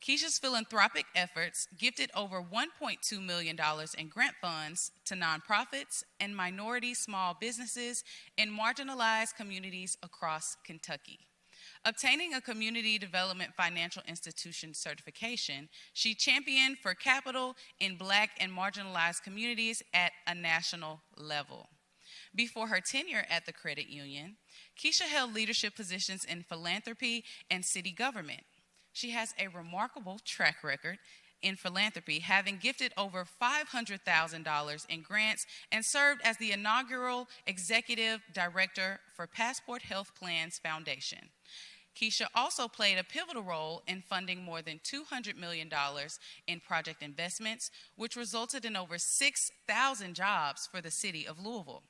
Keisha's philanthropic efforts gifted over $1.2 million in grant funds to nonprofits and minority small businesses in marginalized communities across Kentucky. Obtaining a Community Development Financial Institution certification, she championed for capital in Black and marginalized communities at a national level. Before her tenure at the credit union, Keisha held leadership positions in philanthropy and city government. She has a remarkable track record in philanthropy, having gifted over $500,000 in grants and served as the inaugural executive director for Passport Health Plans Foundation. Keisha also played a pivotal role in funding more than $200 million in project investments, which resulted in over 6,000 jobs for the city of Louisville.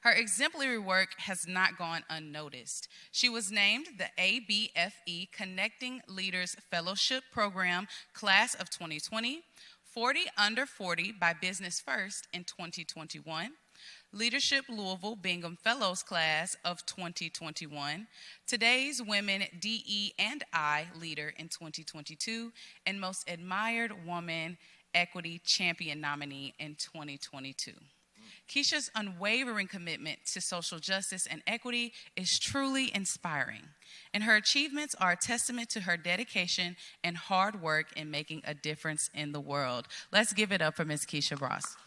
Her exemplary work has not gone unnoticed. She was named the ABFE Connecting Leaders Fellowship Program Class of 2020, 40 Under 40 by Business First in 2021, Leadership Louisville Bingham Fellows Class of 2021, Today's Women DE&I Leader in 2022, and Most Admired Woman Equity Champion nominee in 2022. Keisha's unwavering commitment to social justice and equity is truly inspiring, and her achievements are a testament to her dedication and hard work in making a difference in the world. Let's give it up for Ms. Keisha Ross.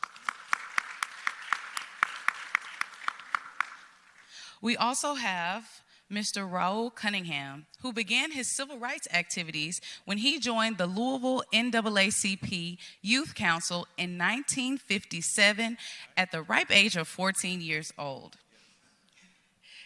We also have Mr. Raul Cunningham, who began his civil rights activities when he joined the Louisville NAACP Youth Council in 1957 at the ripe age of 14 years old.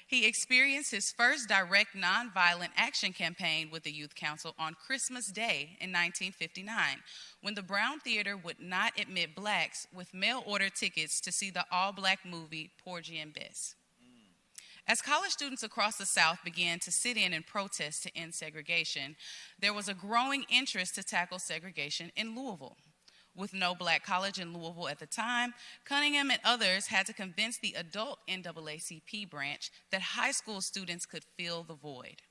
He experienced his first direct nonviolent action campaign with the Youth Council on Christmas Day in 1959, when the Brown Theater would not admit blacks with mail-order tickets to see the all-black movie Porgy and Bess. As college students across the South began to sit in and protest to end segregation, there was a growing interest to tackle segregation in Louisville. With no black college in Louisville at the time, Cunningham and others had to convince the adult NAACP branch that high school students could fill the void.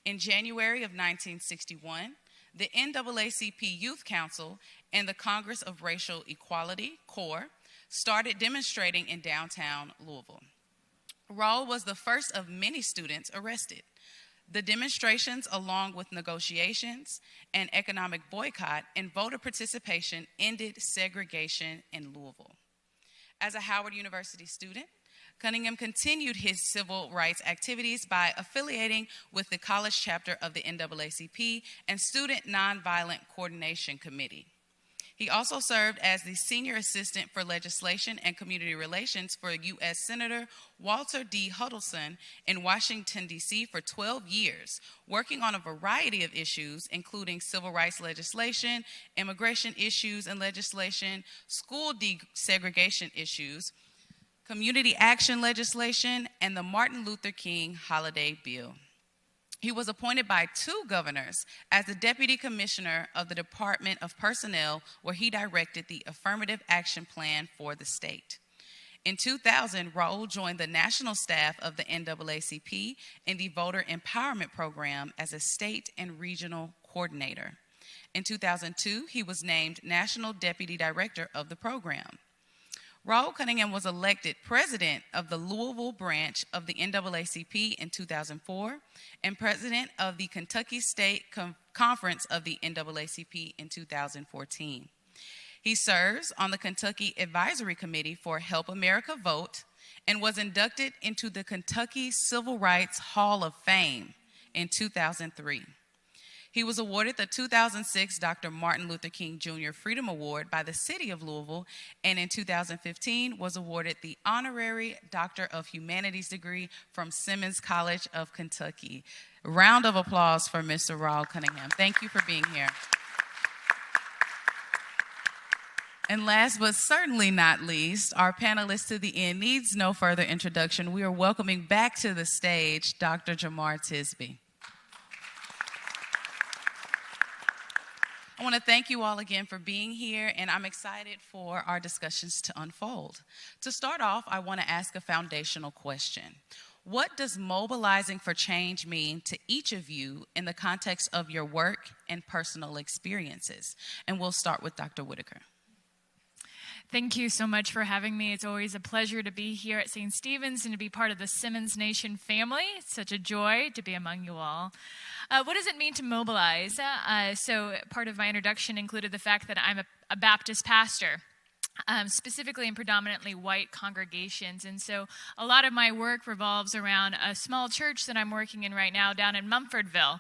In January of 1961, the NAACP Youth Council and the Congress of Racial Equality, CORE, started demonstrating in downtown Louisville. Raul was the first of many students arrested. The demonstrations, along with negotiations and economic boycott and voter participation, ended segregation in Louisville. As a Howard University student, Cunningham continued his civil rights activities by affiliating with the college chapter of the NAACP and Student Nonviolent Coordination Committee. He also served as the Senior Assistant for Legislation and Community Relations for U.S. Senator Walter D. Huddleston in Washington, D.C. for 12 years, working on a variety of issues, including civil rights legislation, immigration issues and legislation, school desegregation issues, community action legislation, and the Martin Luther King Holiday Bill. He was appointed by 2 governors as the Deputy Commissioner of the Department of Personnel, where he directed the affirmative action plan for the state. In 2000, Raul joined the national staff of the NAACP in the Voter Empowerment Program as a state and regional coordinator. In 2002, he was named National Deputy Director of the program. Raul Cunningham was elected president of the Louisville branch of the NAACP in 2004 and president of the Kentucky State Conference of the NAACP in 2014. He serves on the Kentucky Advisory Committee for Help America Vote and was inducted into the Kentucky Civil Rights Hall of Fame in 2003. He was awarded the 2006 Dr. Martin Luther King Jr. Freedom Award by the City of Louisville, and in 2015 was awarded the Honorary Doctor of Humanities degree from Simmons College of Kentucky. A round of applause for Mr. Raul Cunningham. Thank you for being here. And last but certainly not least, our panelist to the end needs no further introduction. We are welcoming back to the stage Dr. Jamar Tisby. I want to thank you all again for being here, and I'm excited for our discussions to unfold. To start off, I want to ask a foundational question. What does mobilizing for change mean to each of you in the context of your work and personal experiences? And we'll start with Dr. Whitaker. Thank you so much for having me. It's always a pleasure to be here at St. Stephen's and to be part of the Simmons Nation family. It's such a joy to be among you all. What does it mean to mobilize? So part of my introduction included the fact that I'm a Baptist pastor. specifically and predominantly white congregations. And so a lot of my work revolves around a small church that I'm working in right now down in Mumfordville.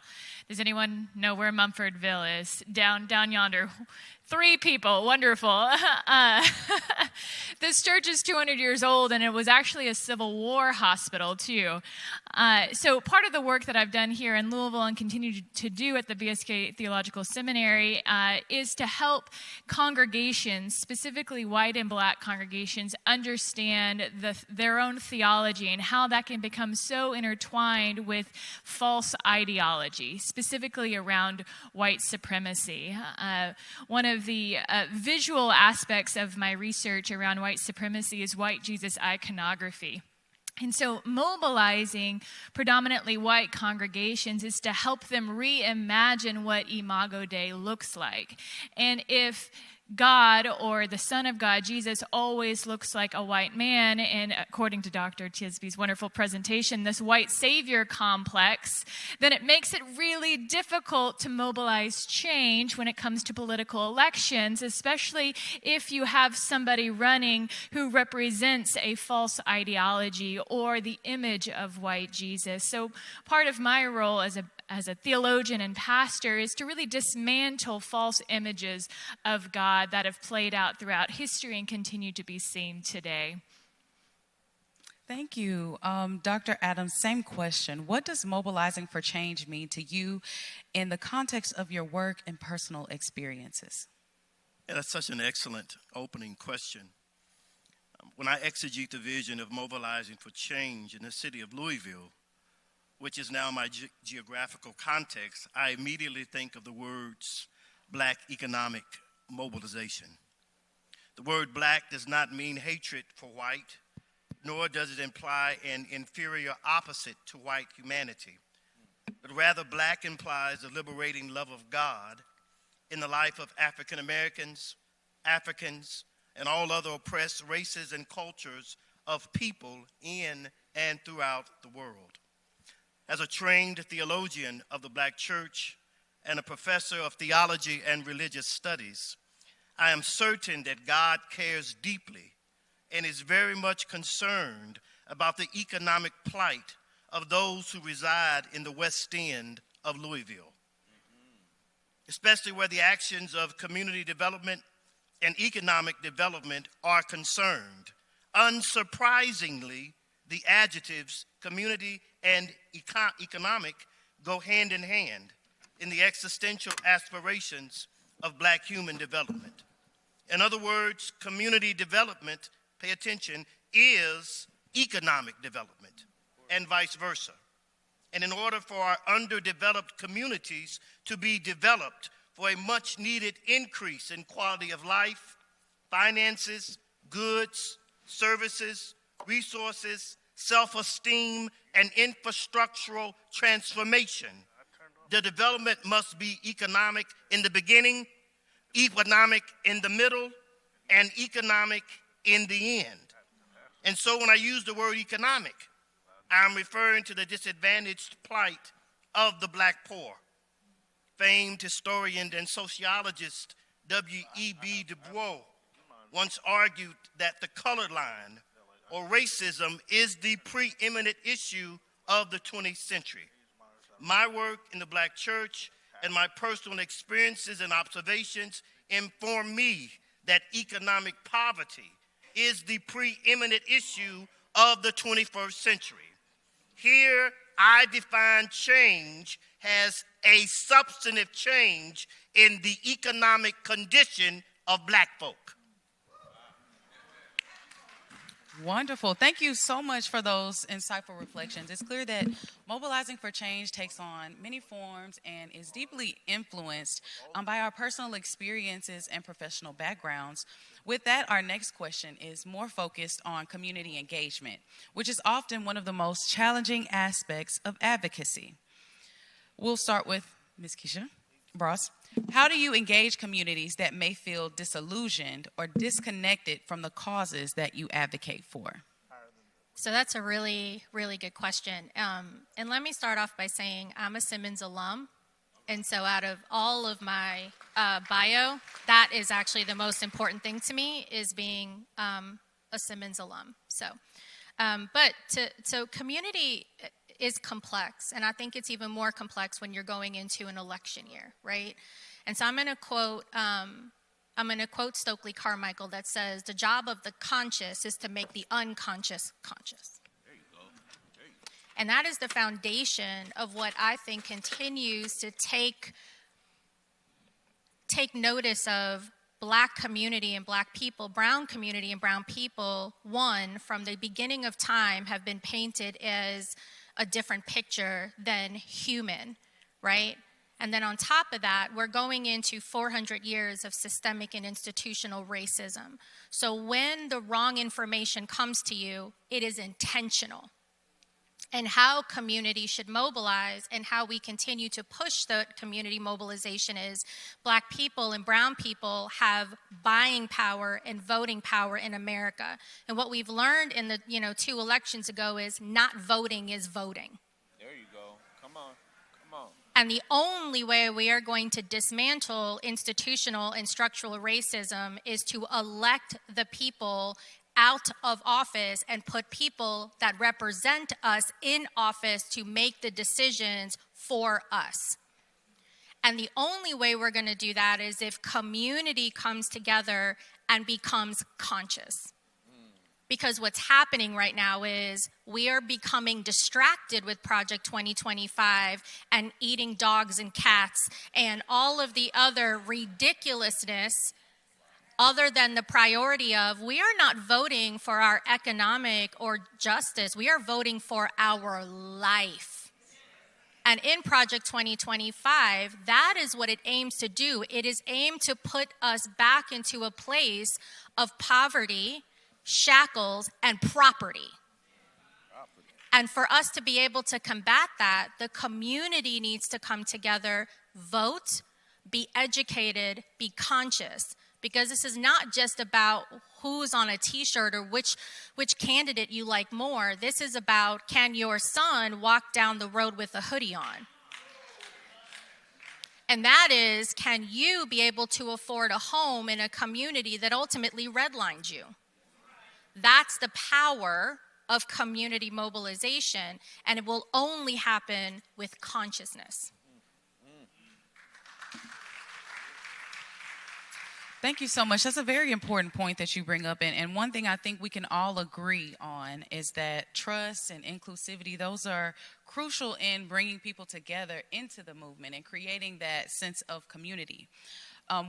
Does anyone know where Mumfordville is? Down yonder. 3 people, wonderful. This church is 200 years old, and it was actually a Civil War hospital, too. So part of the work that I've done here in Louisville and continue to do at the BSK Theological Seminary is to help congregations, specifically white and black congregations, understand their own theology and how that can become so intertwined with false ideology, specifically around white supremacy. One of the visual aspects of my research around white supremacy is white Jesus iconography. And so mobilizing predominantly white congregations is to help them reimagine what Imago Dei looks like. And if God, or the Son of God, Jesus, always looks like a white man, and according to Dr. Tisby's wonderful presentation, this white savior complex, then it makes it really difficult to mobilize change when it comes to political elections, especially if you have somebody running who represents a false ideology or the image of white Jesus. So part of my role as a theologian and pastor is to really dismantle false images of God that have played out throughout history and continue to be seen today. Thank you. Dr. Adams, same question. What does mobilizing for change mean to you in the context of your work and personal experiences? Yeah, that's such an excellent opening question. When I exegete the vision of mobilizing for change in the city of Louisville, which is now my geographical context, I immediately think of the words black economic mobilization. The word black does not mean hatred for white, nor does it imply an inferior opposite to white humanity, but rather black implies a liberating love of God in the life of African Americans, Africans, and all other oppressed races and cultures of people in and throughout the world. As a trained theologian of the Black Church and a professor of theology and religious studies, I am certain that God cares deeply and is very much concerned about the economic plight of those who reside in the West End of Louisville, especially where the actions of community development and economic development are concerned. Unsurprisingly, the adjectives community and economic go hand in hand in the existential aspirations of black human development. In other words, community development, pay attention, is economic development and vice versa. And in order for our underdeveloped communities to be developed for a much needed increase in quality of life, finances, goods, services, resources, self-esteem, and infrastructural transformation, the development must be economic in the beginning, economic in the middle, and economic in the end. And so when I use the word economic, I'm referring to the disadvantaged plight of the black poor. Famed historian and sociologist W.E.B. Du Bois once argued that the colored line, or racism, is the preeminent issue of the 20th century. My work in the Black church and my personal experiences and observations inform me that economic poverty is the preeminent issue of the 21st century. Here, I define change as a substantive change in the economic condition of black folk. Wonderful. Thank you so much for those insightful reflections. It's clear that mobilizing for change takes on many forms and is deeply influenced by our personal experiences and professional backgrounds. With that, our next question is more focused on community engagement, which is often one of the most challenging aspects of advocacy. We'll start with Ms. Keisha Bross. How do you engage communities that may feel disillusioned or disconnected from the causes that you advocate for? So that's a really, really good question. And let me start off by saying I'm a Simmons alum. And so out of all of my bio, that is actually the most important thing to me, is being a Simmons alum. So community is complex, and I think it's even more complex when you're going into an election year, right? And so I'm going to quote Stokely Carmichael that says, "The job of the conscious is to make the unconscious conscious." And that is the foundation of what I think continues to take notice of Black community and Black people, brown community and brown people, one, from the beginning of time, have been painted as a different picture than human, right? And then on top of that, we're going into 400 years of systemic and institutional racism. So when the wrong information comes to you, it is intentional. And how community should mobilize and how we continue to push the community mobilization is Black people and brown people have buying power and voting power in America. And what we've learned in the 2 elections ago is not voting is voting. There you go. Come on. And the only way we are going to dismantle institutional and structural racism is to elect the people out of office and put people that represent us in office to make the decisions for us. And the only way we're going to do that is if community comes together and becomes conscious. Because what's happening right now is we are becoming distracted with Project 2025 and eating dogs and cats and all of the other ridiculousness, other than the priority of, we are not voting for our economic or justice, we are voting for our life. And in Project 2025, that is what it aims to do. It is aimed to put us back into a place of poverty, shackles, and property. And for us to be able to combat that, the community needs to come together, vote, be educated, be conscious. Because this is not just about who's on a t-shirt or which candidate you like more. This is about, can your son walk down the road with a hoodie on? And that is, can you be able to afford a home in a community that ultimately redlined you? That's the power of community mobilization, and it will only happen with consciousness. Thank you so much. That's a very important point that you bring up. And one thing I think we can all agree on is that trust and inclusivity, those are crucial in bringing people together into the movement and creating that sense of community.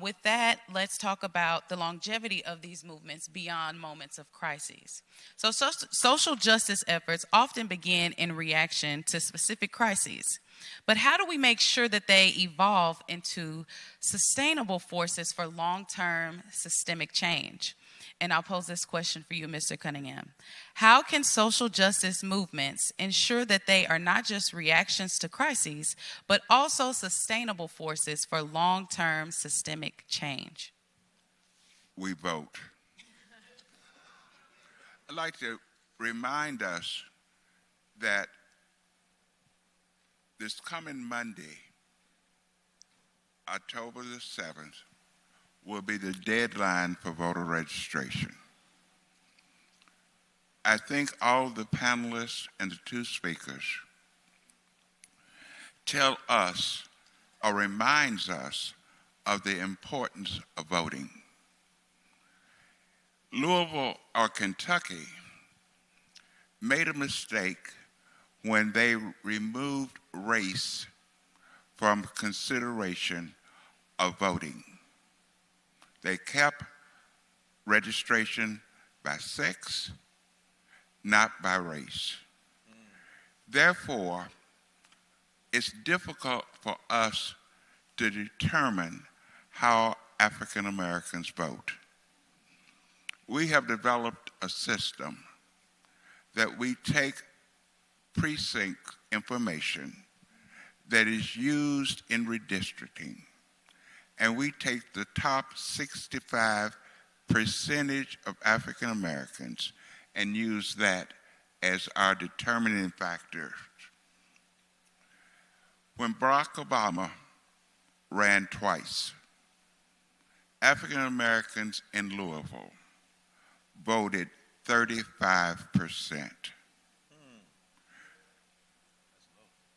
With that, let's talk about the longevity of these movements beyond moments of crises. So social justice efforts often begin in reaction to specific crises. But how do we make sure that they evolve into sustainable forces for long-term systemic change? And I'll pose this question for you, Mr. Cunningham. How can social justice movements ensure that they are not just reactions to crises, but also sustainable forces for long-term systemic change? We vote. I'd like to remind us that this coming Monday, October the 7th, will be the deadline for voter registration. I think all the panelists and the 2 speakers tell us or reminds us of the importance of voting. Louisville or Kentucky made a mistake when they removed race from consideration of voting. They kept registration by sex, not by race. Therefore, it's difficult for us to determine how African Americans vote. We have developed a system that we take precinct information that is used in redistricting, and we take the top 65% of African Americans and use that as our determining factor. When Barack Obama ran twice. African Americans in Louisville voted 35%.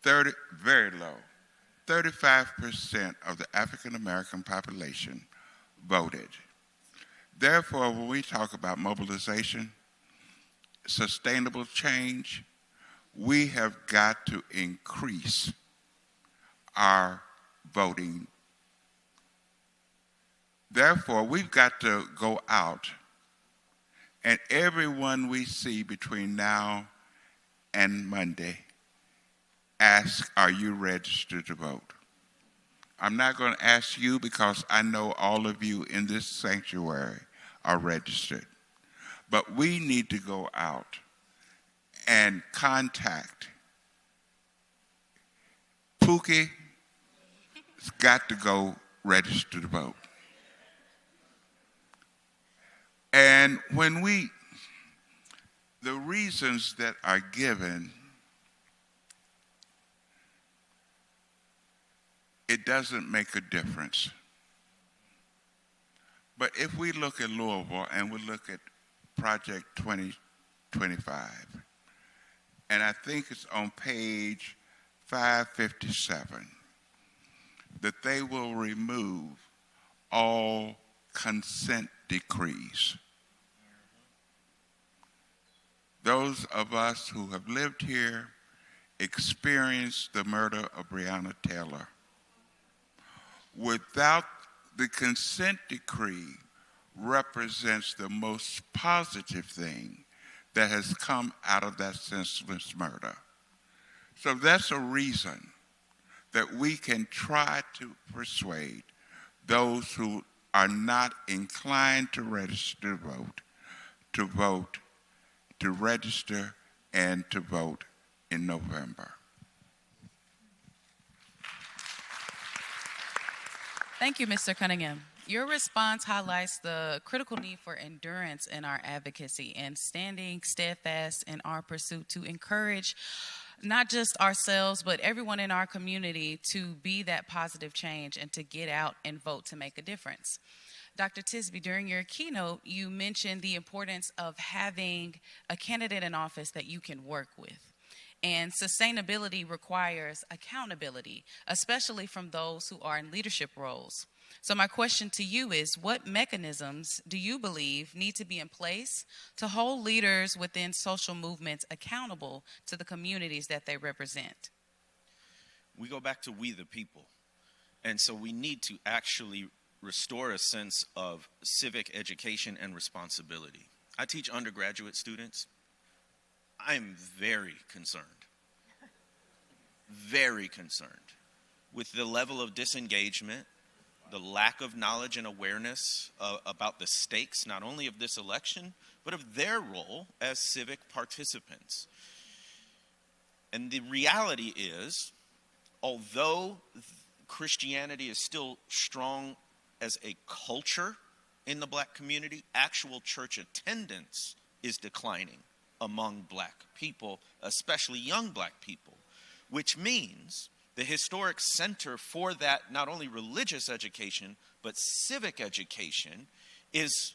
Very low. 35% of the African American population voted. Therefore, when we talk about mobilization, sustainable change, we have got to increase our voting. Therefore, we've got to go out and everyone we see between now and Monday, ask, are you registered to vote? I'm not going to ask you because I know all of you in this sanctuary are registered. But we need to go out and contact. Pookie has got to go register to vote. And when the reasons that are given, it doesn't make a difference. But if we look at Louisville and we look at Project 2025, and I think it's on page 557, that they will remove all consent decrees. Those of us who have lived here experienced the murder of Breonna Taylor. Without the consent decree represents the most positive thing that has come out of that senseless murder. So that's a reason that we can try to persuade those who are not inclined to register to vote, to register and to vote in November. Thank you, Mr. Cunningham. Your response highlights the critical need for endurance in our advocacy and standing steadfast in our pursuit to encourage not just ourselves, but everyone in our community to be that positive change and to get out and vote to make a difference. Dr. Tisby, during your keynote, you mentioned the importance of having a candidate in office that you can work with. And sustainability requires accountability, especially from those who are in leadership roles. So my question to you is, what mechanisms do you believe need to be in place to hold leaders within social movements accountable to the communities that they represent? We go back to we the people. And so we need to actually restore a sense of civic education and responsibility. I teach undergraduate students. I'm very concerned with the level of disengagement, the lack of knowledge and awareness about the stakes, not only of this election, but of their role as civic participants. And the reality is, although Christianity is still strong as a culture in the black community, actual church attendance is declining among black people, especially young black people, which means the historic center for that, not only religious education, but civic education is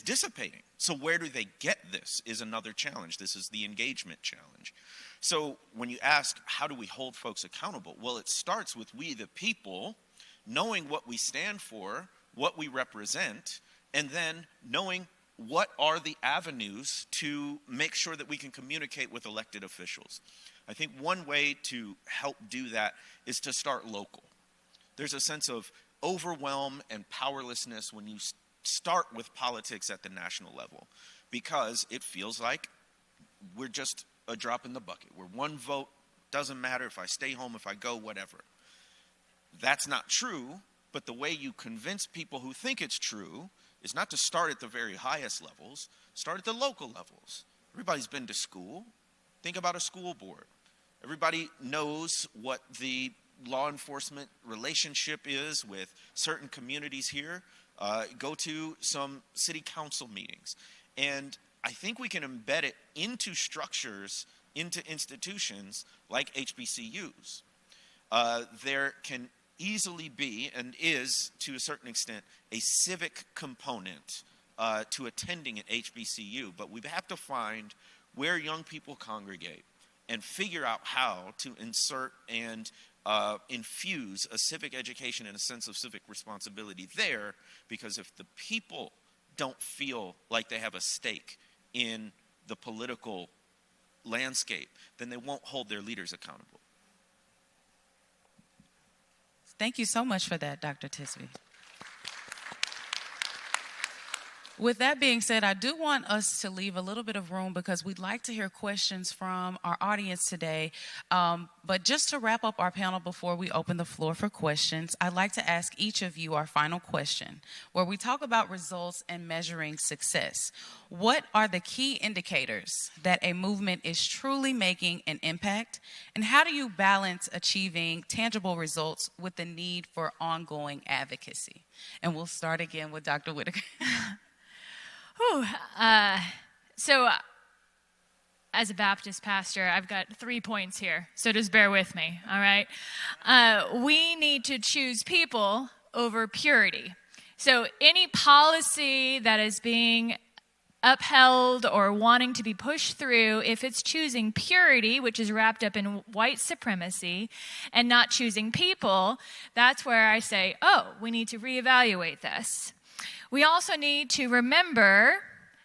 dissipating. So where do they get this is another challenge. This is the engagement challenge. So when you ask, how do we hold folks accountable? Well, it starts with we the people, knowing what we stand for, what we represent, and then knowing what are the avenues to make sure that we can communicate with elected officials. I think one way to help do that is to start local. There's a sense of overwhelm and powerlessness when you start with politics at the national level, because it feels like we're just a drop in the bucket. We're one vote, doesn't matter if I stay home, if I go, whatever. That's not true, but the way you convince people who think it's true is not to start at the very highest levels, start at the local levels. Everybody's been to school. Think about a school board. Everybody knows what the law enforcement relationship is with certain communities here. Go to some city council meetings. And I think we can embed it into structures, into institutions like HBCUs. There can easily be, and is to a certain extent, a civic component to attending an HBCU. But we have to find where young people congregate and figure out how to insert and infuse a civic education and a sense of civic responsibility there, because if the people don't feel like they have a stake in the political landscape, then they won't hold their leaders accountable. Thank you so much for that, Dr. Tisby. With that being said, I do want us to leave a little bit of room because we'd like to hear questions from our audience today. But just to wrap up our panel before we open the floor for questions, I'd like to ask each of you our final question, where we talk about results and measuring success. What are the key indicators that a movement is truly making an impact? And how do you balance achieving tangible results with the need for ongoing advocacy? And we'll start again with Dr. Whitaker. So as a Baptist pastor, I've got 3 points here, so just bear with me, all right? We need to choose people over purity. So any policy that is being upheld or wanting to be pushed through, if it's choosing purity, which is wrapped up in white supremacy, and not choosing people, that's where I say, oh, we need to reevaluate this. We also need to remember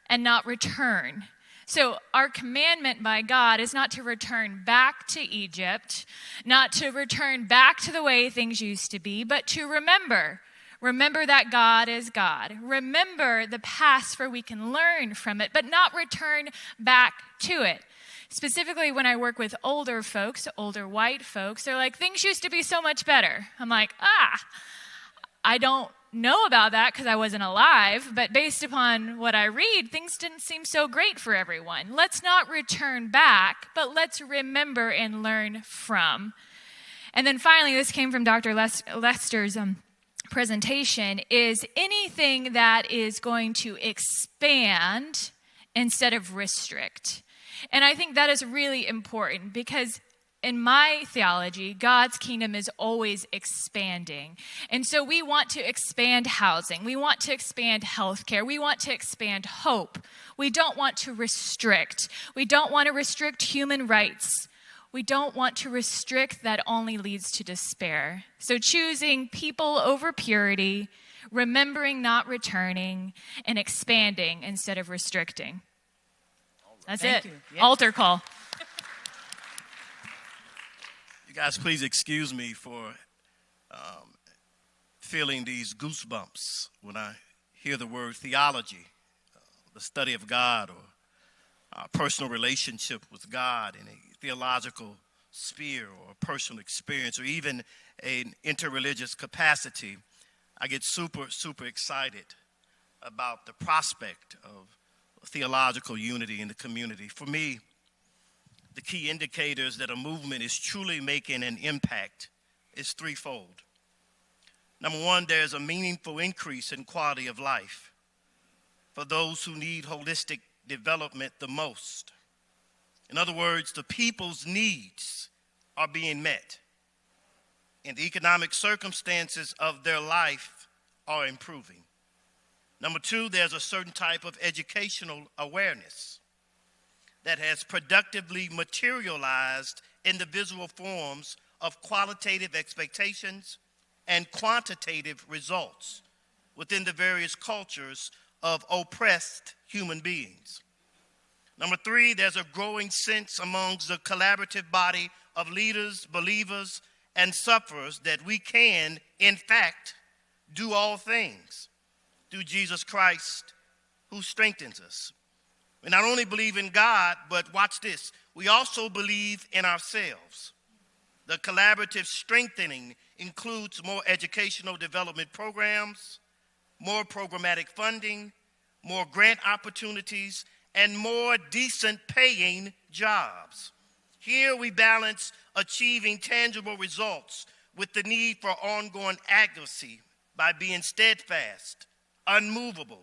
and not return. So our commandment by God is not to return back to Egypt, not to return back to the way things used to be, but to remember. Remember that God is God. Remember the past, for we can learn from it, but not return back to it. Specifically, when I work with older folks, older white folks, they're like, things used to be so much better. I'm like, I don't know about that because I wasn't alive, but based upon what I read, things didn't seem so great for everyone. Let's not return back, but let's remember and learn from. And then finally, this came from Dr. Lester's presentation, is anything that is going to expand instead of restrict. And I think that is really important because in my theology, God's kingdom is always expanding. And so we want to expand housing. We want to expand healthcare. We want to expand hope. We don't want to restrict. We don't want to restrict human rights. We don't want to restrict that only leads to despair. So choosing people over purity, remembering not returning, and expanding instead of restricting. That's Thank it. you. Yes. Altar call. You guys, please excuse me for feeling these goosebumps when I hear the word theology, the study of God, or our personal relationship with God in a theological sphere or personal experience, or even an interreligious capacity. I get super, super excited about the prospect of theological unity in the community. For me, the key indicators that a movement is truly making an impact is threefold. Number one, there's a meaningful increase in quality of life for those who need holistic development the most. In other words, the people's needs are being met, and the economic circumstances of their life are improving. Number two, there's a certain type of educational awareness that has productively materialized in the visual forms of qualitative expectations and quantitative results within the various cultures of oppressed human beings. Number three, there's a growing sense amongst the collaborative body of leaders, believers, and sufferers that we can, in fact, do all things through Jesus Christ who strengthens us. We not only believe in God, but watch this, we also believe in ourselves. The collaborative strengthening includes more educational development programs, more programmatic funding, more grant opportunities, and more decent paying jobs. Here we balance achieving tangible results with the need for ongoing advocacy by being steadfast, unmovable,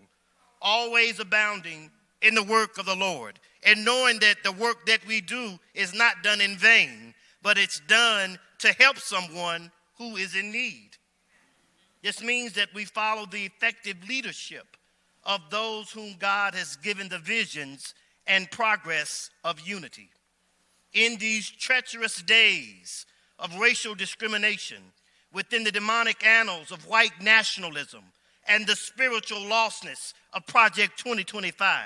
always abounding in the work of the Lord, and knowing that the work that we do is not done in vain, but it's done to help someone who is in need. This means that we follow the effective leadership of those whom God has given the visions and progress of unity. In these treacherous days of racial discrimination, within the demonic annals of white nationalism and the spiritual lostness of Project 2025,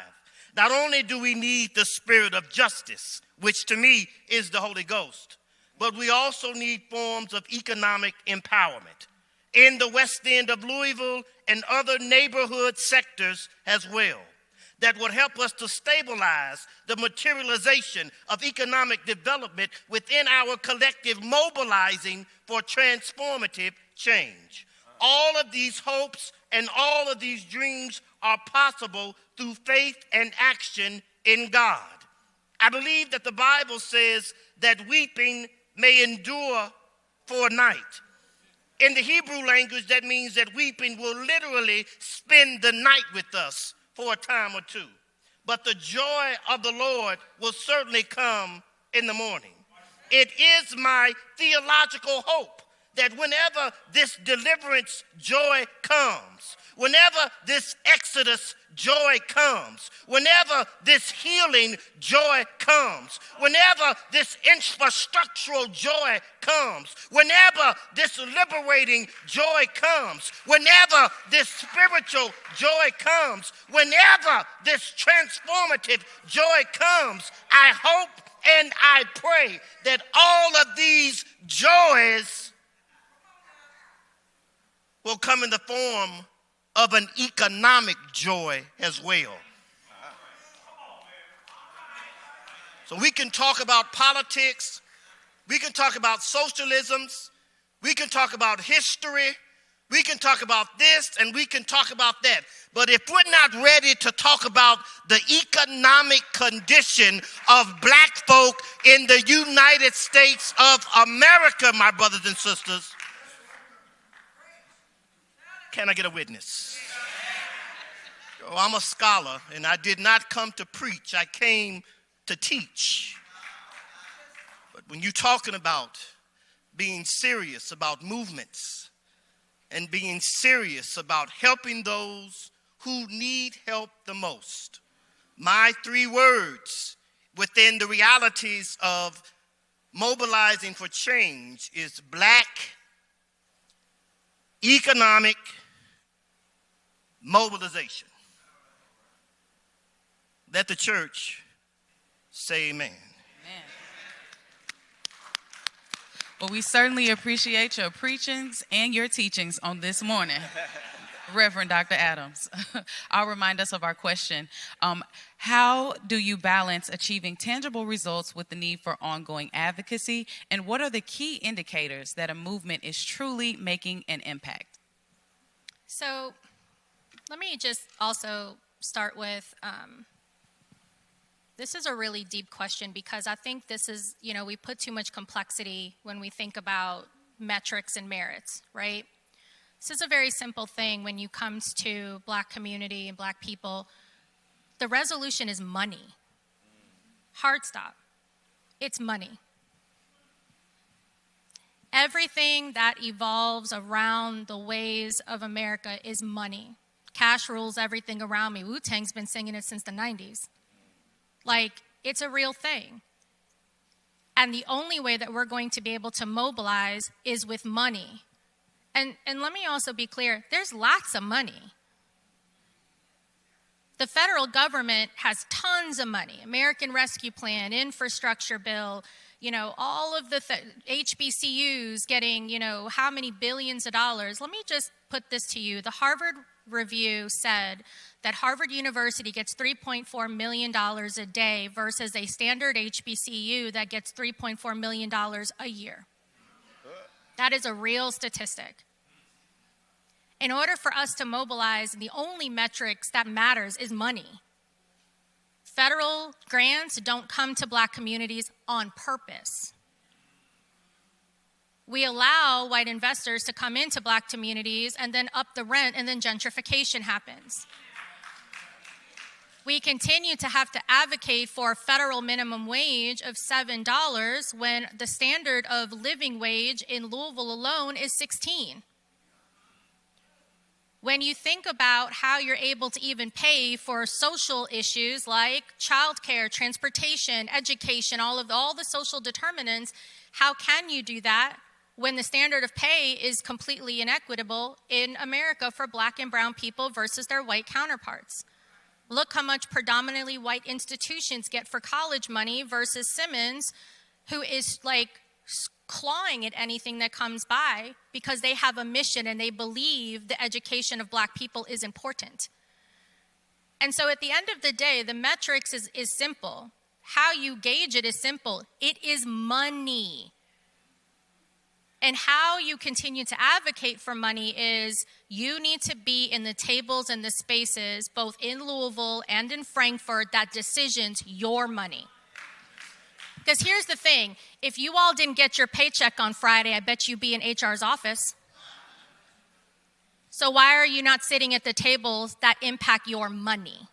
not only do we need the spirit of justice, which to me is the Holy Ghost, but we also need forms of economic empowerment in the West End of Louisville and other neighborhood sectors as well, that would help us to stabilize the materialization of economic development within our collective mobilizing for transformative change. All of these hopes and all of these dreams are possible through faith and action in God. I believe that the Bible says that weeping may endure for a night. In the Hebrew language, that means that weeping will literally spend the night with us for a time or two. But the joy of the Lord will certainly come in the morning. It is my theological hope that whenever this deliverance joy comes, whenever this exodus joy comes, whenever this healing joy comes, whenever this infrastructural joy comes, whenever this liberating joy comes, whenever this spiritual joy comes, whenever this transformative joy comes, I hope and I pray that all of these joys will come in the form of an economic joy as well. So we can talk about politics, we can talk about socialisms, we can talk about history, we can talk about this and we can talk about that. But if we're not ready to talk about the economic condition of black folk in the United States of America, my brothers and sisters, can I get a witness? Oh, I'm a scholar, and I did not come to preach. I came to teach. But when you're talking about being serious about movements and being serious about helping those who need help the most, my 3 words within the realities of mobilizing for change is black economic mobilization. Let the church say amen. Amen. Well, we certainly appreciate your preachings and your teachings on this morning, Reverend Dr. Adams. I'll remind us of our question. How do you balance achieving tangible results with the need for ongoing advocacy? And what are the key indicators that a movement is truly making an impact? So let me just also start with, this is a really deep question because I think this is, we put too much complexity when we think about metrics and merits, right? This is a very simple thing when you come to Black community and Black people. The resolution is money. Hard stop. It's money. Everything that evolves around the ways of America is money. Cash rules everything around me. Wu-Tang's been singing it since the 90s. Like, it's a real thing. And the only way that we're going to be able to mobilize is with money. And let me also be clear, there's lots of money. The federal government has tons of money. American Rescue Plan, infrastructure bill, all of the HBCUs getting, how many billions of dollars. Let me just put this to you. The Harvard Review said that Harvard University gets $3.4 million a day versus a standard HBCU that gets $3.4 million a year. That is a real statistic. In order for us to mobilize, the only metrics that matters is money. Federal grants don't come to Black communities on purpose. We allow white investors to come into Black communities and then up the rent, and then gentrification happens. We continue to have to advocate for a federal minimum wage of $7 when the standard of living wage in Louisville alone is $16. When you think about how you're able to even pay for social issues like childcare, transportation, education, all the social determinants, how can you do that when the standard of pay is completely inequitable in America for black and brown people versus their white counterparts? Look how much predominantly white institutions get for college money versus Simmons, who is like clawing at anything that comes by because they have a mission and they believe the education of black people is important. And so at the end of the day, the metrics is simple. How you gauge it is simple. It is money. And how you continue to advocate for money is you need to be in the tables and the spaces, both in Louisville and in Frankfurt, that decisions your money. Because here's the thing, if you all didn't get your paycheck on Friday, I bet you'd be in HR's office. So why are you not sitting at the tables that impact your money?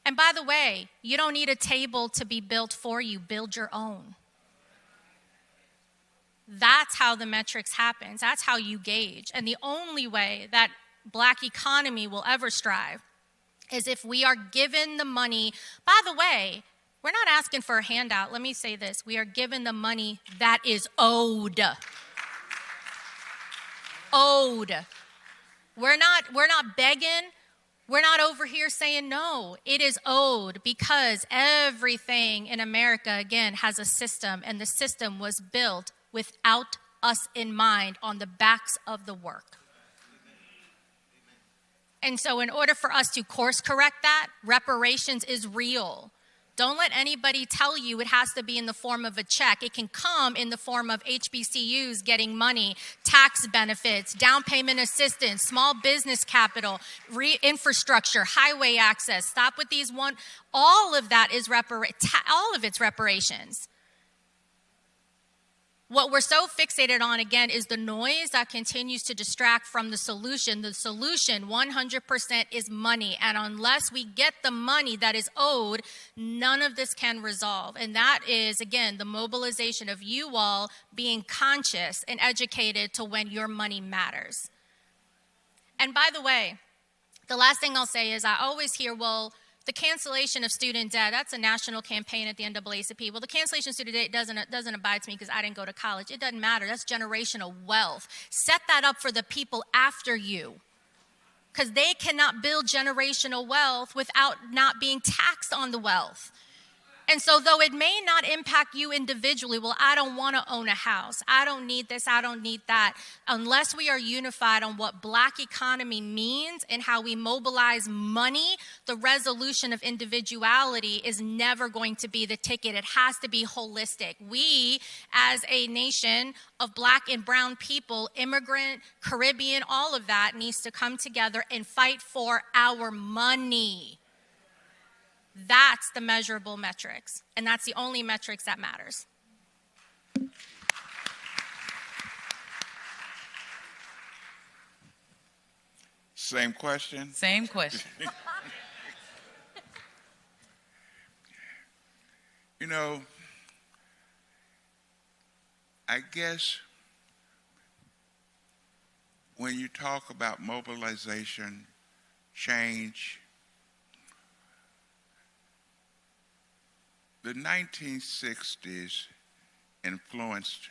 And by the way, you don't need a table to be built for you, build your own. That's how the metrics happens. That's how you gauge. And the only way that black economy will ever strive is if we are given the money. By the way, we're not asking for a handout. Let me say this. We are given the money that is owed. Owed. We're not begging. We're not over here saying no. It is owed because everything in America, again, has a system, and the system was built without us in mind on the backs of the work. And so in order for us to course correct that, reparations is real. Don't let anybody tell you it has to be in the form of a check. It can come in the form of HBCUs getting money, tax benefits, down payment assistance, small business capital, infrastructure, highway access. Stop with these all of that is all of it's reparations. What we're so fixated on, again, is the noise that continues to distract from the solution. The solution, 100%, is money. And unless we get the money that is owed, none of this can resolve. And that is, again, the mobilization of you all being conscious and educated to when your money matters. And by the way, the last thing I'll say is I always hear, well, the cancellation of student debt, that's a national campaign at the NAACP. Well, the cancellation of student debt doesn't abide to me because I didn't go to college. It doesn't matter. That's generational wealth. Set that up for the people after you because they cannot build generational wealth without not being taxed on the wealth. And so though it may not impact you individually, well, I don't want to own a house. I don't need this. I don't need that. Unless we are unified on what black economy means and how we mobilize money, the resolution of individuality is never going to be the ticket. It has to be holistic. We, as a nation of black and brown people, immigrant, Caribbean, all of that needs to come together and fight for our money. That's the measurable metrics, and that's the only metrics that matters. Same question? Same question. You know, I guess when you talk about mobilization, change, the 1960s influenced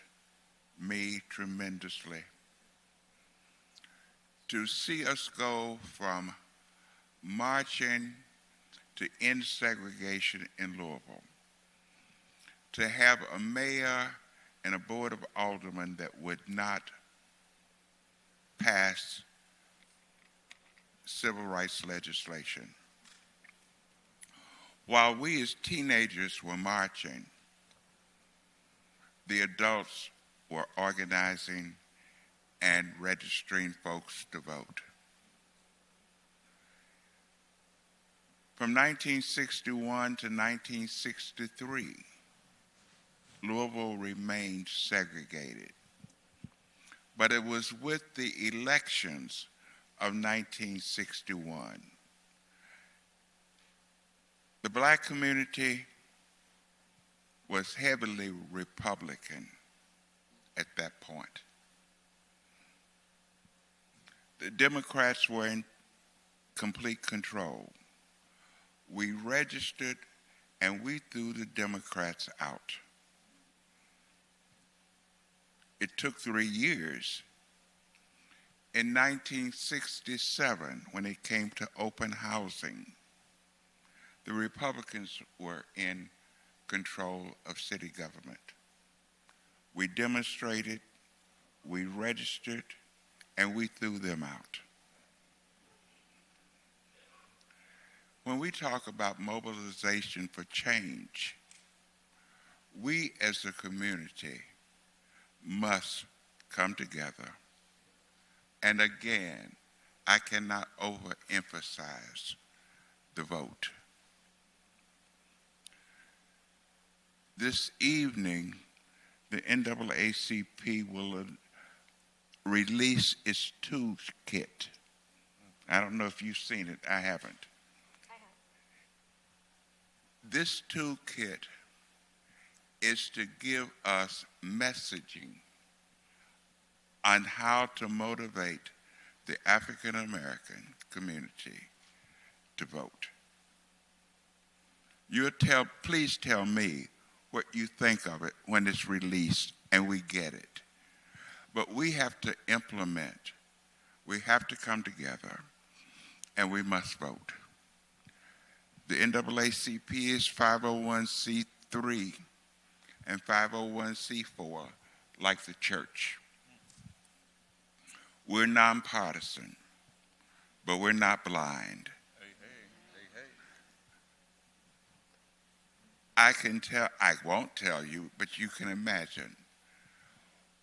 me tremendously. To see us go from marching to end segregation in Louisville, to have a mayor and a board of aldermen that would not pass civil rights legislation. While we as teenagers were marching, the adults were organizing and registering folks to vote. From 1961 to 1963, Louisville remained segregated. But it was with the elections of 1961 The black community was heavily Republican at that point. The Democrats were in complete control. We registered and we threw the Democrats out. It took 3 years. In 1967, when it came to open housing, the Republicans were in control of city government. We demonstrated, we registered, and we threw them out. When we talk about mobilization for change, we as a community must come together. And again, I cannot overemphasize the vote. This evening, the NAACP will release its toolkit. I don't know if you've seen it. I haven't. This toolkit is to give us messaging on how to motivate the African American community to vote. Please tell me what you think of it when it's released and we get it. But we have to implement, we have to come together, and we must vote. The NAACP is 501c3 and 501c4, like the church. We're nonpartisan, but we're not blind. I won't tell you, but you can imagine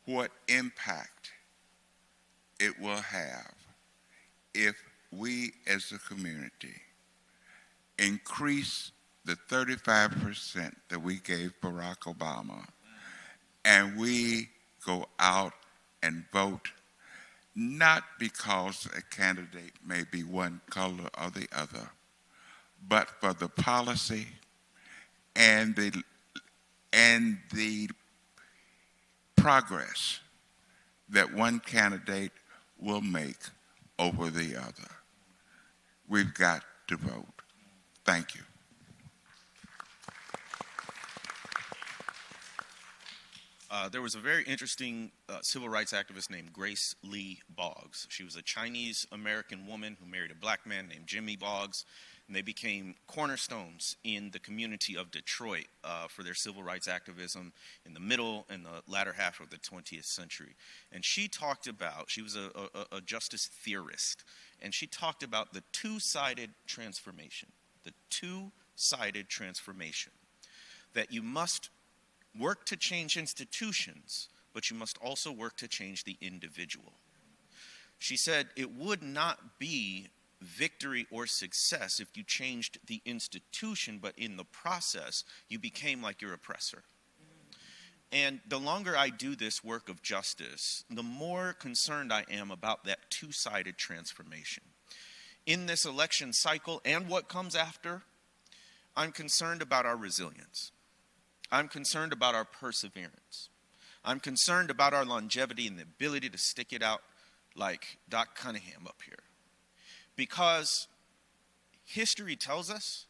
what impact it will have if we as a community increase the 35% that we gave Barack Obama, and we go out and vote, not because a candidate may be one color or the other, but for the policy and the progress that one candidate will make over the other. We've got to vote. Thank you. There was a very interesting civil rights activist named Grace Lee Boggs. She was a Chinese-American woman who married a black man named Jimmy Boggs, and they became cornerstones in the community of Detroit for their civil rights activism in the middle and the latter half of the 20th century. And she talked about, she was a justice theorist, and she talked about the two-sided transformation, that you must work to change institutions, but you must also work to change the individual. She said it would not be victory or success if you changed the institution, but in the process, you became like your oppressor. And the longer I do this work of justice, the more concerned I am about that two-sided transformation. In this election cycle and what comes after, I'm concerned about our resilience. I'm concerned about our perseverance. I'm concerned about our longevity and the ability to stick it out like Doc Cunningham up here. Because history tells us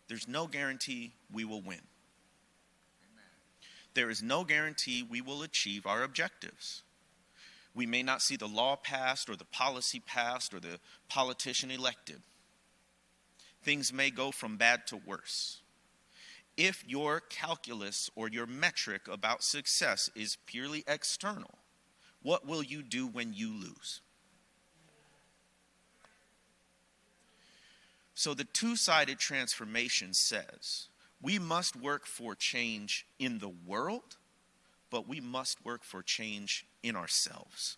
there's no guarantee we will win. There is no guarantee we will achieve our objectives. We may not see the law passed or the policy passed or the politician elected. Things may go from bad to worse. If your calculus or your metric about success is purely external, what will you do when you lose? So the two-sided transformation says we must work for change in the world, but we must work for change in ourselves.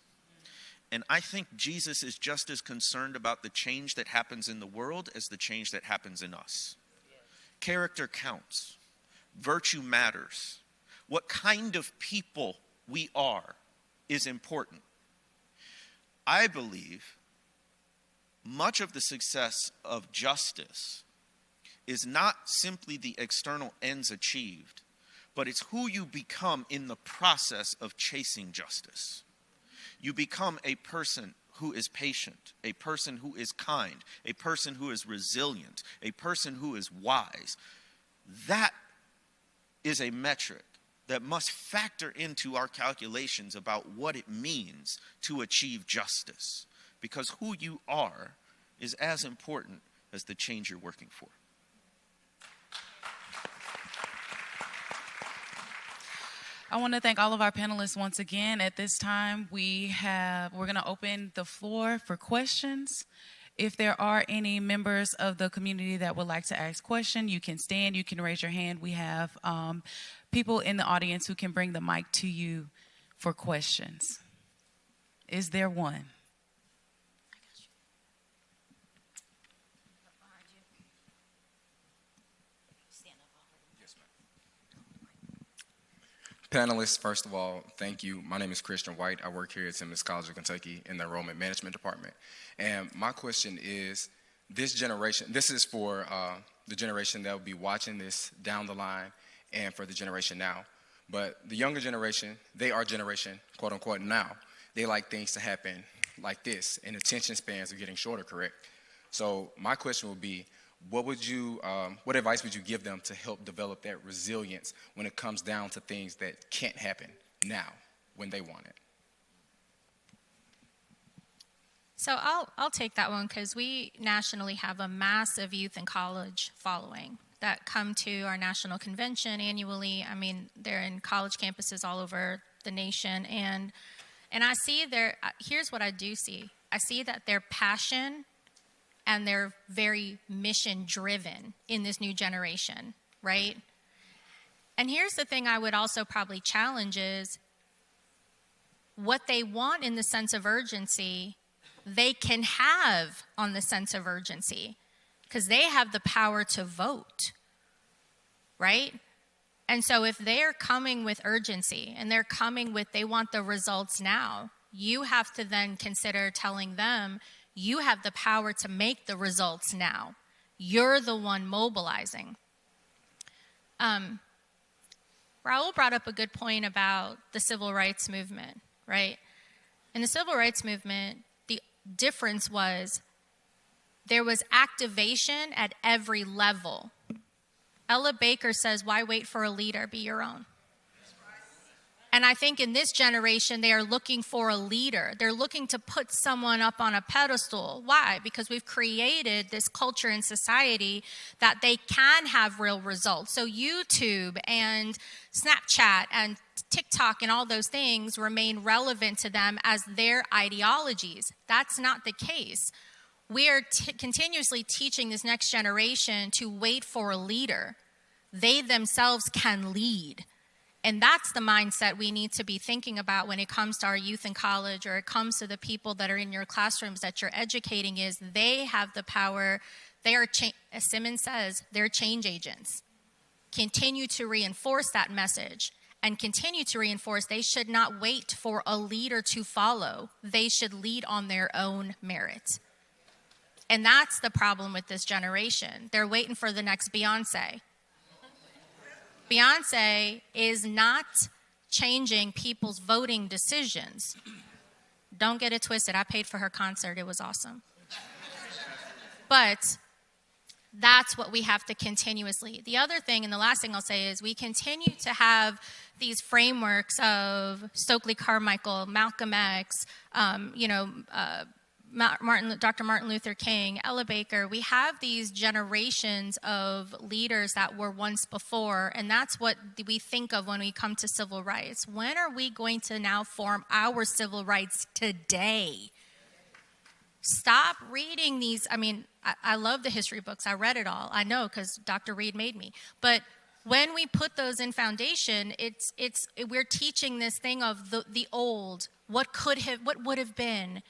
And I think Jesus is just as concerned about the change that happens in the world as the change that happens in us. Character counts. Virtue matters. What kind of people we are is important. I believe much of the success of justice is not simply the external ends achieved, but it's who you become in the process of chasing justice. You become a person who is patient, a person who is kind, a person who is resilient, a person who is wise. That is a metric that must factor into our calculations about what it means to achieve justice, because who you are is as important as the change you're working for. I want to thank all of our panelists once again. At this time, we're going to open the floor for questions. If there are any members of the community that would like to ask questions, you can stand, you can raise your hand. We have people in the audience who can bring the mic to you for questions. Is there one? Panelists, first of all, thank you. My name is Christian White. I work here at Simmons College of Kentucky in the Enrollment Management Department. And my question is, this generation, this is for the generation that will be watching this down the line and for the generation now. But the younger generation, they are generation, quote unquote, now. They like things to happen like this, and attention spans are getting shorter, correct? So my question would be, what advice would you give them to help develop that resilience when it comes down to things that can't happen now when they want it? So I'll take that one, because we nationally have a massive youth and college following that come to our national convention annually. I mean, they're in college campuses all over the nation, and I see here's what I do see. I see that their passion and they're very mission-driven in this new generation, right? And here's the thing I would also probably challenge is what they want in the sense of urgency, they can have on the sense of urgency, because they have the power to vote, right? And so if they're coming with urgency and they're coming with they want the results now, you have to then consider telling them, you have the power to make the results now. You're the one mobilizing. Raul brought up a good point about the civil rights movement, right? In the civil rights movement, the difference was there was activation at every level. Ella Baker says, why wait for a leader? Be your own. And I think in this generation, they are looking for a leader. They're looking to put someone up on a pedestal. Why? Because we've created this culture in society that they can have real results. So YouTube and Snapchat and TikTok and all those things remain relevant to them as their ideologies. That's not the case. We are continuously teaching this next generation to wait for a leader. They themselves can lead. And that's the mindset we need to be thinking about when it comes to our youth in college, or it comes to the people that are in your classrooms that you're educating, is they have the power. They are, as Simmons says, they're change agents. Continue to reinforce that message and continue to reinforce they should not wait for a leader to follow. They should lead on their own merit. And that's the problem with this generation. They're waiting for the next Beyonce. Beyonce is not changing people's voting decisions. Don't get it twisted. I paid for her concert. It was awesome. But that's what we have to continuously. The other thing, and the last thing I'll say, is we continue to have these frameworks of Stokely Carmichael, Malcolm X, Dr. Martin Luther King, Ella Baker. We have these generations of leaders that were once before, and that's what we think of when we come to civil rights. When are we going to now form our civil rights today? Stop reading these. I mean, I love the history books. I read it all. I know, because Dr. Reed made me. But when we put those in foundation, we're teaching this thing of the old, what would have been.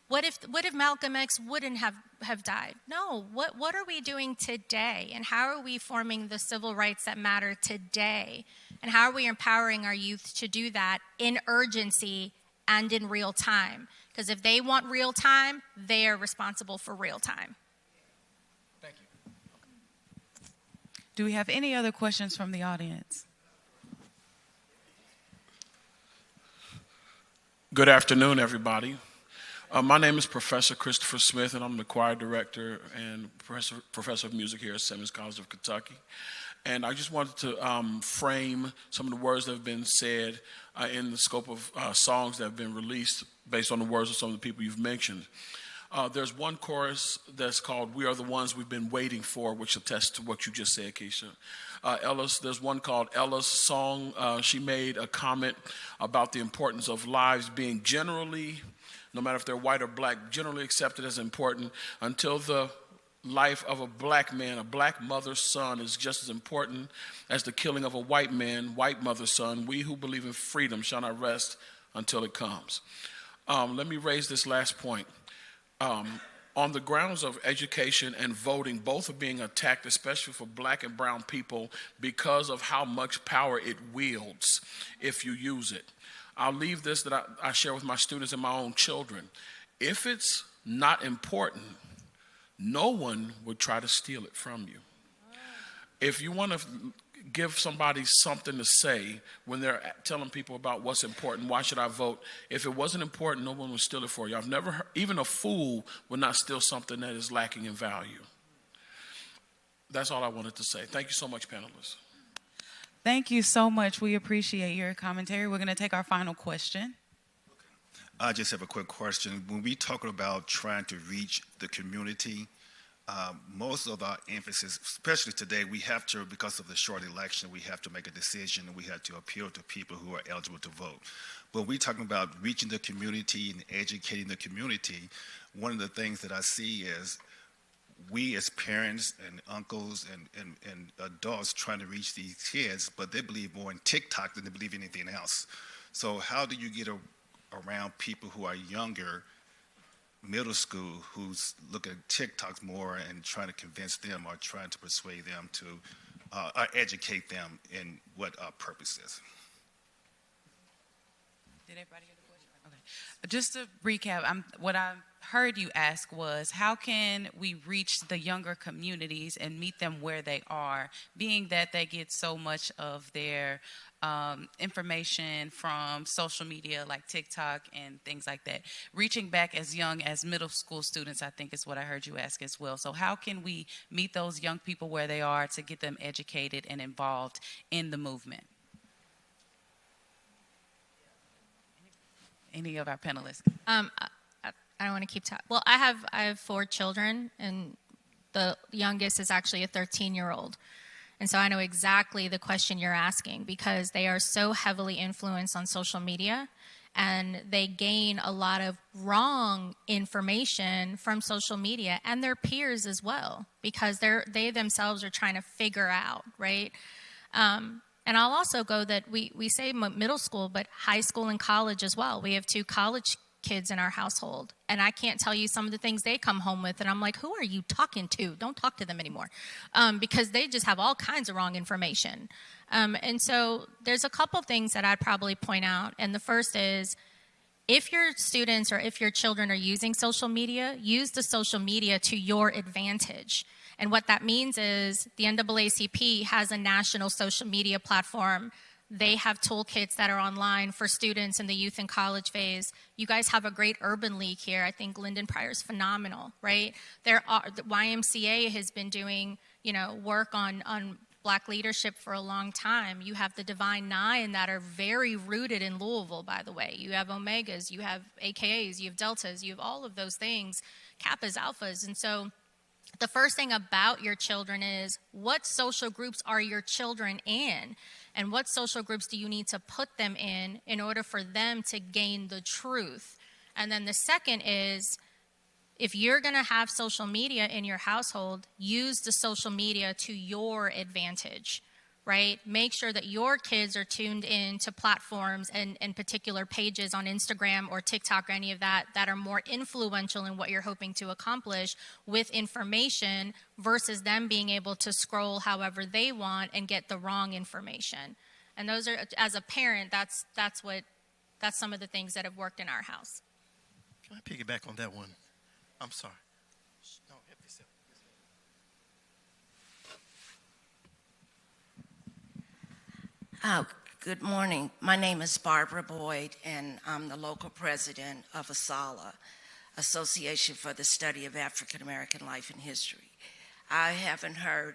What if Malcolm X wouldn't have died? No, what are we doing today? And how are we forming the civil rights that matter today? And how are we empowering our youth to do that in urgency and in real time? Because if they want real time, they are responsible for real time. Thank Do we have any other questions from the audience? Good afternoon, everybody. My name is Professor Christopher Smith, and I'm the choir director and professor of music here at Simmons College of Kentucky. And I just wanted to frame some of the words that have been said in the scope of songs that have been released based on the words of some of the people you've mentioned. There's one chorus that's called "We Are the Ones We've Been Waiting For," which attests to what you just said, Keisha. Ellis, there's one called Ella's Song. She made a comment about the importance of lives being generally, no matter if they're white or black, generally accepted as important until the life of a black man, a black mother's son, is just as important as the killing of a white man, white mother's son. We who believe in freedom shall not rest until it comes. Let me raise this last point. On the grounds of education and voting, both are being attacked, especially for black and brown people, because of how much power it wields if you use it. I'll leave this that I share with my students and my own children. If it's not important, no one would try to steal it from you. If you want to give somebody something to say when they're telling people about what's important, why should I vote? If it wasn't important, no one would steal it for you. I've never heard, even a fool would not steal something that is lacking in value. That's all I wanted to say. Thank you so much, panelists. Thank you so much. We appreciate your commentary. We're going to take our final question. I just have a quick question. When we talk about trying to reach the community, most of our emphasis, especially today, we have to, because of the short election, we have to make a decision and we have to appeal to people who are eligible to vote. But we're talking about reaching the community and educating the community. One of the things that I see is we as parents and uncles and adults trying to reach these kids, but they believe more in TikTok than they believe anything else. So how do you get around people who are younger, middle school, who's looking at TikToks more and trying to convince them or trying to persuade them to or educate them in what our purpose is? Did everybody hear the question? Okay. Just to recap, what I heard you ask was, how can we reach the younger communities and meet them where they are, being that they get so much of their information from social media like TikTok and things like that. Reaching back as young as middle school students, I think is what I heard you ask as well. So how can we meet those young people where they are to get them educated and involved in the movement? Any of our panelists? I don't want to keep talking. Well, I have 4 children, and the youngest is actually a 13-year-old. And so I know exactly the question you're asking, because they are so heavily influenced on social media, and they gain a lot of wrong information from social media and their peers as well, because they themselves are trying to figure out, right? And I'll also go that we say middle school, but high school and college as well. We have 2 college kids in our household, and I can't tell you some of the things they come home with, and I'm like, who are you talking to? Don't talk to them anymore, because they just have all kinds of wrong information. And so there's a couple of things that I'd probably point out, and the first is, if your students or if your children are using social media, use the social media to your advantage. And what that means is the NAACP has a national social media platform. They have toolkits that are online for students in the youth and college phase. You guys have a great urban league here. I think Lyndon Pryor's phenomenal, right? The YMCA has been doing, work on Black leadership for a long time. You have the Divine Nine that are very rooted in Louisville, by the way. You have Omegas, you have AKAs, you have Deltas, you have all of those things, Kappas, Alphas. And so the first thing about your children is, what social groups are your children in? And what social groups do you need to put them in order for them to gain the truth? And then the second is, if you're going to have social media in your household, use the social media to your advantage, right? Make sure that your kids are tuned in to platforms and particular pages on Instagram or TikTok or any of that are more influential in what you're hoping to accomplish with information, versus them being able to scroll however they want and get the wrong information. And those are, as a parent, that's some of the things that have worked in our house. Can I piggyback on that one? I'm sorry. No, help yourself. Good morning. My name is Barbara Boyd, and I'm the local president of ASALA, Association for the Study of African American Life and History. I heard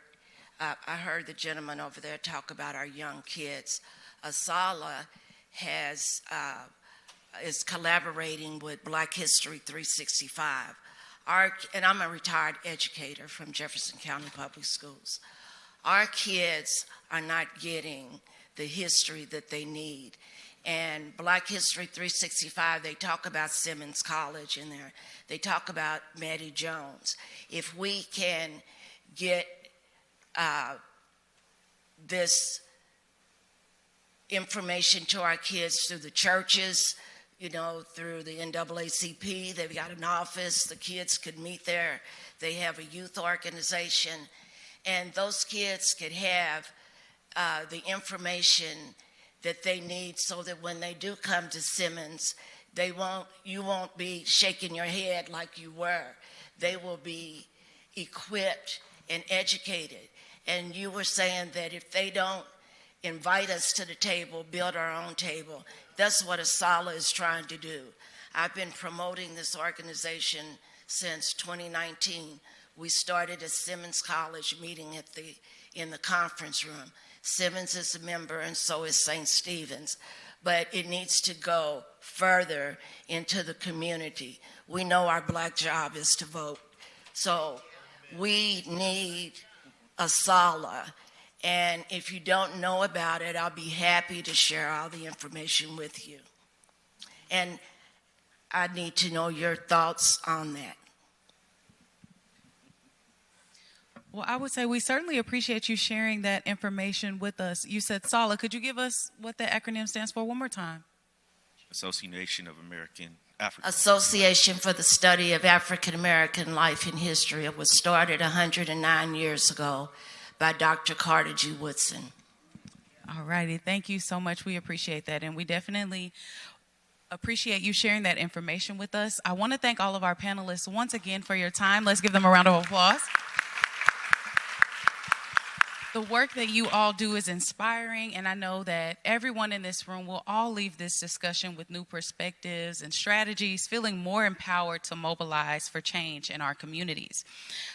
the gentleman over there talk about our young kids. ASALA is collaborating with Black History 365. And I'm a retired educator from Jefferson County Public Schools. Our kids are not getting the history that they need. And Black History 365, they talk about Simmons College in there. They talk about Maddie Jones. If we can get this information to our kids through the churches, through the NAACP, they've got an office, the kids could meet there. They have a youth organization, and those kids could have the information that they need so that when they do come to Simmons, you won't be shaking your head like you were. They will be equipped and educated. And you were saying that if they don't invite us to the table, build our own table, that's what ASALA is trying to do. I've been promoting this organization since 2019. We started at Simmons College, meeting in the conference room. Simmons is a member, and so is St. Stephen's. But it needs to go further into the community. We know our Black job is to vote. So we need ASALA. And if you don't know about it, I'll be happy to share all the information with you. And I need to know your thoughts on that. Well, I would say we certainly appreciate you sharing that information with us. You said SALA. Could you give us what the acronym stands for one more time? Association of American African. Association for the Study of African American Life and History. It was started 109 years ago by Dr. Carter G. Woodson. All righty. Thank you so much. We appreciate that. And we definitely appreciate you sharing that information with us. I want to thank all of our panelists once again for your time. Let's give them a round of applause. The work that you all do is inspiring, and I know that everyone in this room will all leave this discussion with new perspectives and strategies, feeling more empowered to mobilize for change in our communities.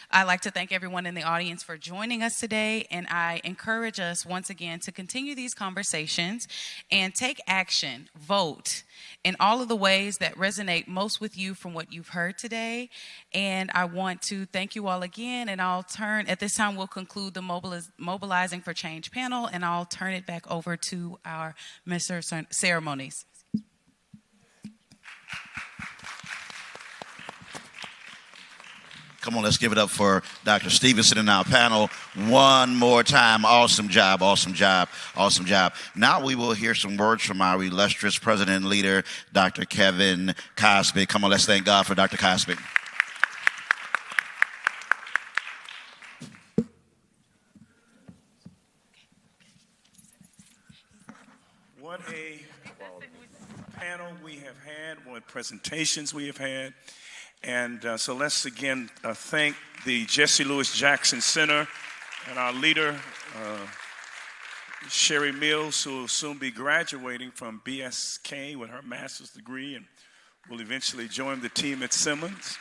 I'd like to thank everyone in the audience for joining us today, and I encourage us once again to continue these conversations and take action, vote in all of the ways that resonate most with you from what you've heard today. And I want to thank you all again, and at this time we'll conclude the Mobilizing for Change panel, and I'll turn it back over to our Minister of Ceremonies. Come on, let's give it up for Dr. Stevenson and our panel one more time. Awesome job, awesome job, awesome job. Now we will hear some words from our illustrious president and leader, Dr. Kevin Cosby. Come on, let's thank God for Dr. Cosby. What a panel we have had, what presentations we have had. And so let's again thank the Jesse Lewis Jackson Center and our leader, Sherry Mills, who will soon be graduating from BSK with her master's degree and will eventually join the team at Simmons.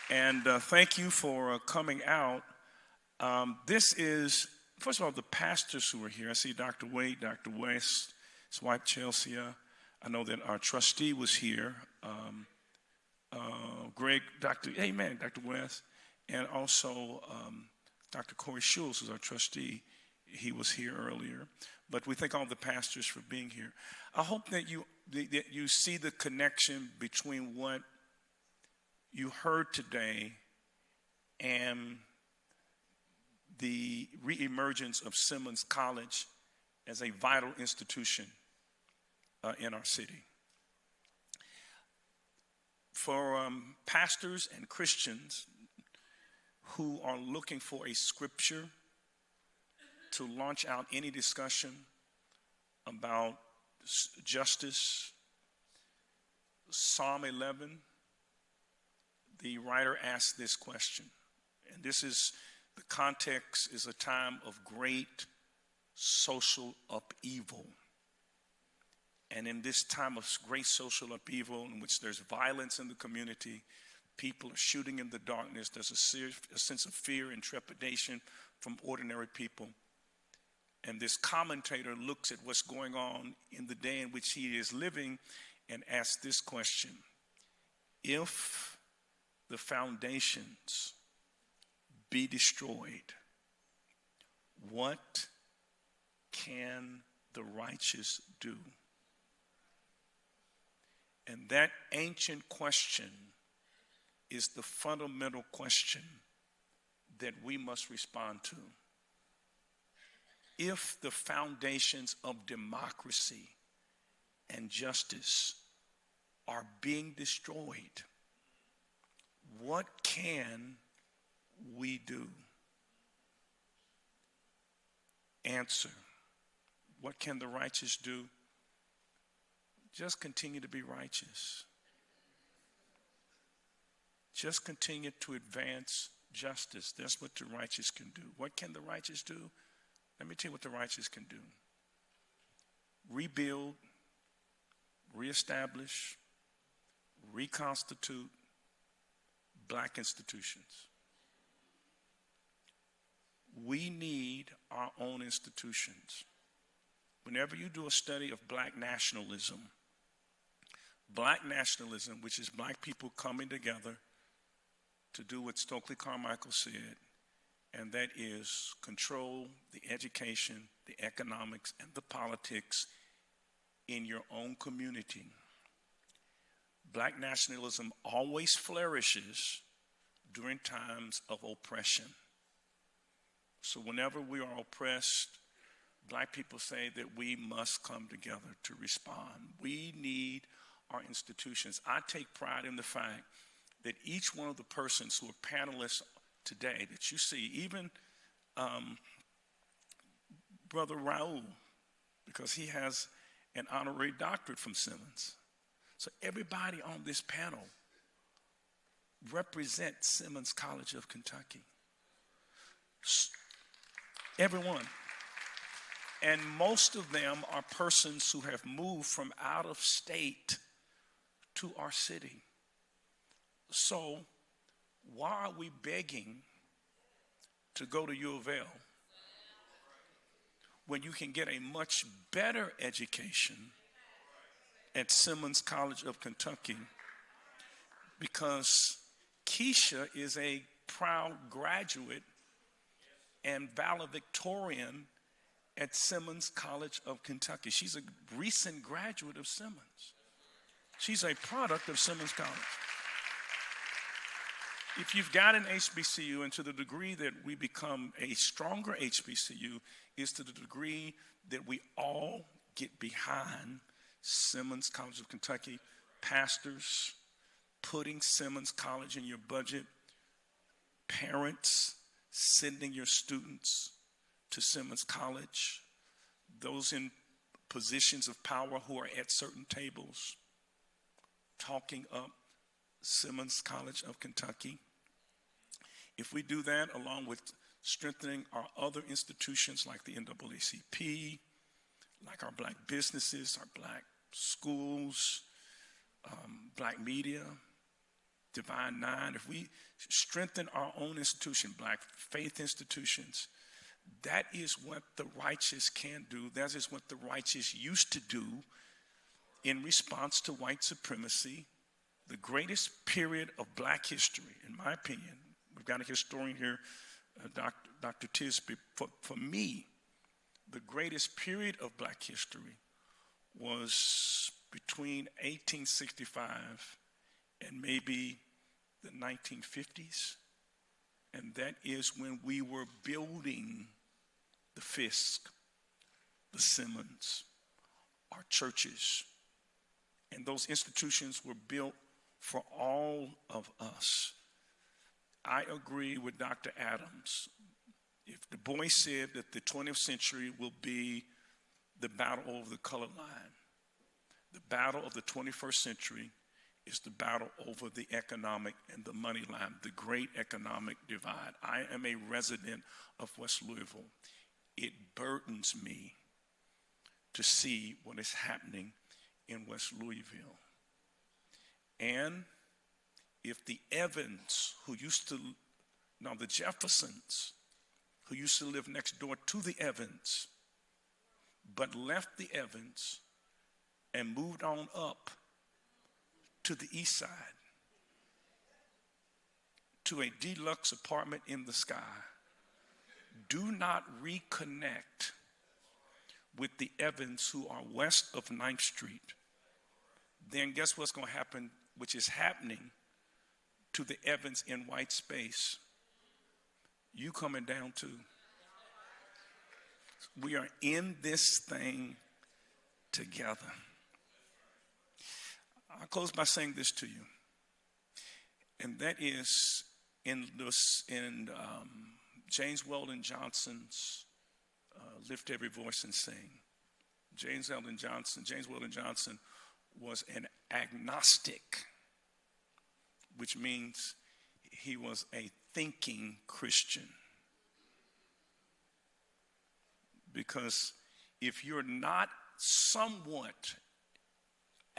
And thank you for coming out. This is, first of all, the pastors who are here. I see Dr. Wade, Dr. West, his wife Chelsea. I know that our trustee was here. Greg, Dr. West, and also Dr. Corey Schultz, who's our trustee. He was here earlier. But we thank all the pastors for being here. I hope that you see the connection between what you heard today and the reemergence of Simmons College as a vital institution in our city. For pastors and Christians who are looking for a scripture to launch out any discussion about justice, Psalm 11, the writer asked this question. And this is, the context is a time of great social upheaval. And in this time of great social upheaval, in which there's violence in the community, people are shooting in the darkness, there's a sense of fear and trepidation from ordinary people. And this commentator looks at what's going on in the day in which he is living and asks this question: if the foundations be destroyed, what can the righteous do? And that ancient question is the fundamental question that we must respond to. If the foundations of democracy and justice are being destroyed, what can we do? Answer: what can the righteous do? Just continue to be righteous. Just continue to advance justice. That's what the righteous can do. What can the righteous do? Let me tell you what the righteous can do. Rebuild, reestablish, reconstitute black institutions. We need our own institutions. Whenever you do a study of black nationalism, which is black people coming together to do what Stokely Carmichael said, and that is control the education, the economics, and the politics in your own community. Black nationalism always flourishes during times of oppression. So whenever we are oppressed, black people say that we must come together to respond. We need our institutions. I take pride in the fact that each one of the persons who are panelists today that you see, even Brother Raul, because he has an honorary doctorate from Simmons. So everybody on this panel represents Simmons College of Kentucky. Everyone. And most of them are persons who have moved from out of state to our city. So why are we begging to go to U of L when you can get a much better education at Simmons College of Kentucky? Because Keisha is a proud graduate and valedictorian at Simmons College of Kentucky. She's a recent graduate of Simmons. She's a product of Simmons College. If you've got an HBCU, and to the degree that we become a stronger HBCU is to the degree that we all get behind Simmons College of Kentucky, pastors putting Simmons College in your budget, parents sending your students to Simmons College, those in positions of power who are at certain tables talking up Simmons College of Kentucky. If we do that, along with strengthening our other institutions like the NAACP, like our black businesses, our black schools, black media, Divine Nine, if we strengthen our own institution, black faith institutions, that is what the righteous can do. That is what the righteous used to do in response to white supremacy. The greatest period of black history, in my opinion, we've got a historian here, Dr. Tisby. For me, the greatest period of black history was between 1865 and maybe the 1950s. And that is when we were building the Fisk, the Simmons, our churches. And those institutions were built for all of us. I agree with Dr. Adams. If Du Bois said that the 20th century will be the battle over the color line, the battle of the 21st century is the battle over the economic and the money line, the great economic divide. I am a resident of West Louisville. it burdens me to see what is happening in West Louisville. And if the Evans, the Jeffersons, who used to live next door to the Evans, but left the Evans and moved on up to the east side to a deluxe apartment in the sky, do not reconnect with the Evans who are west of 9th Street, then guess what's going to happen, which is happening to the Evans in white space? You coming down too. We are in this thing together. I'll close by saying this to you, and that is in James Weldon Johnson's Lift Every Voice and Sing. James Weldon Johnson was an agnostic, which means he was a thinking Christian. Because if you're not somewhat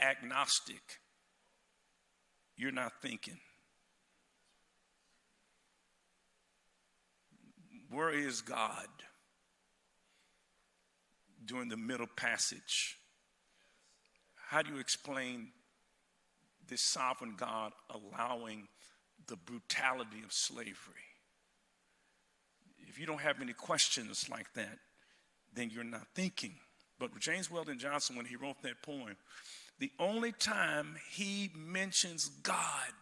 agnostic, you're not thinking. Where is God during the middle passage? How do you explain this sovereign God allowing the brutality of slavery? If you don't have any questions like that, then you're not thinking. But James Weldon Johnson, when he wrote that poem, the only time he mentions God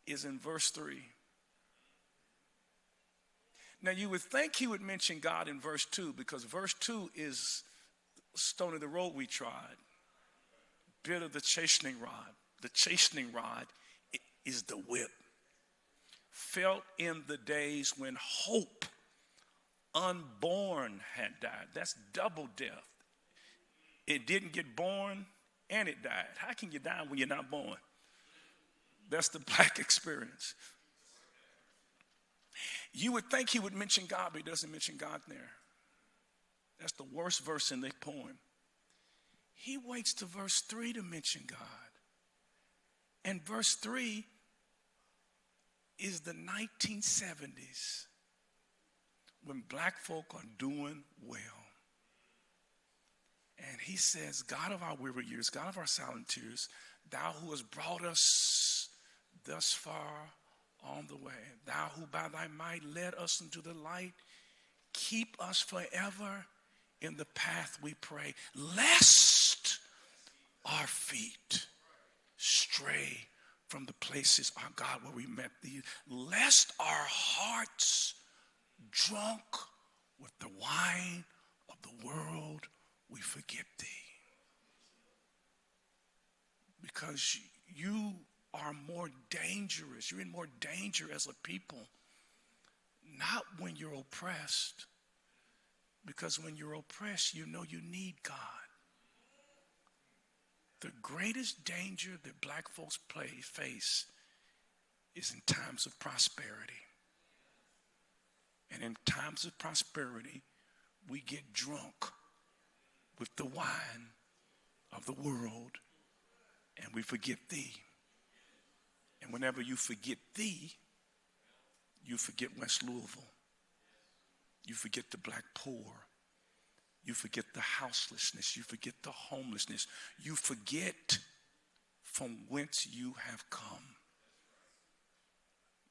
is in verse 3. Now, you would think he would mention God in verse 2, because verse 2 is stone of the road we tried, bit of the chastening rod. The chastening rod is the whip. Felt in the days when hope unborn had died. That's double death. It didn't get born and it died. How can you die when you're not born? That's the black experience. You would think he would mention God, but he doesn't mention God there. That's the worst verse in the poem. He waits to verse 3 to mention God. And verse 3 is the 1970s, when black folk are doing well. And he says, God of our weary years, God of our silent tears, thou who hast brought us thus far on the way, thou who by thy might led us into the light, keep us forever in the path we pray, lest our feet stray from the places, our God, where we met thee, lest our hearts drunk with the wine of the world, we forget thee. Because you are more dangerous. You're in more danger as a people. Not when you're oppressed. Because when you're oppressed, you know you need God. The greatest danger that black folks face is in times of prosperity. And in times of prosperity, we get drunk with the wine of the world, and we forget thee. And whenever you forget thee, you forget West Louisville. You forget the black poor. You forget the houselessness. You forget the homelessness. You forget from whence you have come.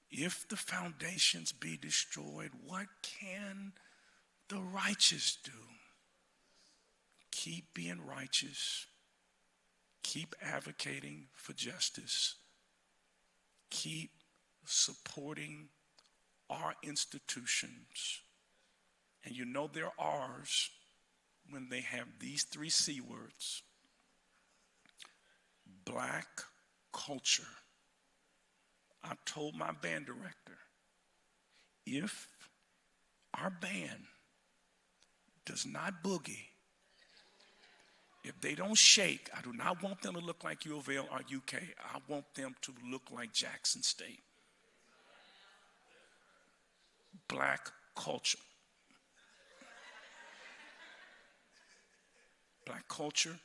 If the foundations be destroyed, what can the righteous do? Keep being righteous. Keep advocating for justice. Keep supporting our institutions. And you know they're ours when they have these 3 C words: black culture. I told my band director, if our band does not boogie, if they don't shake, I do not want them to look like U of L or UK. I want them to look like Jackson State. Black culture. black culture,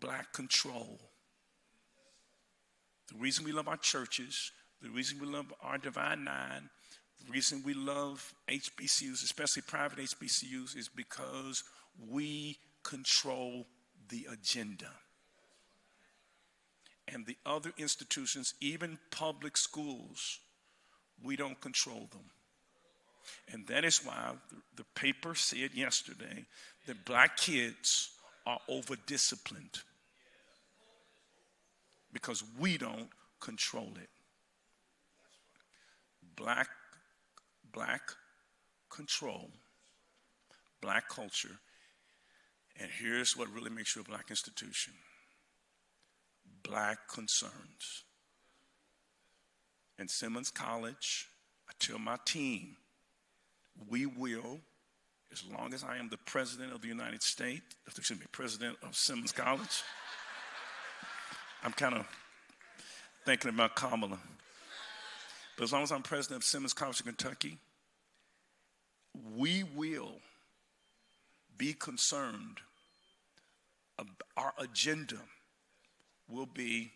black control. The reason we love our churches, the reason we love our Divine Nine, the reason we love HBCUs, especially private HBCUs, is because we control the agenda. And the other institutions, even public schools, we don't control them. And that is why the paper said yesterday that black kids are over-disciplined because we don't control it. Black control, black culture, and here's what really makes you a black institution: black concerns. In Simmons College, I tell my team, we will, as long as I am the president of the United States, president of Simmons College. I'm kind of thinking about Kamala. But as long as I'm president of Simmons College of Kentucky, we will be concerned. Our agenda will be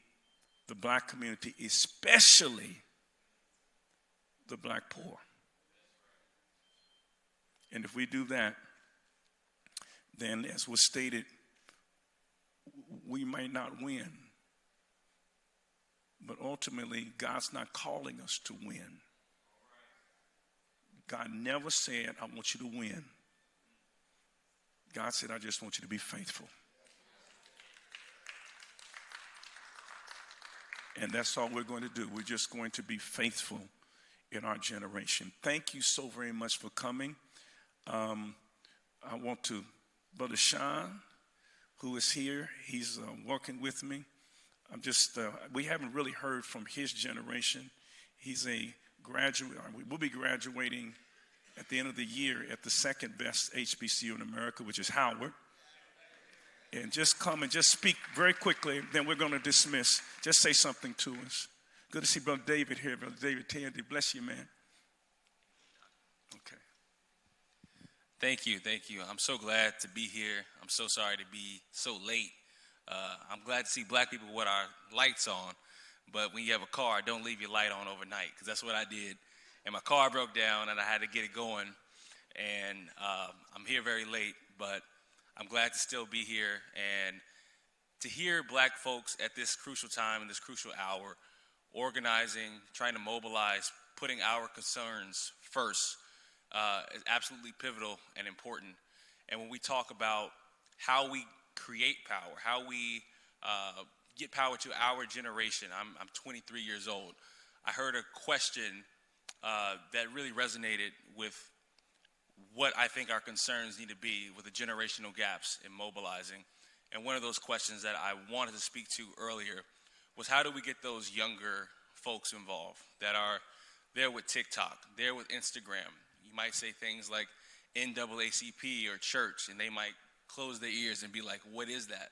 the black community, especially the black poor. And if we do that, then as was stated, we might not win. But ultimately, God's not calling us to win. God never said, I want you to win. God said, I just want you to be faithful. And that's all we're going to do. We're just going to be faithful in our generation. Thank you so very much for coming. I want to, Brother Sean, who is here, he's working with me. We haven't really heard from his generation. He's a graduate. We'll be graduating at the end of the year at the second best HBCU in America, which is Howard. And just come and just speak very quickly, then we're going to dismiss. Just say something to us. Good to see Brother David here. Brother David Tandy, bless you, man. Okay. Thank you. I'm so glad to be here. I'm so sorry to be so late. I'm glad to see black people with our lights on, but when you have a car, don't leave your light on overnight, because that's what I did. And my car broke down, and I had to get it going, and I'm here very late, but I'm glad to still be here. And to hear black folks at this crucial time, in this crucial hour, organizing, trying to mobilize, putting our concerns first, is absolutely pivotal and important. And when we talk about how we create power, how we get power to our generation, I'm 23 years old. I heard a question that really resonated with what I think our concerns need to be with the generational gaps in mobilizing. And one of those questions that I wanted to speak to earlier was, how do we get those younger folks involved that are there with TikTok, there with Instagram? You might say things like NAACP or church, and they might close their ears and be like, what is that?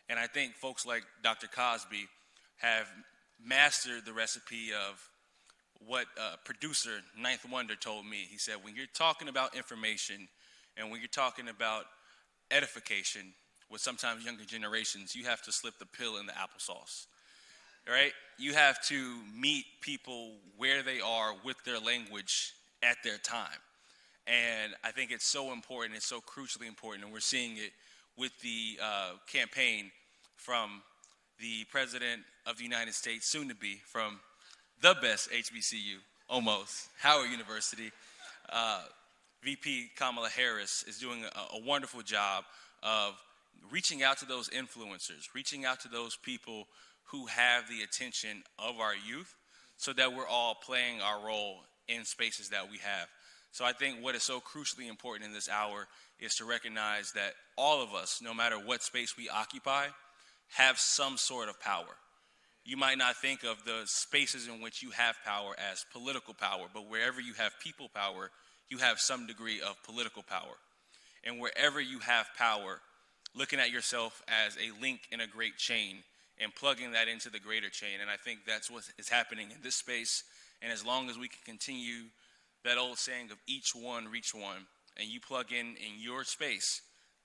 And I think folks like Dr. Cosby have mastered the recipe of what producer Ninth Wonder told me. He said, when you're talking about information and when you're talking about edification with sometimes younger generations, you have to slip the pill in the applesauce, right? You have to meet people where they are with their language at their time. And I think it's so important, it's so crucially important, and we're seeing it with the campaign from the President of the United States, soon to be, from the best HBCU, almost, Howard University. VP Kamala Harris is doing a wonderful job of reaching out to those influencers, reaching out to those people who have the attention of our youth, so that we're all playing our role in spaces that we have. So I think what is so crucially important in this hour is to recognize that all of us, no matter what space we occupy, have some sort of power. You might not think of the spaces in which you have power as political power, but wherever you have people power, you have some degree of political power. And wherever you have power, looking at yourself as a link in a great chain and plugging that into the greater chain. And I think that's what is happening in this space. And as long as we can continue that old saying of each one reach one, and you plug in your space,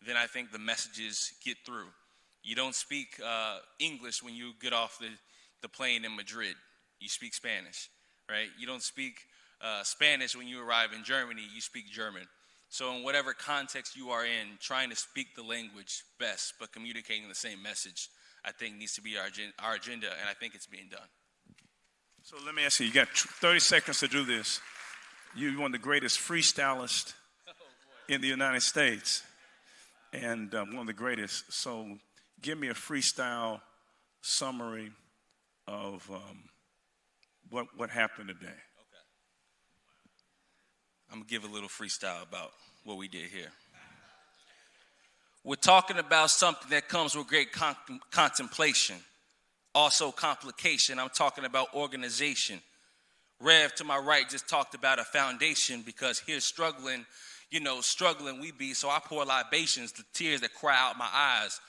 then I think the messages get through. You don't speak English when you get off the plane in Madrid. You speak Spanish, right? You don't speak Spanish when you arrive in Germany. You speak German. So in whatever context you are in, trying to speak the language best, but communicating the same message, I think needs to be our agenda, and I think it's being done. So let me ask you, you got 30 seconds to do this. You're one of the greatest freestylists in the United States, and one of the greatest. So give me a freestyle summary of what happened today. Okay. I'm going to give a little freestyle about what we did here. We're talking about something that comes with great contemplation, also complication. I'm talking about organization. Rev to my right just talked about a foundation, because here struggling we be. So I pour libations, the tears that cry out my eyes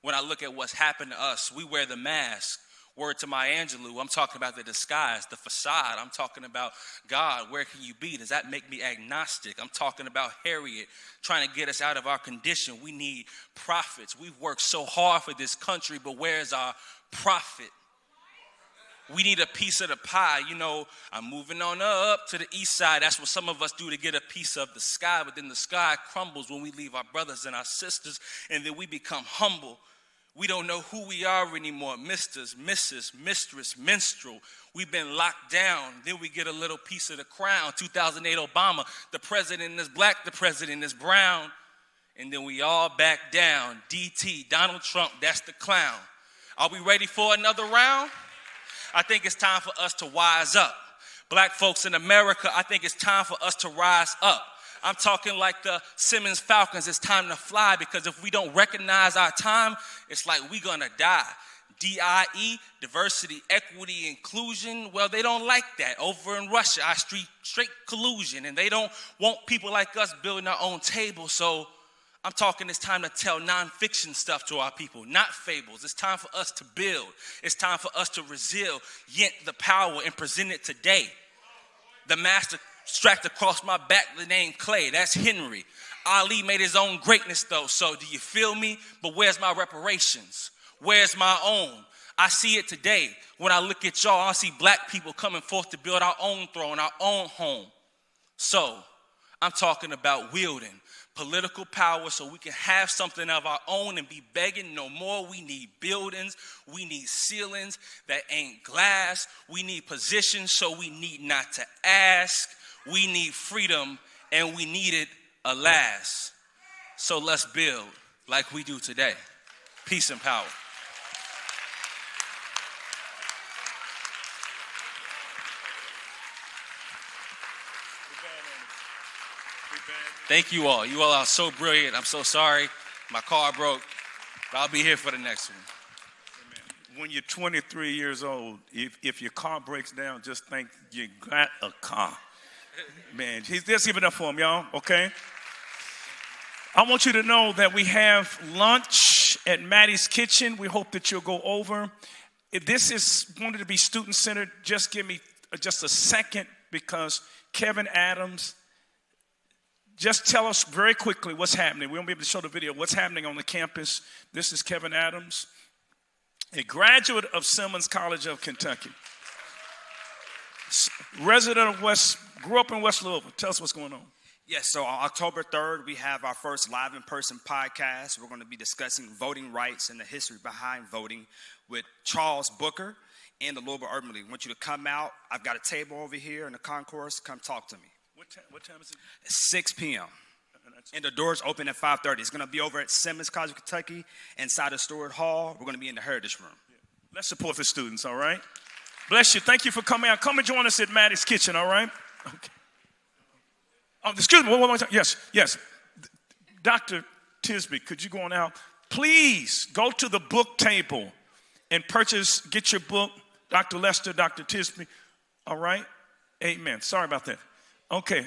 when I look at what's happened to us. We wear the mask. Word to Maya Angelou, I'm talking about the disguise, the facade. I'm talking about God, where can you be? Does that make me agnostic? I'm talking about Harriet trying to get us out of our condition. We need prophets. We've worked so hard for this country, but where's our prophet? We need a piece of the pie. I'm moving on up to the east side. That's what some of us do to get a piece of the sky, but then the sky crumbles when we leave our brothers and our sisters, and then we become humble. We don't know who we are anymore. Misters, Mrs., mistress, minstrel. We've been locked down. Then we get a little piece of the crown. 2008 Obama, the president is black, the president is brown. And then we all back down. DT, Donald Trump, that's the clown. Are we ready for another round? I think it's time for us to wise up. Black folks in America, I think it's time for us to rise up. I'm talking like the Simmons Falcons. It's time to fly, because if we don't recognize our time, it's like we're going to die. DIE, diversity, equity, inclusion, well, they don't like that. Over in Russia, I straight collusion, and they don't want people like us building our own table. So I'm talking it's time to tell nonfiction stuff to our people, not fables. It's time for us to build. It's time for us to resilient the power and present it today. The master strapped across my back the name Clay. That's Henry. Ali made his own greatness, though. So do you feel me? But where's my reparations? Where's my own? I see it today. When I look at y'all, I see black people coming forth to build our own throne, our own home. So I'm talking about wielding political power so we can have something of our own and be begging no more. We need buildings. We need ceilings that ain't glass. We need positions so we need not to ask. We need freedom, and we need it alas. So let's build like we do today. Peace and power. Thank you all. You all are so brilliant. I'm so sorry. My car broke, but I'll be here for the next one. When you're 23 years old, if your car breaks down, just think you got a car. Man, let's give it up for him, y'all, okay? I want you to know that we have lunch at Maddie's Kitchen. We hope that you'll go over. If this is wanted to be student-centered, just give me just a second, because Kevin Adams, just tell us very quickly what's happening. We won't be able to show the video. What's happening on the campus? This is Kevin Adams, a graduate of Simmons College of Kentucky. Resident of grew up in West Louisville. Tell us what's going on. Yes, so on October 3rd, we have our first live in-person podcast. We're going to be discussing voting rights and the history behind voting with Charles Booker and the Louisville Urban League. I want you to come out. I've got a table over here in the concourse. Come talk to me. What time is it? 6 p.m. And the doors open at 5:30. It's going to be over at Simmons College of Kentucky inside of Stewart Hall. We're going to be in the Heritage Room. Yeah. Let's support the students, all right? Bless you. Thank you for coming out. Come and join us at Maddie's Kitchen, all right? Okay. Oh, excuse me. One more time. Yes. Dr. Tisby, could you go on out? Please go to the book table and get your book. Dr. Lester, Dr. Tisby, all right? Amen. Sorry about that. Okay.